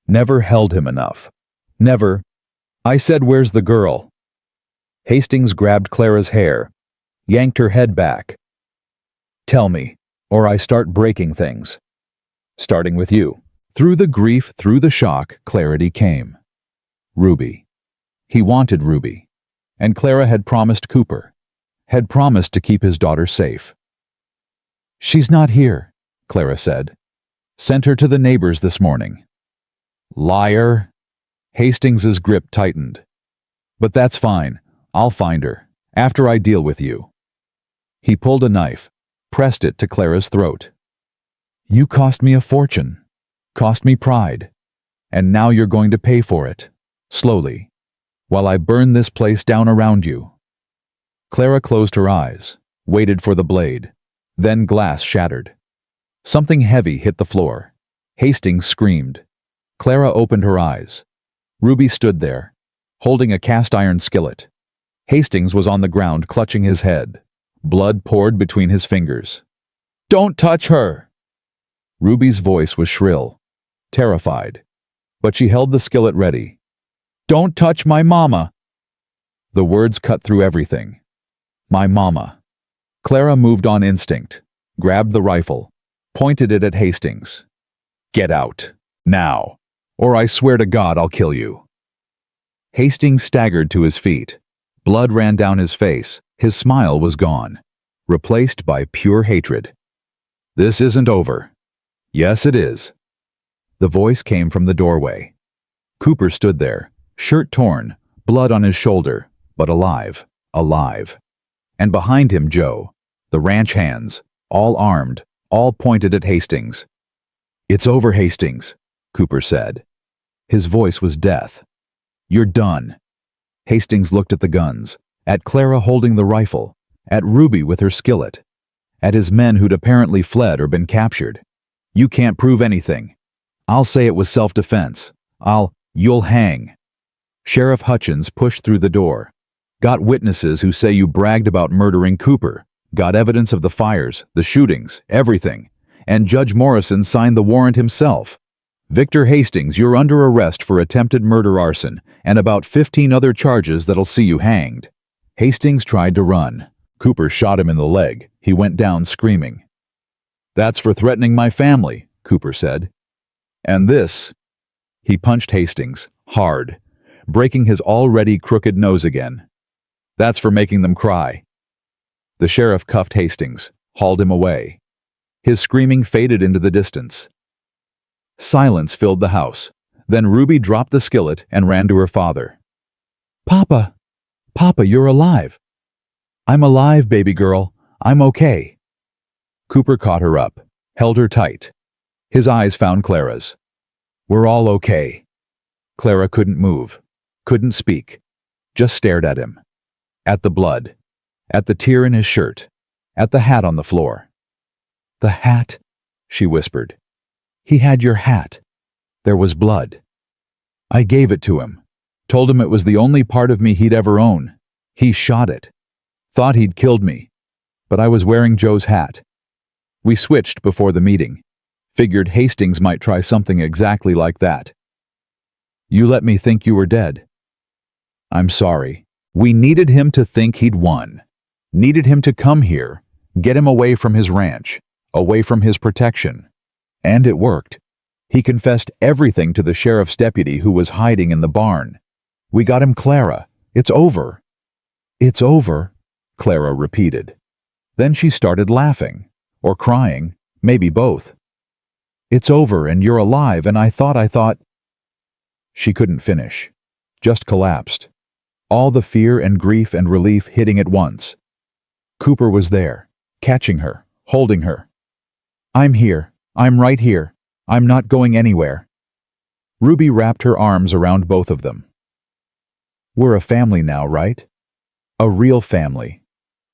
Never held him enough. Never. I said, where's the girl? Hastings grabbed Clara's hair, yanked her head back. "Tell me, or I start breaking things. Starting with you." Through the grief, through the shock, clarity came. Ruby. He wanted Ruby. And Clara had promised Cooper. Had promised to keep his daughter safe. "She's not here," Clara said. "Sent her to the neighbors this morning." "Liar." Hastings's grip tightened. "But that's fine. I'll find her, after I deal with you." He pulled a knife, pressed it to Clara's throat. "You cost me a fortune. Cost me pride. And now you're going to pay for it. Slowly. While I burn this place down around you." Clara closed her eyes, waited for the blade. Then glass shattered. Something heavy hit the floor. Hastings screamed. Clara opened her eyes. Ruby stood there, holding a cast-iron skillet. Hastings was on the ground clutching his head. Blood poured between his fingers. "Don't touch her!" Ruby's voice was shrill, terrified, but she held the skillet ready. "Don't touch my mama!" The words cut through everything. My mama. Clara moved on instinct, grabbed the rifle, pointed it at Hastings. "Get out, now, or I swear to God I'll kill you." Hastings staggered to his feet. Blood ran down his face. His smile was gone, replaced by pure hatred. "This isn't over." "Yes, it is." The voice came from the doorway. Cooper stood there, shirt torn, blood on his shoulder, but alive, alive. And behind him Joe, the ranch hands, all armed, all pointed at Hastings. "It's over, Hastings," Cooper said. His voice was death. "You're done." Hastings looked at the guns, at Clara holding the rifle, at Ruby with her skillet, at his men who'd apparently fled or been captured. "You can't prove anything. I'll say it was self-defense. You'll hang." Sheriff Hutchins pushed through the door. "Got witnesses who say you bragged about murdering Cooper. Got evidence of the fires, the shootings, everything. And Judge Morrison signed the warrant himself. Victor Hastings, you're under arrest for attempted murder, arson, and about 15 other charges that'll see you hanged." Hastings tried to run. Cooper shot him in the leg. He went down screaming. "That's for threatening my family," Cooper said. "And this..." He punched Hastings, hard, breaking his already crooked nose again. "That's for making them cry." The sheriff cuffed Hastings, hauled him away. His screaming faded into the distance. Silence filled the house. Then Ruby dropped the skillet and ran to her father. "Papa! Papa, you're alive!" "I'm alive, baby girl. I'm okay." Cooper caught her up, held her tight. His eyes found Clara's. "We're all okay." Clara couldn't move, couldn't speak, just stared at him. At the blood, at the tear in his shirt, at the hat on the floor. "The hat," she whispered. "He had your hat. There was blood. I gave it to him. Told him it was the only part of me he'd ever own. He shot it. Thought he'd killed me. But I was wearing Joe's hat. We switched before the meeting. Figured Hastings might try something exactly like that. You let me think you were dead." "I'm sorry. We needed him to think he'd won. Needed him to come here, get him away from his ranch, away from his protection. And it worked. He confessed everything to the sheriff's deputy who was hiding in the barn. We got him Clara. It's over." "It's over," Clara repeated. Then she started laughing, or crying, maybe both. "It's over and you're alive and I thought..." She couldn't finish, just collapsed. All the fear and grief and relief hitting at once. Cooper was there, catching her, holding her. "I'm here. I'm right here. I'm not going anywhere." Ruby wrapped her arms around both of them. "We're a family now, right? A real family.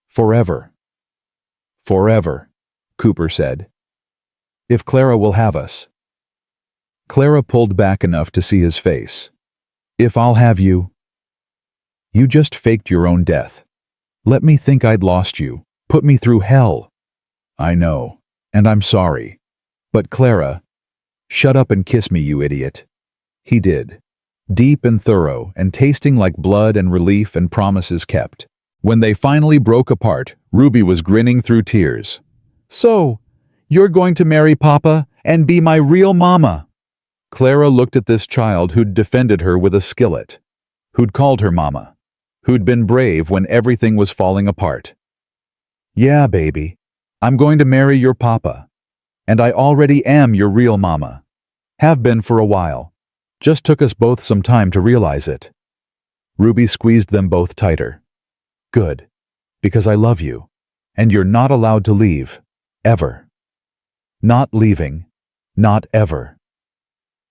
Forever." "Forever," Cooper said. "If Clara will have us." Clara pulled back enough to see his face. "If I'll have you." "You just faked your own death. Let me think I'd lost you. Put me through hell." "I know, and I'm sorry. But Clara..." "Shut up and kiss me, you idiot." He did. deep and thorough, and tasting like blood and relief and promises kept. When they finally broke apart, Ruby was grinning through tears. "So, you're going to marry Papa and be my real mama?" Clara looked at this child who'd defended her with a skillet, who'd called her mama, who'd been brave when everything was falling apart. "Yeah, baby, I'm going to marry your papa. And I already am your real mama. Have been for a while. Just took us both some time to realize it." Ruby squeezed them both tighter. "Good, because I love you, and you're not allowed to leave, ever. Not leaving, not ever."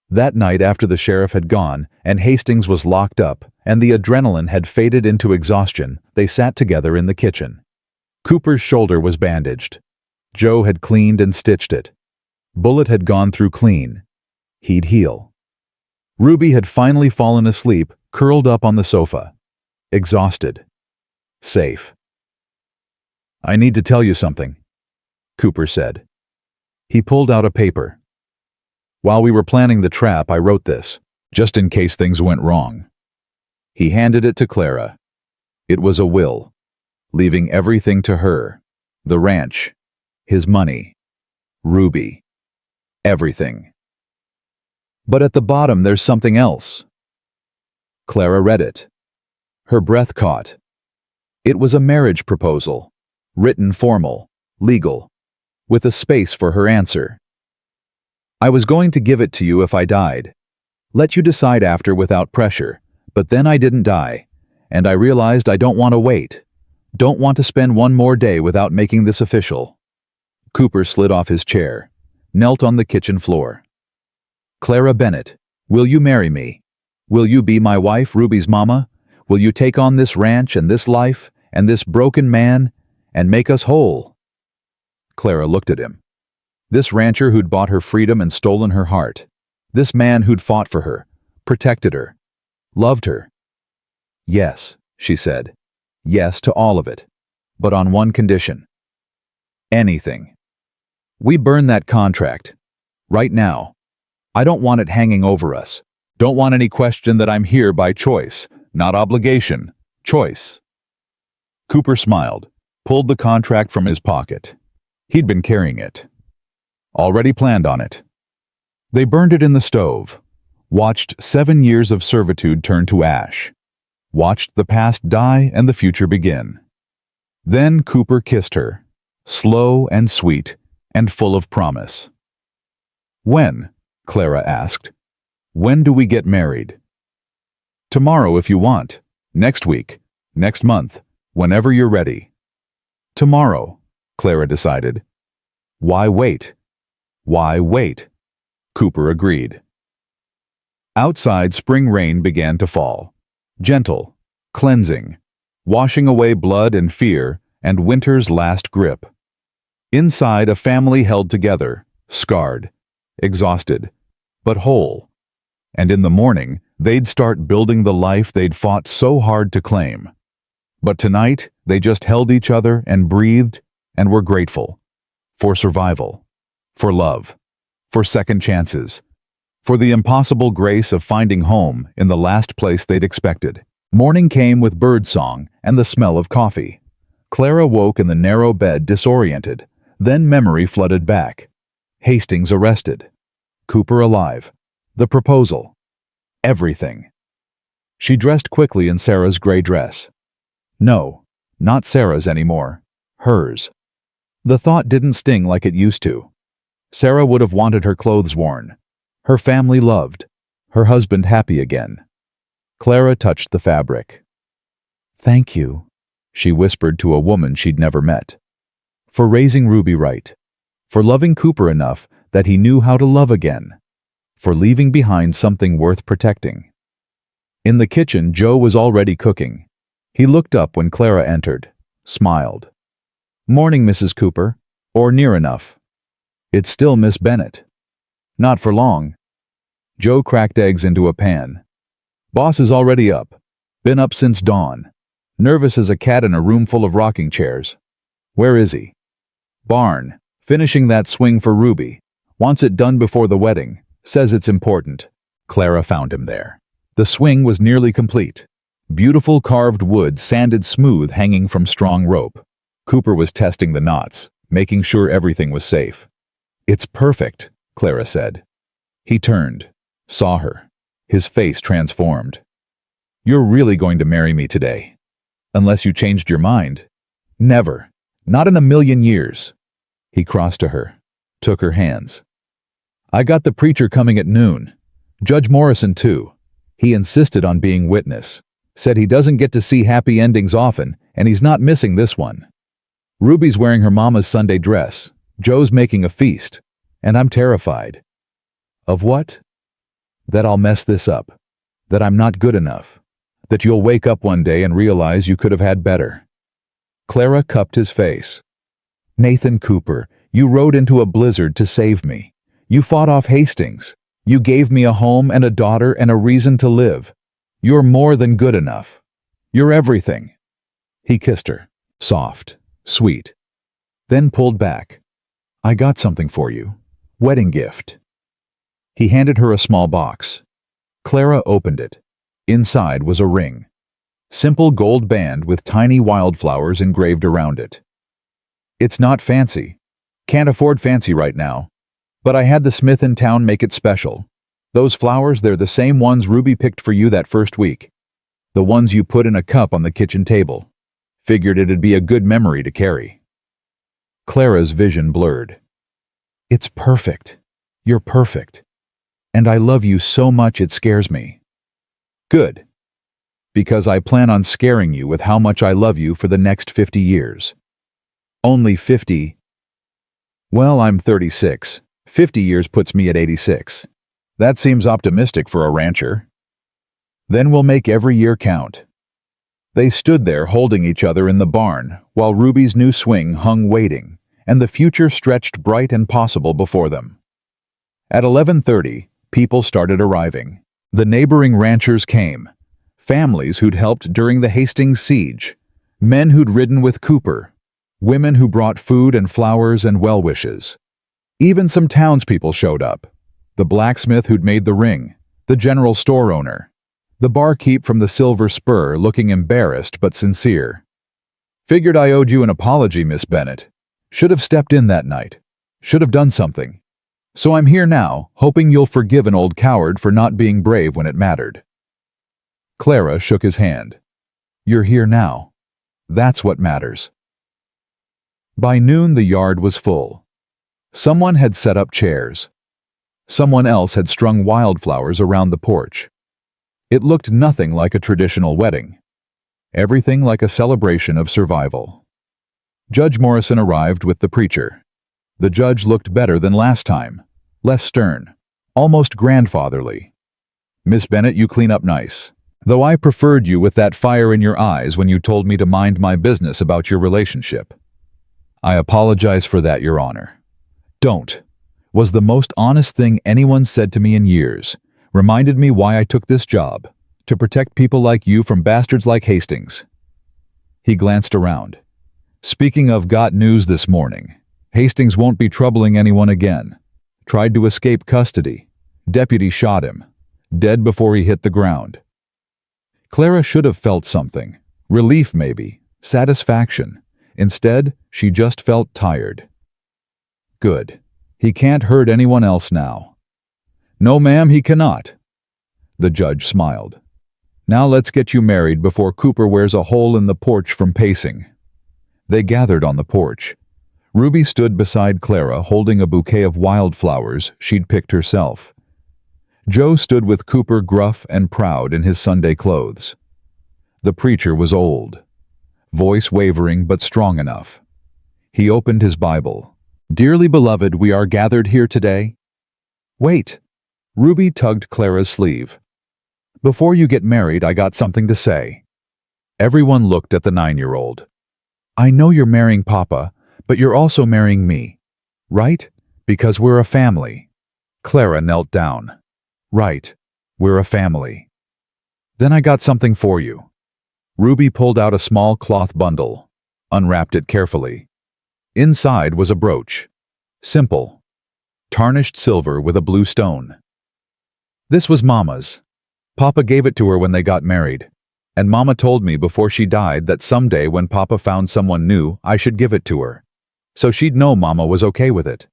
That night after the sheriff had gone and Hastings was locked up and the adrenaline had faded into exhaustion, they sat together in the kitchen. Cooper's shoulder was bandaged. Joe had cleaned and stitched it. Bullet had gone through clean. He'd heal. Ruby had finally fallen asleep, curled up on the sofa. Exhausted. Safe. "I need to tell you something," Cooper said. He pulled out a paper. "While we were planning the trap, I wrote this, just in case things went wrong." He handed it to Clara. It was a will, leaving everything to her. The ranch, his money, Ruby, everything. But at the bottom there's something else. Clara read it. Her breath caught. It was a marriage proposal, written formal, legal, with a space for her answer. "I was going to give it to you if I died. Let you decide after without pressure, but then I didn't die, and I realized I don't want to wait. Don't want to spend one more day without making this official." Cooper slid off his chair, knelt on the kitchen floor. "Clara Bennett, will you marry me? Will you be my wife, Ruby's mama? Will you take on this ranch and this life and this broken man and make us whole?" Clara looked at him. This rancher who'd bought her freedom and stolen her heart. This man who'd fought for her, protected her, loved her. "Yes," she said. "Yes to all of it. But on one condition. Anything. We burn that contract. Right now. I don't want it hanging over us. Don't want any question that I'm here by choice, not obligation, choice." Cooper smiled, pulled the contract from his pocket. He'd been carrying it. Already planned on it. They burned it in the stove, watched 7 years of servitude turn to ash, watched the past die and the future begin. Then Cooper kissed her, slow and sweet and full of promise. "When?" Clara asked. "When do we get married?" "Tomorrow if you want, next week, next month, whenever you're ready." "Tomorrow," Clara decided. "Why wait? Why wait?" Cooper agreed. Outside, spring rain began to fall. Gentle, cleansing, washing away blood and fear and winter's last grip. Inside, a family held together, scarred, exhausted, but whole. And in the morning, they'd start building the life they'd fought so hard to claim. But tonight, they just held each other and breathed and were grateful. For survival. For love. For second chances. For the impossible grace of finding home in the last place they'd expected. Morning came with birdsong and the smell of coffee. Clara woke in the narrow bed disoriented. Then memory flooded back. Hastings arrested. Cooper alive. The proposal. Everything. She dressed quickly in Sarah's gray dress. No, not Sarah's anymore. Hers. The thought didn't sting like it used to. Sarah would have wanted her clothes worn, her family loved, her husband happy again. Clara touched the fabric. "Thank you," she whispered to a woman she'd never met. For raising Ruby right. For loving Cooper enough that he knew how to love again. For leaving behind something worth protecting. In the kitchen, Joe was already cooking. He looked up when Clara entered, smiled. "Morning, Mrs. Cooper," or near enough. "It's still Miss Bennett." "Not for long." Joe cracked eggs into a pan. "Boss is already up. Been up since dawn. Nervous as a cat in a room full of rocking chairs." "Where is he?" "Barn. Finishing that swing for Ruby. Wants it done before the wedding. Says it's important." Clara found him there. The swing was nearly complete. Beautiful carved wood sanded smooth hanging from strong rope. Cooper was testing the knots, making sure everything was safe. "It's perfect," Clara said. He turned, saw her. His face transformed. "You're really going to marry me today? Unless you changed your mind." "Never. Not in a million years." He crossed to her, took her hands. "I got the preacher coming at noon. Judge Morrison, too. He insisted on being witness. Said he doesn't get to see happy endings often, and he's not missing this one. Ruby's wearing her mama's Sunday dress. Joe's making a feast. And I'm terrified." "Of what?" "That I'll mess this up. That I'm not good enough. That you'll wake up one day and realize you could have had better." Clara cupped his face. "Nathan Cooper, you rode into a blizzard to save me. You fought off Hastings. You gave me a home and a daughter and a reason to live. You're more than good enough. You're everything." He kissed her, soft, sweet, then pulled back. "I got something for you. Wedding gift." He handed her a small box. Clara opened it. Inside was a ring. Simple gold band with tiny wildflowers engraved around it. "It's not fancy. Can't afford fancy right now. But I had the smith in town make it special. Those flowers, they're the same ones Ruby picked for you that first week. The ones you put in a cup on the kitchen table. Figured it'd be a good memory to carry." Clara's vision blurred. "It's perfect. You're perfect. And I love you so much it scares me." "Good. Because I plan on scaring you with how much I love you for the next 50 years. Only 50. Well, I'm 36. 50 years puts me at 86. That seems optimistic for a rancher. Then we'll make every year count." They stood there holding each other in the barn while Ruby's new swing hung waiting, and the future stretched bright and possible before them. At 11:30, people started arriving. The neighboring ranchers came. Families who'd helped during the Hastings siege. Men who'd ridden with Cooper. Women who brought food and flowers and well wishes. Even some townspeople showed up. The blacksmith who'd made the ring. The general store owner. The barkeep from the Silver Spur looking embarrassed but sincere. "Figured I owed you an apology, Miss Bennett. Should have stepped in that night. Should have done something. So I'm here now, hoping you'll forgive an old coward for not being brave when it mattered." Clara shook his hand. "You're here now. That's what matters." By noon the yard was full. Someone had set up chairs. Someone else had strung wildflowers around the porch. It looked nothing like a traditional wedding. Everything like a celebration of survival. Judge Morrison arrived with the preacher. The judge looked better than last time, less stern, almost grandfatherly. "Miss Bennett, you clean up nice. Though I preferred you with that fire in your eyes when you told me to mind my business about your relationship. I apologize for that, Your Honor. Don't. Was the most honest thing anyone said to me in years. Reminded me why I took this job. To protect people like you from bastards like Hastings." He glanced around. "Speaking of got news this morning. Hastings won't be troubling anyone again. Tried to escape custody. Deputy shot him. Dead before he hit the ground." Clara should have felt something. Relief maybe. Satisfaction. Instead, she just felt tired. "Good. He can't hurt anyone else now." "No, ma'am, he cannot." The judge smiled. "Now let's get you married before Cooper wears a hole in the porch from pacing." They gathered on the porch. Ruby stood beside Clara holding a bouquet of wildflowers she'd picked herself. Joe stood with Cooper gruff and proud in his Sunday clothes. The preacher was old. Voice wavering but strong enough. He opened his Bible. "Dearly beloved, we are gathered here today." "Wait." Ruby tugged Clara's sleeve. "Before you get married, I got something to say." Everyone looked at the 9-year-old. "I know you're marrying Papa, but you're also marrying me. Right? Because we're a family." Clara knelt down. "Right. We're a family." "Then I got something for you." Ruby pulled out a small cloth bundle, unwrapped it carefully. Inside was a brooch. Simple. Tarnished silver with a blue stone. "This was Mama's. Papa gave it to her when they got married. And Mama told me before she died that someday when Papa found someone new, I should give it to her. So she'd know Mama was okay with it.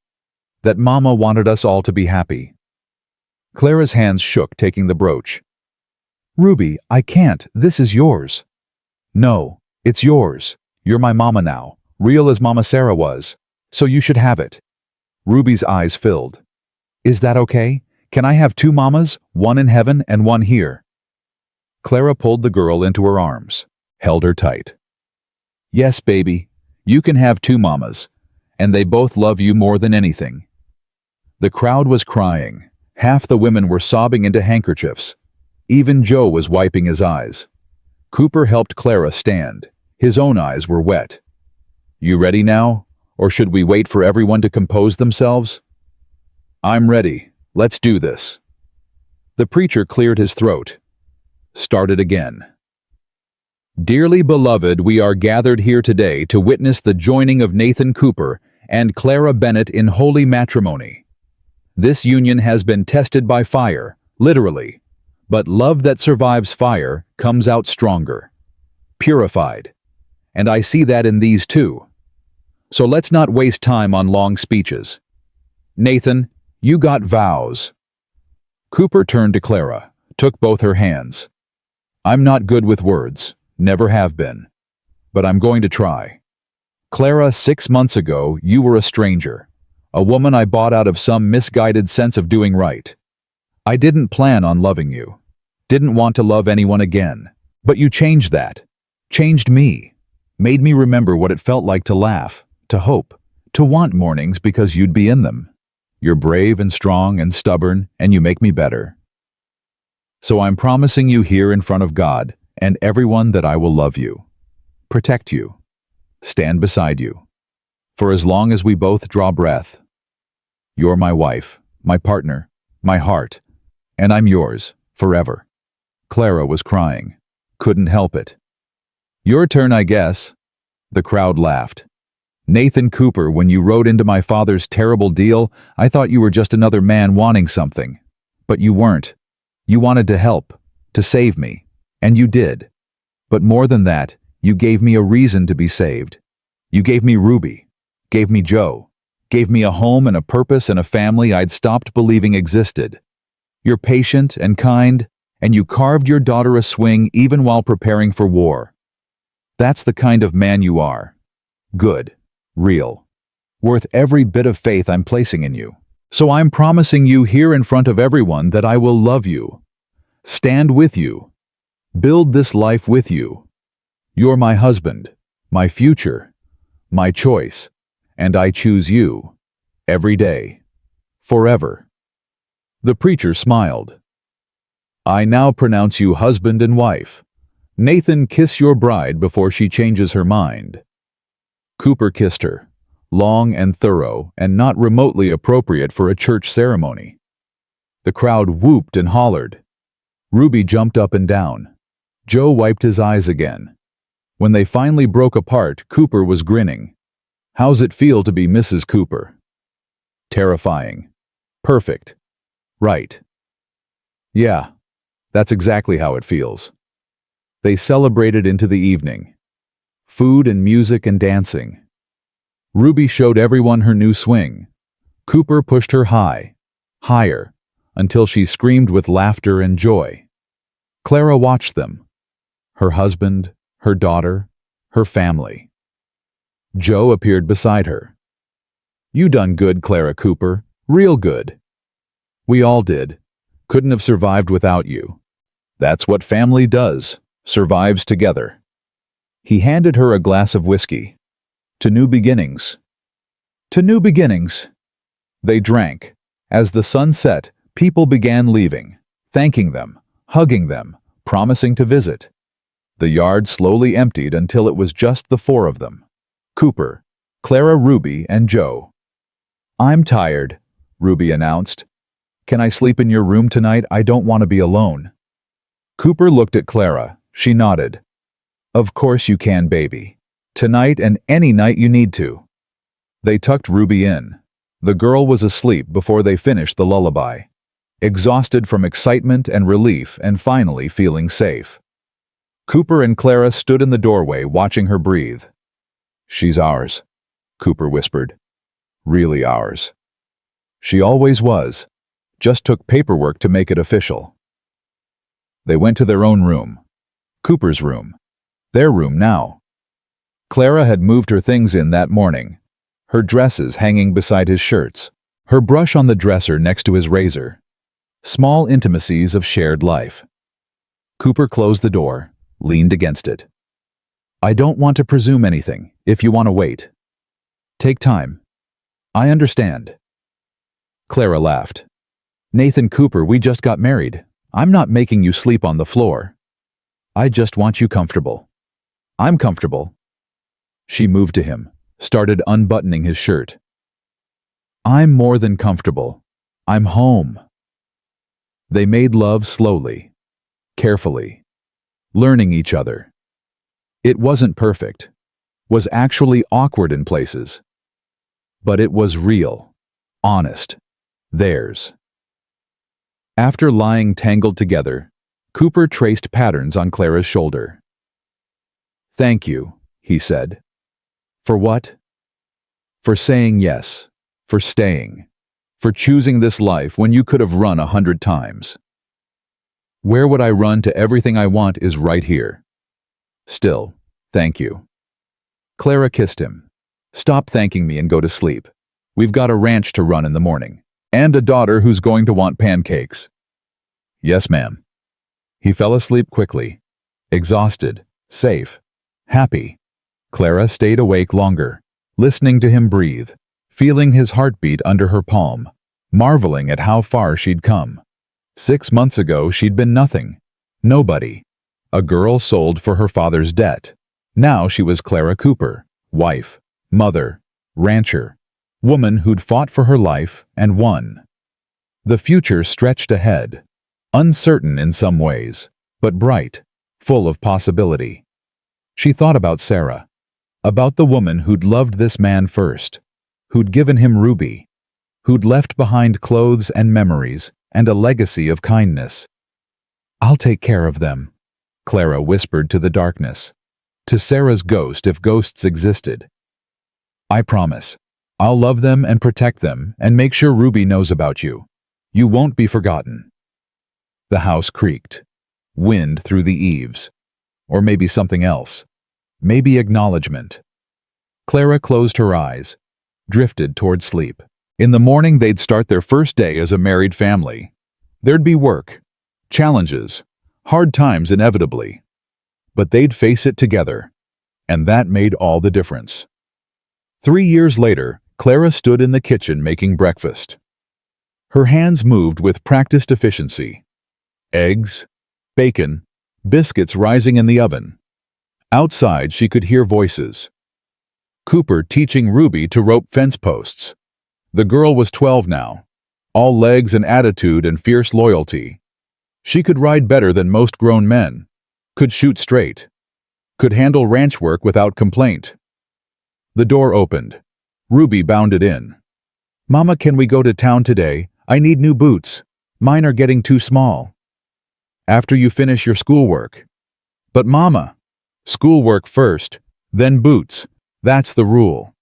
That Mama wanted us all to be happy. Clara's hands shook, taking the brooch. Ruby, I can't. This is yours. No, it's yours. You're my mama now, real as Mama Sarah was. So you should have it. Ruby's eyes filled. Is that okay? Can I have two mamas, one in heaven and one here? Clara pulled the girl into her arms, held her tight. Yes, baby, you can have two mamas, and they both love you more than anything. The crowd was crying. Half the women were sobbing into handkerchiefs. Even Joe was wiping his eyes. Cooper helped Clara stand. His own eyes were wet. You ready now, or should we wait for everyone to compose themselves? I'm ready. Let's do this. The preacher cleared his throat. Started again. Dearly beloved, we are gathered here today to witness the joining of Nathan Cooper and Clara Bennett in holy matrimony. This union has been tested by fire, literally, but love that survives fire comes out stronger, purified, and I see that in these two. So let's not waste time on long speeches. Nathan, you got vows. Cooper turned to Clara, took both her hands. I'm not good with words, never have been, but I'm going to try. Clara, 6 months ago, you were a stranger, a woman I bought out of some misguided sense of doing right. I didn't plan on loving you, didn't want to love anyone again, but you changed that, changed me, made me remember what it felt like to laugh, to hope, to want mornings because you'd be in them. You're brave and strong and stubborn, and you make me better. So I'm promising you here in front of God and everyone that I will love you, protect you, stand beside you, for as long as we both draw breath. You're my wife, my partner, my heart, and I'm yours, forever. Clara was crying. Couldn't help it. Your turn, I guess. The crowd laughed. Nathan Cooper, when you rode into my father's terrible deal, I thought you were just another man wanting something. But you weren't. You wanted to help, to save me, and you did. But more than that, you gave me a reason to be saved. You gave me Ruby, gave me Joe, gave me a home and a purpose and a family I'd stopped believing existed. You're patient and kind, and you carved your daughter a swing even while preparing for war. That's the kind of man you are. Good, real, worth every bit of faith I'm placing in you. So I'm promising you here in front of everyone that I will love you, stand with you, build this life with you. You're my husband, my future, my choice, and I choose you, every day, forever. The preacher smiled. I now pronounce you husband and wife. Nathan, kiss your bride before she changes her mind. Cooper kissed her. Long and thorough, and not remotely appropriate for a church ceremony. The crowd whooped and hollered. Ruby jumped up and down. Joe wiped his eyes again. When they finally broke apart, Cooper was grinning. How's it feel to be Mrs. Cooper? Terrifying. Perfect. Right. Yeah, that's exactly how it feels. They celebrated into the evening. Food and music and dancing. Ruby showed everyone her new swing. Cooper pushed her high, higher, until she screamed with laughter and joy. Clara watched them. Her husband, her daughter, her family. Joe appeared beside her. You done good, Clara Cooper. Real good. We all did. Couldn't have survived without you. That's what family does, survives together. He handed her a glass of whiskey. To new beginnings. To new beginnings. They drank. As the sun set, people began leaving, thanking them, hugging them, promising to visit. The yard slowly emptied until it was just the four of them. Cooper, Clara, Ruby, and Joe. I'm tired, Ruby announced. Can I sleep in your room tonight? I don't want to be alone. Cooper looked at Clara. She nodded. Of course you can, baby. Tonight and any night you need to. They tucked Ruby in. The girl was asleep before they finished the lullaby. exhausted from excitement and relief and finally feeling safe. Cooper and Clara stood in the doorway watching her breathe. "She's ours," Cooper whispered. "Really ours. She always was. Just took paperwork to make it official." They went to their own room. Cooper's room. Their room now. Clara had moved her things in that morning, her dresses hanging beside his shirts, her brush on the dresser next to his razor. Small intimacies of shared life. Cooper closed the door, leaned against it. "I don't want to presume anything, if you want to wait. Take time. I understand." Clara laughed. "Nathan Cooper, we just got married. I'm not making you sleep on the floor. I just want you comfortable. I'm comfortable." She moved to him, started unbuttoning his shirt. "I'm more than comfortable. I'm home." They made love slowly, carefully, learning each other. It wasn't perfect, was actually awkward in places. But it was real, honest, theirs. After lying tangled together, Cooper traced patterns on Clara's shoulder. "Thank you," he said. "For what?" "For saying yes, for staying, for choosing this life when you could have run 100 times. Where would I run to everything I want is right here. Still, thank you." Clara kissed him. "Stop thanking me and go to sleep. We've got a ranch to run in the morning, and a daughter who's going to want pancakes." "Yes, ma'am." He fell asleep quickly, exhausted, safe, happy. Clara stayed awake longer, listening to him breathe, feeling his heartbeat under her palm, marveling at how far she'd come. 6 months ago, she'd been nothing, nobody, a girl sold for her father's debt. Now she was Clara Cooper, wife, mother, rancher, woman who'd fought for her life and won. The future stretched ahead, uncertain in some ways, but bright, full of possibility. She thought about Sarah, about the woman who'd loved this man first, who'd given him Ruby, who'd left behind clothes and memories and a legacy of kindness. "I'll take care of them," Clara whispered to the darkness, to Sarah's ghost if ghosts existed. "I promise. I'll love them and protect them and make sure Ruby knows about you. You won't be forgotten." The house creaked. Wind through the eaves. Or maybe something else. Maybe acknowledgement. Clara closed her eyes, drifted toward sleep. In the morning they'd start their first day as a married family. There'd be work, challenges, hard times inevitably. But they'd face it together, and that made all the difference. 3 years later, Clara stood in the kitchen making breakfast. Her hands moved with practiced efficiency. Eggs, bacon, biscuits rising in the oven. Outside she could hear voices. Cooper teaching Ruby to rope fence posts. The girl was 12 now, all legs and attitude and fierce loyalty. She could ride better than most grown men, could shoot straight, could handle ranch work without complaint. The door opened. Ruby bounded in. "Mama, can we go to town today? I need new boots. Mine are getting too small." "After you finish your schoolwork." "But Mama." "Schoolwork first, then boots. That's the rule."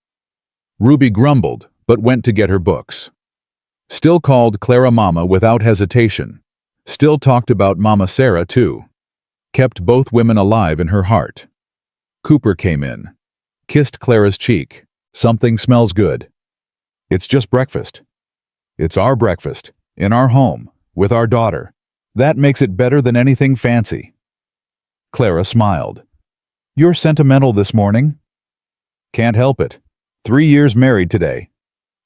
Ruby grumbled, but went to get her books. Still called Clara Mama without hesitation. Still talked about Mama Sarah, too. Kept both women alive in her heart. Cooper came in. Kissed Clara's cheek. "Something smells good." "It's just breakfast." "It's our breakfast, in our home, with our daughter. That makes it better than anything fancy." Clara smiled. "You're sentimental this morning." "Can't help it. 3 years married today.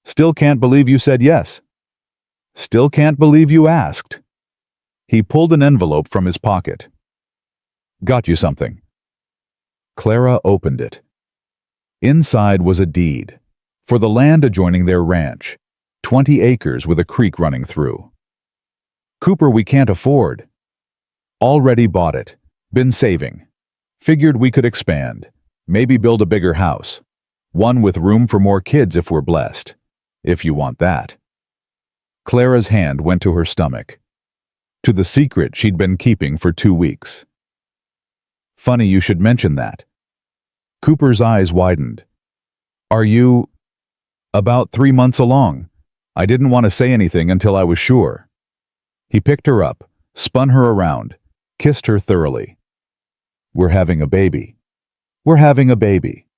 Still can't believe you said yes." "Still can't believe you asked." He pulled an envelope from his pocket. "Got you something." Clara opened it. Inside was a deed, for the land adjoining their ranch, 20 acres with a creek running through. "Cooper, we can't afford." "Already bought it. Been saving. Figured we could expand. Maybe build a bigger house. One with room for more kids if we're blessed. If you want that." Clara's hand went to her stomach, to the secret she'd been keeping for 2 weeks. Funny you should mention that. Cooper's eyes widened. Are you about 3 months along? I didn't want to say anything until I was sure. He picked her up, spun her around, kissed her thoroughly. We're having a baby. We're having a baby.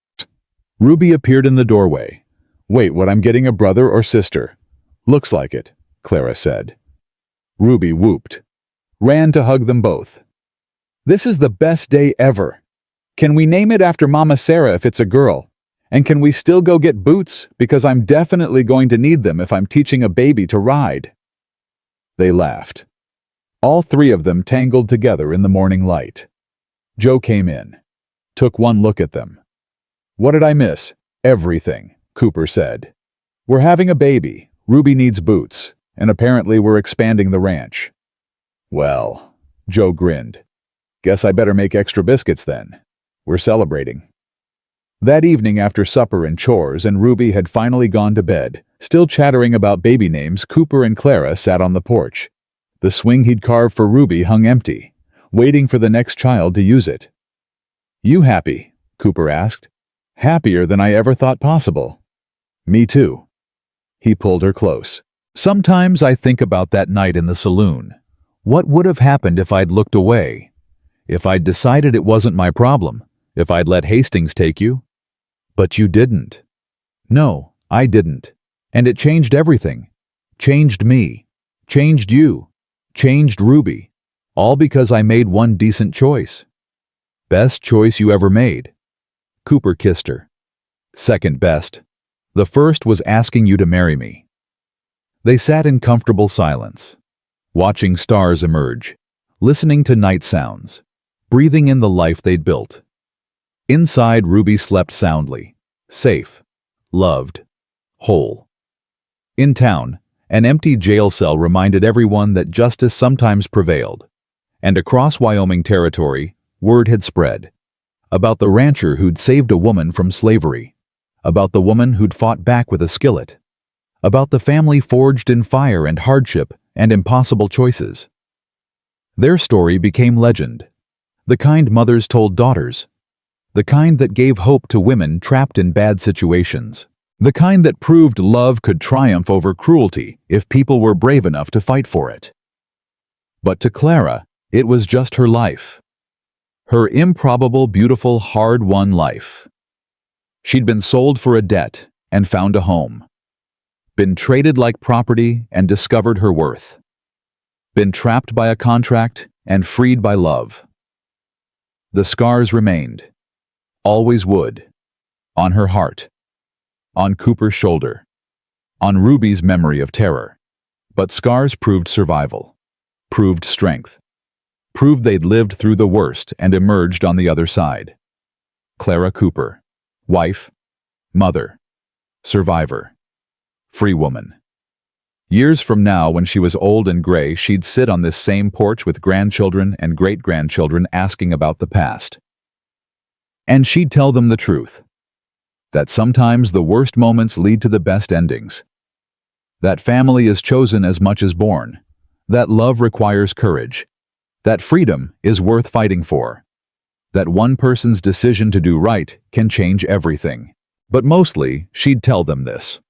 Ruby appeared in the doorway. Wait, what, I'm getting a brother or sister? Looks like it, Clara said. Ruby whooped, ran to hug them both. This is the best day ever. Can we name it after Mama Sarah if it's a girl? And can we still go get boots, because I'm definitely going to need them if I'm teaching a baby to ride? They laughed. All three of them tangled together in the morning light. Joe came in, took one look at them. What did I miss? Everything, Cooper said. We're having a baby, Ruby needs boots, and apparently we're expanding the ranch. Well, Joe grinned. Guess I better make extra biscuits then. We're celebrating. That evening after supper and chores and Ruby had finally gone to bed, still chattering about baby names, Cooper and Clara sat on the porch. The swing he'd carved for Ruby hung empty, waiting for the next child to use it. You happy? Cooper asked. Happier than I ever thought possible. Me too. He pulled her close. Sometimes I think about that night in the saloon. What would have happened if I'd looked away? If I'd decided it wasn't my problem? If I'd let Hastings take you? But you didn't. No, I didn't. And it changed everything. Changed me. Changed you. Changed Ruby. All because I made one decent choice. Best choice you ever made. Cooper kissed her. Second best. The first was asking you to marry me. They sat in comfortable silence, watching stars emerge, listening to night sounds, breathing in the life they'd built. Inside, Ruby slept soundly, safe, loved, whole. In town, an empty jail cell reminded everyone that justice sometimes prevailed. And across Wyoming territory, word had spread about the rancher who'd saved a woman from slavery, about the woman who'd fought back with a skillet, about the family forged in fire and hardship and impossible choices. Their story became legend, the kind mothers told daughters, the kind that gave hope to women trapped in bad situations, the kind that proved love could triumph over cruelty if people were brave enough to fight for it. But to Clara, it was just her life. Her improbable, beautiful, hard-won life. She'd been sold for a debt and found a home. Been traded like property and discovered her worth. Been trapped by a contract and freed by love. The scars remained. Always would. On her heart. On Cooper's shoulder. On Ruby's memory of terror. But scars proved survival. Proved strength. Proved they'd lived through the worst and emerged on the other side. Clara Cooper. Wife. Mother. Survivor. Free woman. Years from now, when she was old and gray, she'd sit on this same porch with grandchildren and great-grandchildren asking about the past. And she'd tell them the truth. That sometimes the worst moments lead to the best endings. That family is chosen as much as born. That love requires courage. That freedom is worth fighting for. That one person's decision to do right can change everything. But mostly, she'd tell them this.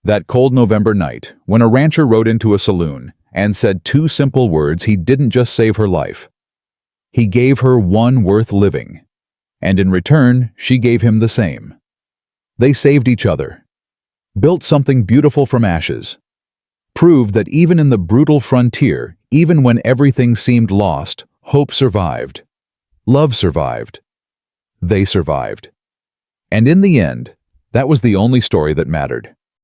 That cold November night, when a rancher rode into a saloon and said 2 simple words, he didn't just save her life. He gave her one worth living. And in return, she gave him the same. They saved each other. Built something beautiful from ashes. Proved that even in the brutal frontier, even when everything seemed lost, hope survived. Love survived. They survived. And in the end, that was the only story that mattered.